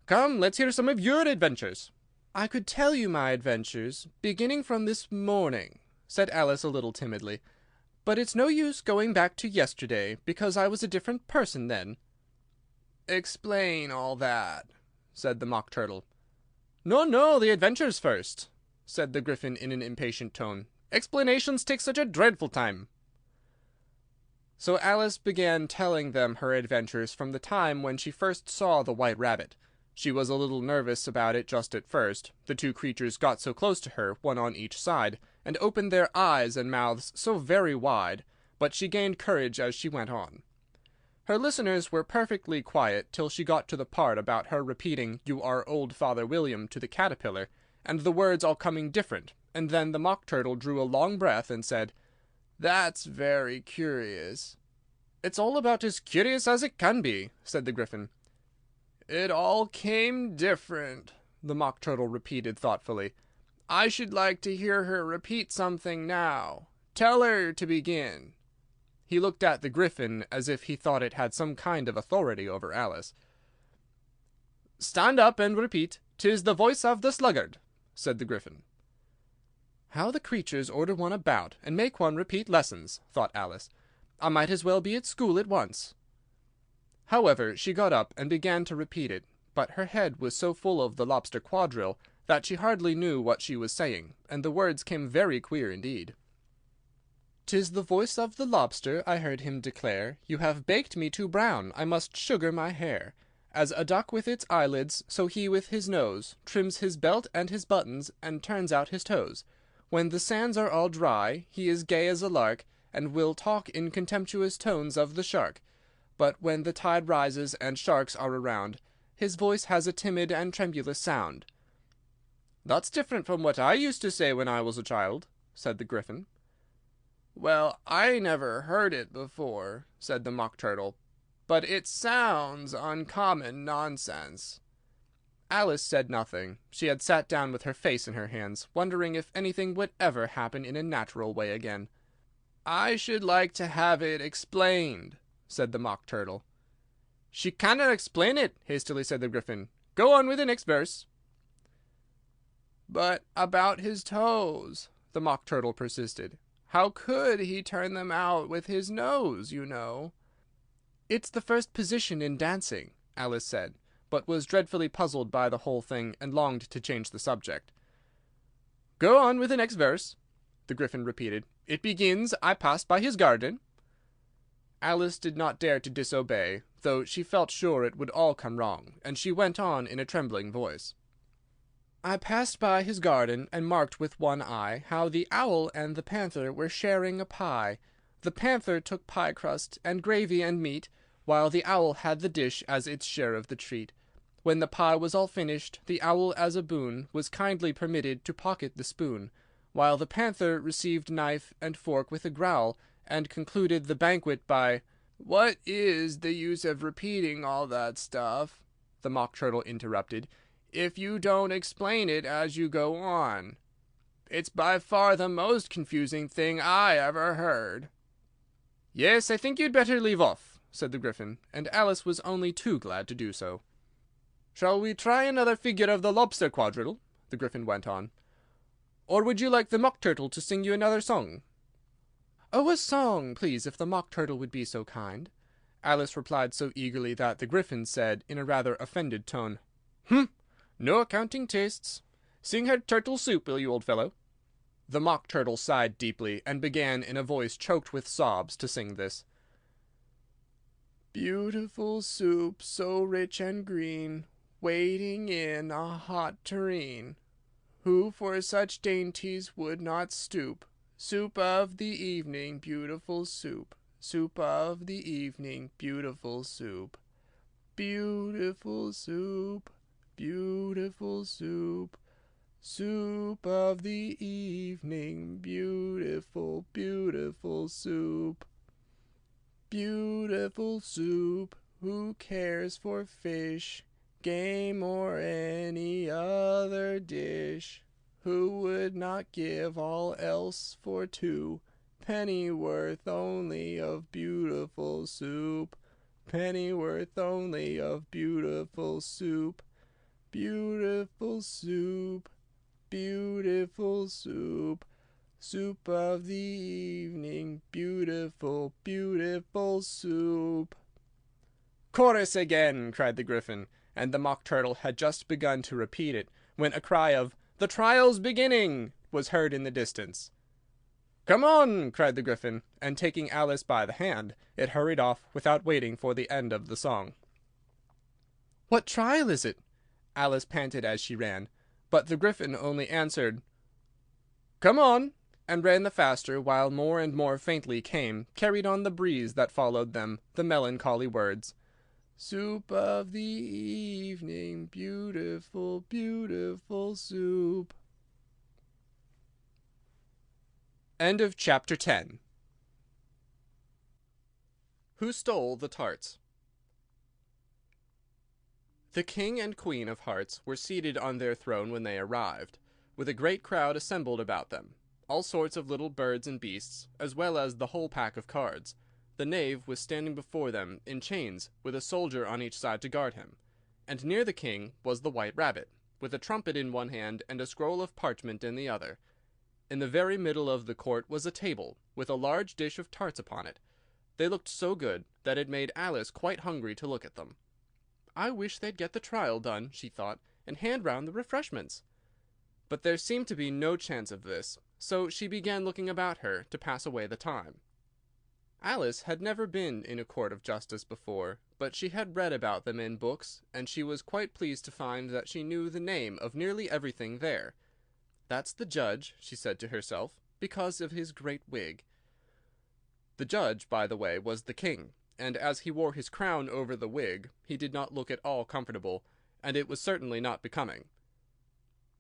"Come, let's hear some of your adventures." "I could tell you my adventures, beginning from this morning," said Alice a little timidly. "But it's no use going back to yesterday, because I was a different person then." "Explain all that," said the Mock Turtle. "No, no, the adventures first," said the Gryphon in an impatient tone. "Explanations take such a dreadful time." So Alice began telling them her adventures from the time when she first saw the White Rabbit. She was a little nervous about it just at first. The two creatures got so close to her, one on each side, and opened their eyes and mouths so very wide, but she gained courage as she went on. Her listeners were perfectly quiet till she got to the part about her repeating "You are old Father William" to the caterpillar, and the words all coming different, and then the Mock Turtle drew a long breath and said, "That's very curious." "It's all about as curious as it can be," said the Gryphon. "It all came different," the Mock Turtle repeated thoughtfully. "I should like to hear her repeat something now. Tell her to begin." He looked at the Gryphon as if he thought it had some kind of authority over Alice. "Stand up and repeat, ''Tis the voice of the sluggard,'" said the Gryphon. "How the creatures order one about, and make one repeat lessons," thought Alice. "I might as well be at school at once." However, she got up and began to repeat it, but her head was so full of the lobster quadrille that she hardly knew what she was saying, and the words came very queer indeed. "'Tis the voice of the lobster," I heard him declare, "You have baked me too brown, I must sugar my hair. As a duck with its eyelids, so he with his nose Trims his belt and his buttons, and turns out his toes. When the sands are all dry, he is gay as a lark, and will talk in contemptuous tones of the shark. But when the tide rises and sharks are around, his voice has a timid and tremulous sound." "That's different from what I used to say when I was a child," said the Gryphon. "Well, I never heard it before," said the Mock Turtle, "but it sounds uncommon nonsense." Alice said nothing. She had sat down with her face in her hands, wondering if anything would ever happen in a natural way again. "I should like to have it explained," said the Mock Turtle. "She cannot explain it," hastily said the Gryphon. "Go on with the next verse." "But about his toes," the Mock Turtle persisted. "How could he turn them out with his nose, you know?" "It's the first position in dancing," Alice said, but was dreadfully puzzled by the whole thing, and longed to change the subject. "Go on with the next verse," the Gryphon repeated. "It begins, 'I passed by his garden.'" Alice did not dare to disobey, though she felt sure it would all come wrong, and she went on in a trembling voice. "I passed by his garden, and marked with one eye How the owl and the panther were sharing a pie. The panther took pie crust, and gravy and meat, While the owl had the dish as its share of the treat. When the pie was all finished, the owl as a boon Was kindly permitted to pocket the spoon, While the panther received knife and fork with a growl, and concluded the banquet by— "What is the use of repeating all that stuff," the Mock Turtle interrupted, "if you don't explain it as you go on? It's by far the most confusing thing I ever heard." "Yes, I think you'd better leave off," said the Gryphon, and Alice was only too glad to do so. "Shall we try another figure of the lobster quadrille?" the Gryphon went on. "Or would you like the Mock Turtle to sing you another song?" "Oh, a song, please, if the Mock Turtle would be so kind," Alice replied so eagerly that the Gryphon said, in a rather offended tone, "Humph! No accounting tastes. Sing her turtle soup, will you, old fellow?" The Mock Turtle sighed deeply, and began in a voice choked with sobs to sing this: "Beautiful soup, so rich and green, waiting in a hot tureen. Who for such dainties would not stoop? Soup of the evening, beautiful soup. Soup of the evening, beautiful soup. Beautiful soup, beautiful soup. Soup of the evening, beautiful, beautiful soup. Beautiful soup, who cares for fish, game, or any other dish? Who would not give all else for two? Pennyworth only of beautiful soup. Pennyworth only of beautiful soup. Beautiful soup, beautiful soup. Soup of the evening, beautiful, beautiful soup." "Chorus again!" cried the Gryphon, and the Mock Turtle had just begun to repeat it, when a cry of "The trial's beginning!" was heard in the distance. "Come on!" cried the Gryphon, and taking Alice by the hand, it hurried off without waiting for the end of the song. "What trial is it?" Alice panted as she ran, but the Gryphon only answered, "Come on!" and ran the faster, while more and more faintly came, carried on the breeze that followed them, the melancholy words: "Soup of the evening, beautiful, beautiful soup." End of chapter 10. Who Stole the Tarts? The King and Queen of Hearts were seated on their throne when they arrived, with a great crowd assembled about them, all sorts of little birds and beasts, as well as the whole pack of cards. The knave was standing before them in chains, with a soldier on each side to guard him, and near the king was the White Rabbit, with a trumpet in one hand and a scroll of parchment in the other. In the very middle of the court was a table, with a large dish of tarts upon it. They looked so good that it made Alice quite hungry to look at them. "I wish they'd get the trial done," she thought, "and hand round the refreshments." But there seemed to be no chance of this, so she began looking about her to pass away the time. Alice had never been in a court of justice before, but she had read about them in books, and she was quite pleased to find that she knew the name of nearly everything there. "That's the judge," she said to herself, "because of his great wig." The judge, by the way, was the king, and as he wore his crown over the wig, he did not look at all comfortable, and it was certainly not becoming.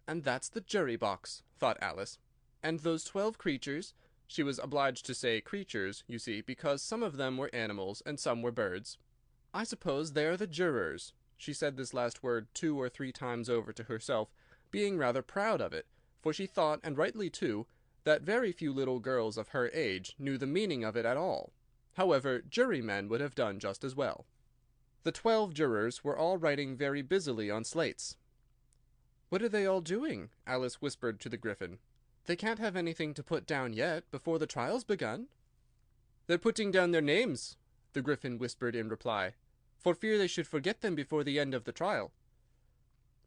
"And that's the jury box," thought Alice. "And those 12 creatures," she was obliged to say creatures, you see, because some of them were animals and some were birds. "I suppose they are the jurors." She said this last word 2 or 3 times over to herself, being rather proud of it, for she thought, and rightly too, that very few little girls of her age knew the meaning of it at all. However, jurymen would have done just as well. The 12 jurors were all writing very busily on slates. "What are they all doing?" Alice whispered to the Gryphon. "They can't have anything to put down yet, before the trial's begun." "They're putting down their names," the Gryphon whispered in reply, "for fear they should forget them before the end of the trial."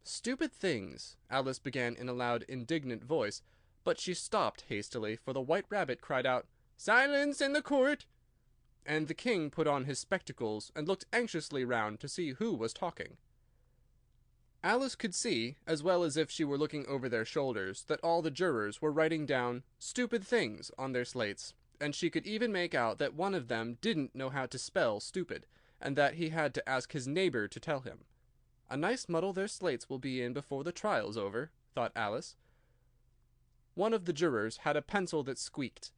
"Stupid things!" Alice began in a loud, indignant voice, but she stopped hastily, for the White Rabbit cried out, "Silence in the court!" and the king put on his spectacles and looked anxiously round to see who was talking. Alice could see, as well as if she were looking over their shoulders, that all the jurors were writing down "stupid things" on their slates, and she could even make out that one of them didn't know how to spell stupid, and that he had to ask his neighbor to tell him. "A nice muddle their slates will be in before the trial's over," thought Alice. One of the jurors had a pencil that squeaked.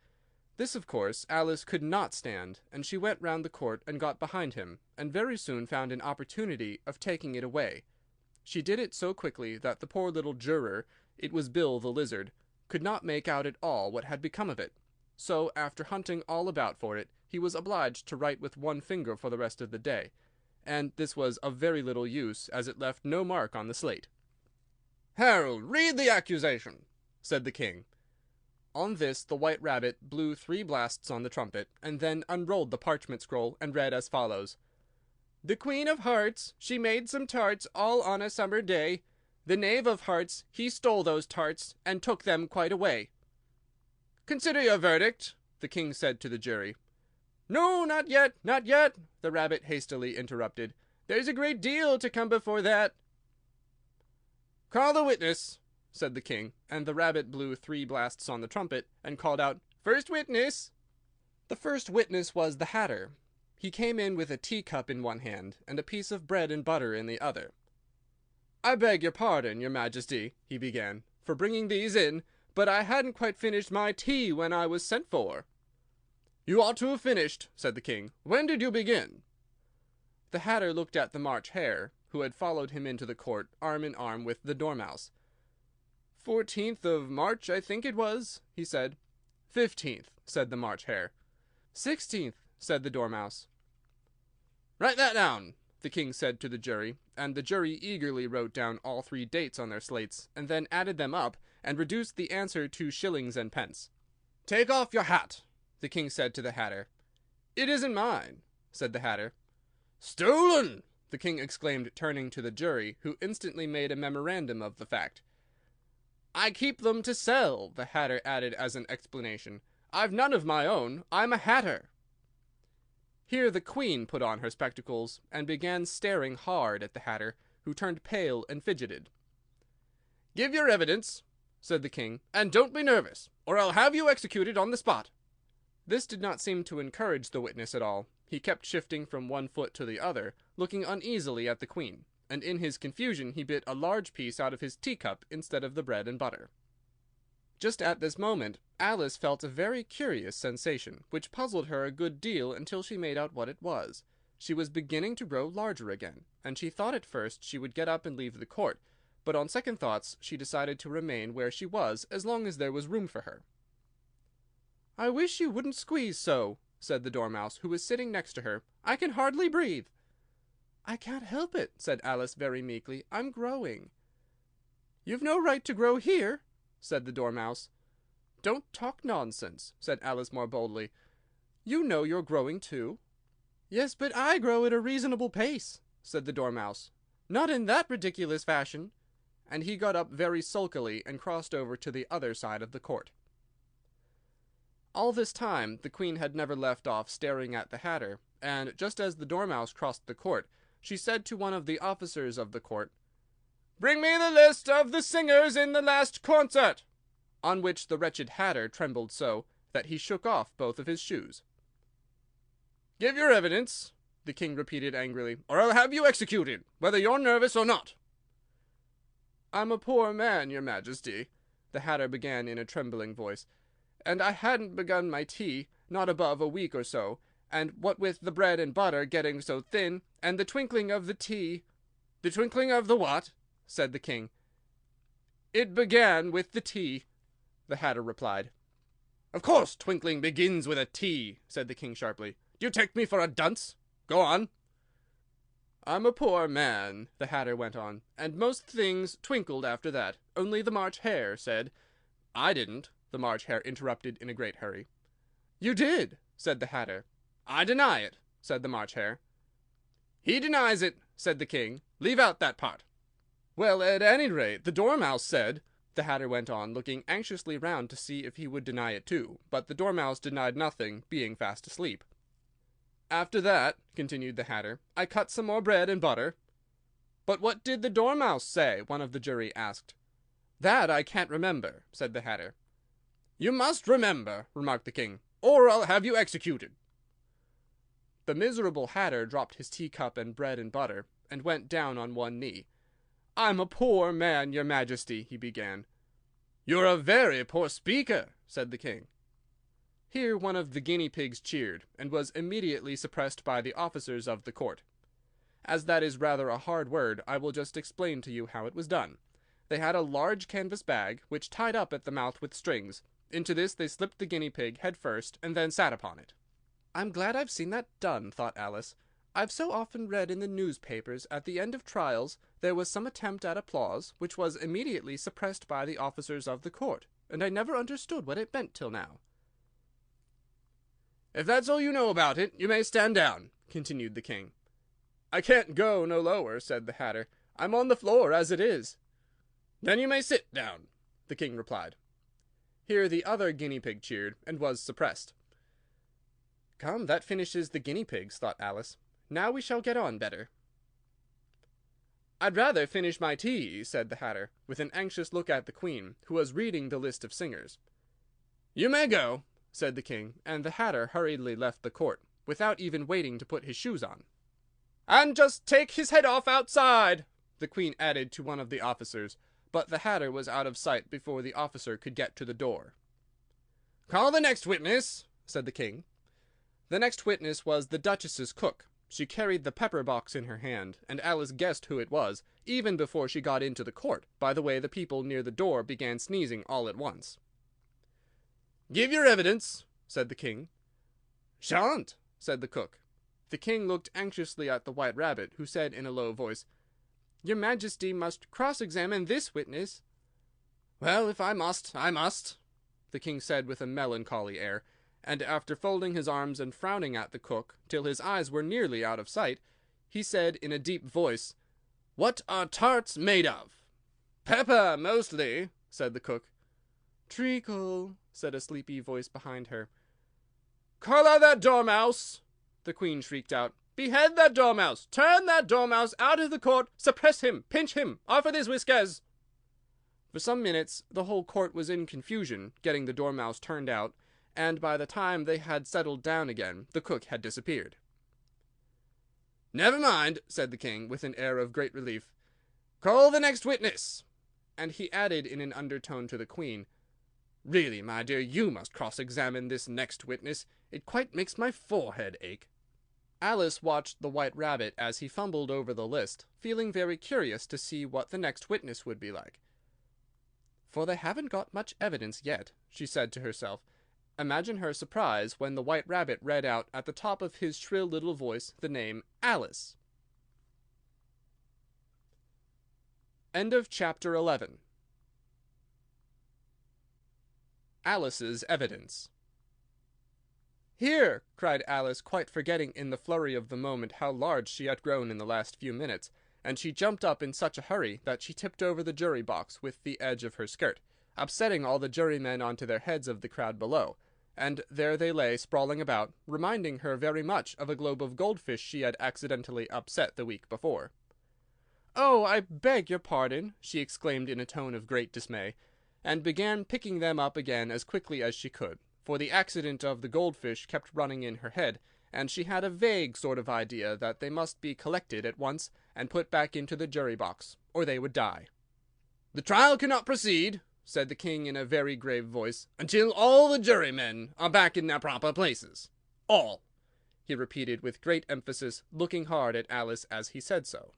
This, of course, Alice could not stand, and she went round the court and got behind him, and very soon found an opportunity of taking it away. She did it so quickly that the poor little juror, it was Bill the Lizard, could not make out at all what had become of it. So, after hunting all about for it, he was obliged to write with one finger for the rest of the day, and this was of very little use, as it left no mark on the slate. "Harold, read the accusation," said the king. On this the White Rabbit blew 3 blasts on the trumpet, and then unrolled the parchment scroll, and read as follows: "The Queen of Hearts, she made some tarts all on a summer day. The Knave of Hearts, he stole those tarts, and took them quite away." "Consider your verdict," the king said to the jury. "No, not yet, not yet," the rabbit hastily interrupted. "There's a great deal to come before that." "Call the witness," said the king, and the rabbit blew 3 blasts on the trumpet, and called out, "First witness!" The first witness was the Hatter. He came in with a teacup in one hand, and a piece of bread and butter in the other. "I beg your pardon, your majesty," he began, "for bringing these in, but I hadn't quite finished my tea when I was sent for." "You ought to have finished," said the king. "When did you begin?" The Hatter looked at the March Hare, who had followed him into the court, arm in arm with the Dormouse. 14th of March, I think it was," he said. 15th, said the March Hare. 16th, said the Dormouse. "Write that down," the king said to the jury, and the jury eagerly wrote down all 3 dates on their slates, and then added them up, and reduced the answer to shillings and pence. "Take off your hat," the king said to the Hatter. "It isn't mine," said the Hatter. "Stolen!" the king exclaimed, turning to the jury, who instantly made a memorandum of the fact. "I keep them to sell," the Hatter added as an explanation. "I've none of my own. I'm a hatter." Here the queen put on her spectacles, and began staring hard at the Hatter, who turned pale and fidgeted. "Give your evidence," said the king, "and don't be nervous, or I'll have you executed on the spot." This did not seem to encourage the witness at all. He kept shifting from one foot to the other, looking uneasily at the queen, and in his confusion he bit a large piece out of his teacup instead of the bread and butter. Just at this moment Alice felt a very curious sensation, which puzzled her a good deal until she made out what it was. She was beginning to grow larger again, and she thought at first she would get up and leave the court, but on second thoughts she decided to remain where she was as long as there was room for her. "I wish you wouldn't squeeze so," said the Dormouse, who was sitting next to her. "I can hardly breathe." "I can't help it," said Alice very meekly. "I'm growing." "You've no right to grow here," said the Dormouse. "Don't talk nonsense," said Alice more boldly. "You know you're growing too." "Yes, but I grow at a reasonable pace," said the Dormouse. "Not in that ridiculous fashion." And he got up very sulkily and crossed over to the other side of the court. All this time the queen had never left off staring at the Hatter, and just as the Dormouse crossed the court, she said to one of the officers of the court, "Bring me the list of the singers in the last concert," on which the wretched Hatter trembled so that he shook off both of his shoes. "Give your evidence," the king repeated angrily, "or I'll have you executed, whether you're nervous or not." "I'm a poor man, your majesty," the Hatter began in a trembling voice, "and I hadn't begun my tea, not above a week or so, and what with the bread and butter getting so thin, and the twinkling of the tea—" "The twinkling of the what?" said the king. "It began with the tea," the Hatter replied. "Of course twinkling begins with a T," said the king sharply. "Do you take me for a dunce? Go on." "I'm a poor man," the Hatter went on, "and most things twinkled after that, only the March Hare said—" "I didn't," the March Hare interrupted in a great hurry. "You did," said the Hatter. "I deny it," said the March Hare. "He denies it," said the king. "Leave out that part." "Well, at any rate, the Dormouse said—" the Hatter went on, looking anxiously round to see if he would deny it too, but the Dormouse denied nothing, being fast asleep. "After that," continued the Hatter, "I cut some more bread and butter." "But what did the Dormouse say?" one of the jury asked. "That I can't remember," said the Hatter. "You must remember," remarked the king, "or I'll have you executed." The miserable Hatter dropped his teacup and bread and butter, and went down on one knee. "I'm a poor man, your majesty," he began. "You're a very poor speaker," said the king. Here one of the guinea pigs cheered, and was immediately suppressed by the officers of the court. As that is rather a hard word, I will just explain to you how it was done. They had a large canvas bag, which tied up at the mouth with strings. Into this they slipped the guinea pig head first, and then sat upon it. "I'm glad I've seen that done," thought Alice. "I've so often read in the newspapers at the end of trials there was some attempt at applause, which was immediately suppressed by the officers of the court, and I never understood what it meant till now." "If that's all you know about it, you may stand down," continued the king. "I can't go no lower," said the Hatter. "I'm on the floor as it is." "Then you may sit down," the king replied. Here the other guinea pig cheered, and was suppressed. "Come, that finishes the guinea pigs," thought Alice. "Now we shall get on better." "I'd rather finish my tea," said the Hatter, with an anxious look at the Queen, who was reading the list of singers. "You may go," said the king, and the Hatter hurriedly left the court, without even waiting to put his shoes on. "And just take his head off outside," the Queen added to one of the officers, but the Hatter was out of sight before the officer could get to the door. "Call the next witness," said the king. The next witness was the Duchess's cook. She carried the pepper box in her hand, and Alice guessed who it was, even before she got into the court, by the way the people near the door began sneezing all at once. "Give your evidence," said the king. "Shan't," said the cook. The king looked anxiously at the White Rabbit, who said in a low voice, "Your Majesty must cross-examine this witness." "Well, if I must, I must," the king said with a melancholy air, and after folding his arms and frowning at the cook till his eyes were nearly out of sight, he said in a deep voice, "What are tarts made of?" "Pepper, mostly," said the cook. "Treacle," said a sleepy voice behind her. "Call out that dormouse!" the Queen shrieked out. "Behead that dormouse! Turn that dormouse out of the court! Suppress him! Pinch him! Off with his whiskers!" For some minutes the whole court was in confusion, getting the dormouse turned out, and by the time they had settled down again, the cook had disappeared. "Never mind," said the king, with an air of great relief. "Call the next witness." And he added in an undertone to the Queen, "Really, my dear, you must cross-examine this next witness. It quite makes my forehead ache." Alice watched the White Rabbit as he fumbled over the list, feeling very curious to see what the next witness would be like. "For they haven't got much evidence yet," she said to herself. Imagine her surprise when the White Rabbit read out at the top of his shrill little voice the name Alice. End of chapter 11. Alice's evidence. "Here!" cried Alice, quite forgetting in the flurry of the moment how large she had grown in the last few minutes, and she jumped up in such a hurry that she tipped over the jury box with the edge of her skirt, upsetting all the jurymen onto their heads of the crowd below, and there they lay sprawling about, reminding her very much of a globe of goldfish she had accidentally upset the week before. "Oh, I beg your pardon!" she exclaimed in a tone of great dismay, and began picking them up again as quickly as she could, for the accident of the goldfish kept running in her head, and she had a vague sort of idea that they must be collected at once and put back into the jury box, or they would die. "The trial cannot proceed," said the king in a very grave voice, "until all the jurymen are back in their proper places. All," he repeated with great emphasis, looking hard at Alice as he said so.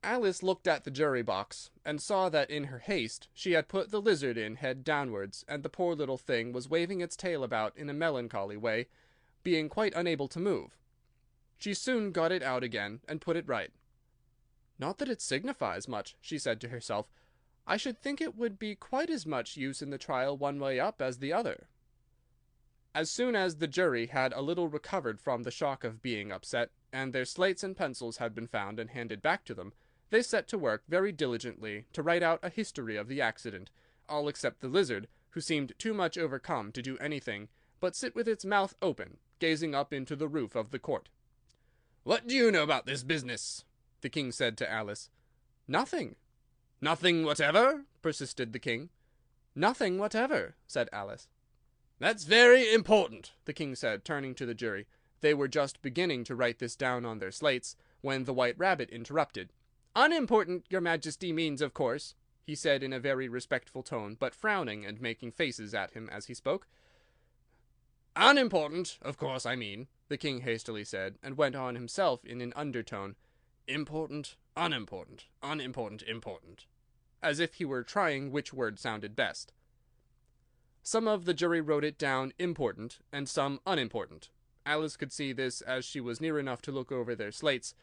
Alice looked at the jury box, and saw that in her haste she had put the lizard in head downwards, and the poor little thing was waving its tail about in a melancholy way, being quite unable to move. She soon got it out again, and put it right. "Not that it signifies much," she said to herself. "I should think it would be quite as much use in the trial one way up as the other." As soon as the jury had a little recovered from the shock of being upset, and their slates and pencils had been found and handed back to them, they set to work very diligently to write out a history of the accident, all except the lizard, who seemed too much overcome to do anything but sit with its mouth open, gazing up into the roof of the court. "What do you know about this business?" the king said to Alice. "Nothing." "Nothing whatever?" persisted the king. "Nothing whatever," said Alice. "That's very important," the king said, turning to the jury. They were just beginning to write this down on their slates, when the White Rabbit interrupted. "Unimportant, your Majesty means, of course," he said in a very respectful tone, but frowning and making faces at him as he spoke. "Unimportant, of course, I mean," the king hastily said, and went on himself in an undertone. "Important, unimportant, unimportant, important," as if he were trying which word sounded best. Some of the jury wrote it down important, and some unimportant. Alice could see this as she was near enough to look over their slates.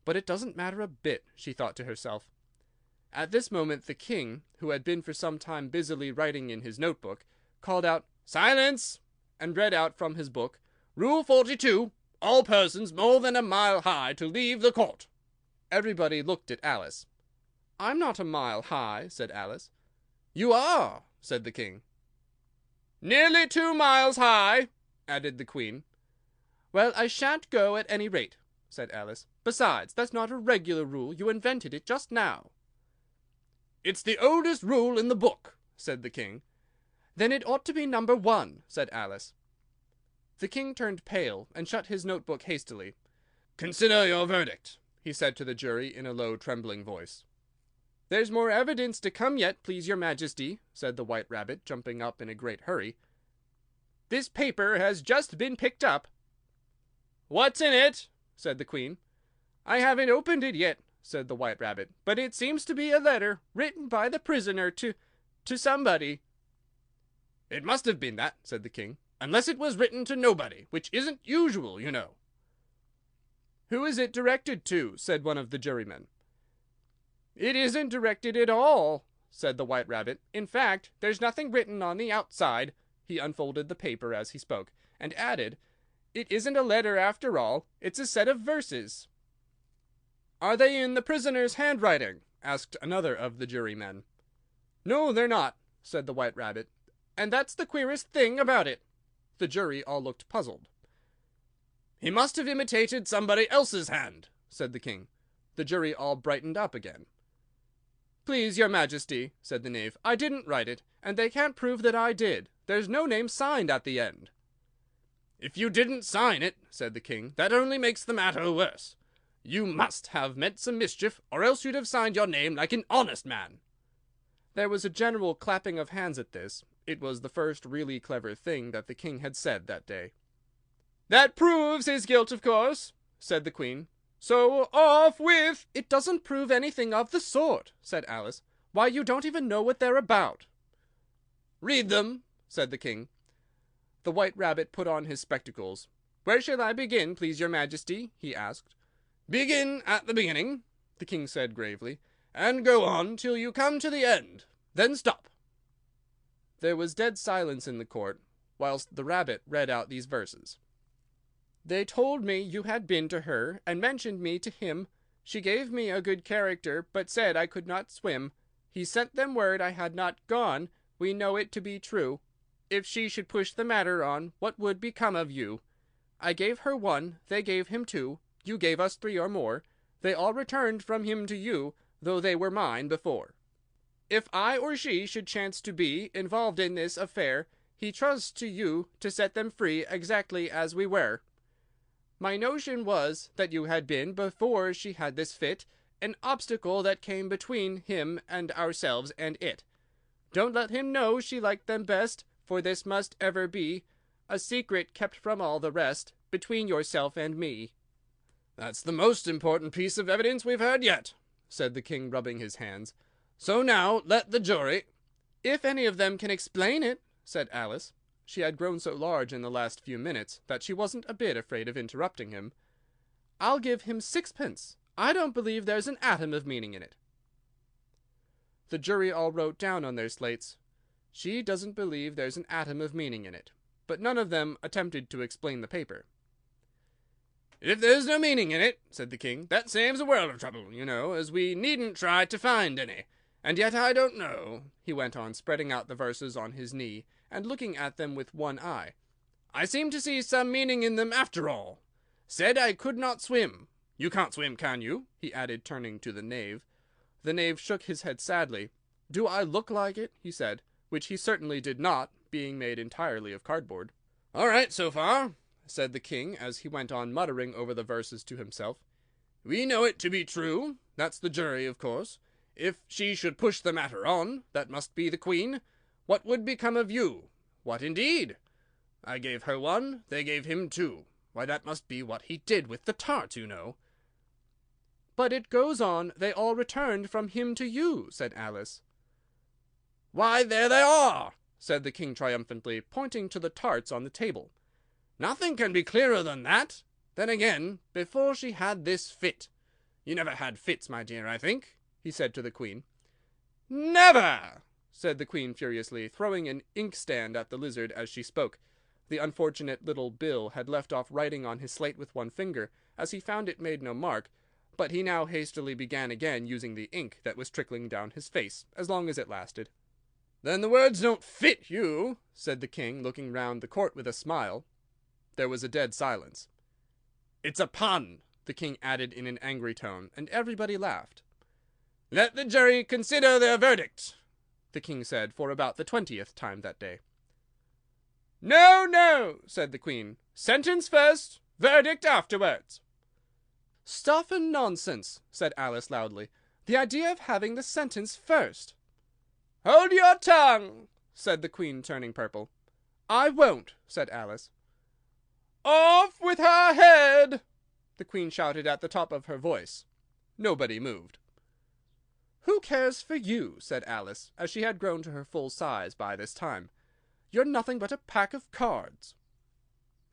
But it doesn't matter a bit, she thought to herself. At this moment the king, who had been for some time busily writing in his notebook, called out, "Silence!" and read out from his book, "Rule 42, all persons more than a mile high to leave the court." Everybody looked at Alice. "I'm not a mile high," said Alice. "You are," said the king. "Nearly 2 miles high," added the queen. "Well, I shan't go at any rate," said Alice. "Besides, that's not a regular rule. You invented it just now." "It's the oldest rule in the book," said the king. "Then it ought to be number 1, said Alice. The king turned pale, and shut his notebook hastily. "Consider your verdict," he said to the jury in a low, trembling voice. "There's more evidence to come yet, please your majesty," said the White Rabbit, jumping up in a great hurry. "This paper has just been picked up." "What's in it?" said the queen. "I haven't opened it yet," said the White Rabbit, "but it seems to be a letter written by the prisoner to somebody." "It must have been that," said the king, "unless it was written to nobody, which isn't usual, you know." "Who is it directed to?" said one of the jurymen. "It isn't directed at all," said the White Rabbit. "In fact, there's nothing written on the outside." He unfolded the paper as he spoke, and added, "It isn't a letter after all. It's a set of verses." "Are they in the prisoner's handwriting?" asked another of the jurymen. "No, they're not," said the White Rabbit. "And that's the queerest thing about it." The jury all looked puzzled. "He must have imitated somebody else's hand," said the king. The jury all brightened up again. "Please your majesty," said the knave, "I didn't write it, and they can't prove that I did. There's no name signed at the end." "If you didn't sign it," said the king, "that only makes the matter worse. You must have meant some mischief, or else you'd have signed your name like an honest man." There was a general clapping of hands at this. It was the first really clever thing that the king had said that day. "That proves his guilt, of course," said the queen. "So off with—" "It doesn't prove anything of the sort," said Alice. "Why, you don't even know what they're about." "Read them," said the king. The White Rabbit put on his spectacles. "Where shall I begin, please your majesty?" he asked. "Begin at the beginning," the king said gravely, "and go on till you come to the end. Then stop." There was dead silence in the court, whilst the rabbit read out these verses. "They told me you had been to her, and mentioned me to him. She gave me a good character, but said I could not swim. He sent them word I had not gone. We know it to be true. If she should push the matter on, what would become of you? I gave her 1, they gave him 2, you gave us 3 or more. They all returned from him to you, though they were mine before. If I or she should chance to be involved in this affair, he trusts to you to set them free exactly as we were. My notion was that you had been, before she had this fit, an obstacle that came between him and ourselves and it. Don't let him know she liked them best, for this must ever be a secret kept from all the rest, between yourself and me." "That's the most important piece of evidence we've heard yet," said the king, rubbing his hands. "So now let the jury—" "If any of them can explain it," said Alice. She had grown so large in the last few minutes that she wasn't a bit afraid of interrupting him. "I'll give him 6pence. I don't believe there's an atom of meaning in it." The jury all wrote down on their slates, "She doesn't believe there's an atom of meaning in it," but none of them attempted to explain the paper. "If there's no meaning in it," said the king, "that saves a world of trouble, you know, as we needn't try to find any. And yet I don't know," he went on, spreading out the verses on his knee, and looking at them with one eye. "I seem to see some meaning in them after all. Said I could not swim. You can't swim, can you?" he added, turning to the knave. The knave shook his head sadly. "Do I look like it?" he said, which he certainly did not, being made entirely of cardboard. "All right, so far," said the king, as he went on muttering over the verses to himself. "We know it to be true. That's the jury, of course. If she should push the matter on, that must be the queen. What would become of you? What indeed? I gave her 1, they gave him 2. Why, that must be what he did with the tart, you know." "But it goes on, they all returned from him to you," said Alice. "Why, there they are!" said the king triumphantly, pointing to the tarts on the table. "Nothing can be clearer than that. Then again, before she had this fit. You never had fits, my dear, I think?" he said to the queen. "Never!" said the queen furiously, throwing an inkstand at the lizard as she spoke. The unfortunate little Bill had left off writing on his slate with one finger, as he found it made no mark, but he now hastily began again, using the ink that was trickling down his face, as long as it lasted. "Then the words don't fit you," said the king, looking round the court with a smile. There was a dead silence. "It's a pun," the king added in an angry tone, and everybody laughed. "Let the jury consider their verdict," the king said for about the 20th time that day. "No, no," said the queen. "Sentence first, verdict afterwards." "Stuff and nonsense," said Alice loudly. "The idea of having the sentence first!" "Hold your tongue," said the queen, turning purple. "I won't," said Alice. "Off with her head!" the queen shouted at the top of her voice. Nobody moved. "Who cares for you?" said Alice, as she had grown to her full size by this time. "You're nothing but a pack of cards."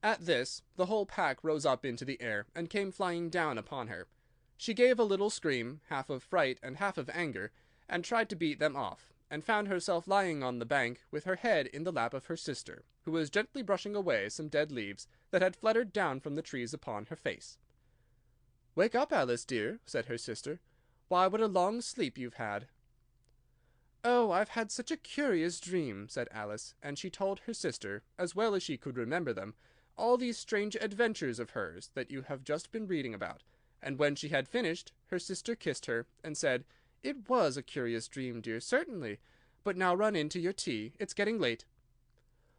At this, the whole pack rose up into the air, and came flying down upon her. She gave a little scream, half of fright and half of anger, and tried to beat them off, and found herself lying on the bank with her head in the lap of her sister, who was gently brushing away some dead leaves that had fluttered down from the trees upon her face. "Wake up, Alice, dear," said her sister. "Why, what a long sleep you've had!" "Oh, I've had such a curious dream," said Alice, and she told her sister, as well as she could remember them, all these strange adventures of hers that you have just been reading about, and when she had finished, her sister kissed her, and said, "It was a curious dream, dear, certainly, but now run in to your tea, it's getting late."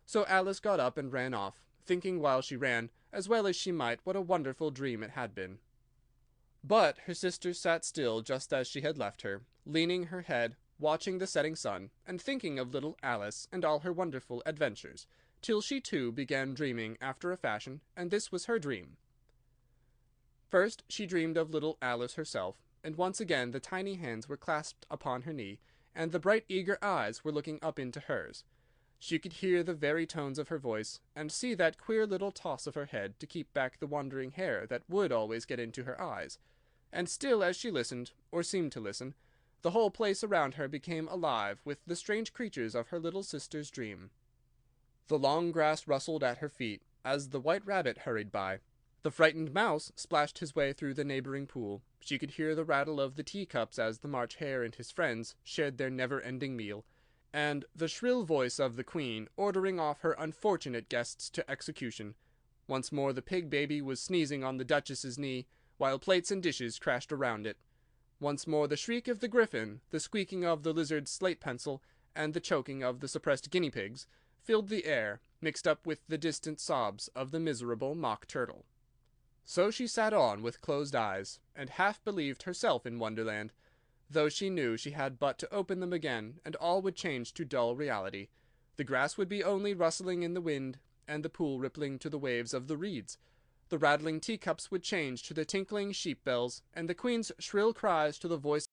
So Alice got up and ran off, thinking while she ran, as well as she might, what a wonderful dream it had been. But her sister sat still just as she had left her, leaning her head, watching the setting sun, and thinking of little Alice and all her wonderful adventures, till she too began dreaming after a fashion, and this was her dream. First she dreamed of little Alice herself, and once again the tiny hands were clasped upon her knee, and the bright eager eyes were looking up into hers. She could hear the very tones of her voice, and see that queer little toss of her head to keep back the wandering hair that would always get into her eyes. And still as she listened, or seemed to listen, the whole place around her became alive with the strange creatures of her little sister's dream. The long grass rustled at her feet, as the white rabbit hurried by. The frightened mouse splashed his way through the neighboring pool. She could hear the rattle of the teacups as the March Hare and his friends shared their never-ending meal, and the shrill voice of the queen ordering off her unfortunate guests to execution. Once more the pig baby was sneezing on the Duchess's knee, while plates and dishes crashed around it. Once more the shriek of the griffin, the squeaking of the lizard's slate pencil, and the choking of the suppressed guinea pigs, filled the air, mixed up with the distant sobs of the miserable mock turtle. So she sat on with closed eyes, and half believed herself in Wonderland, though she knew she had but to open them again, and all would change to dull reality. The grass would be only rustling in the wind, and the pool rippling to the waves of the reeds. The rattling teacups would change to the tinkling sheep bells, and the queen's shrill cries to the voice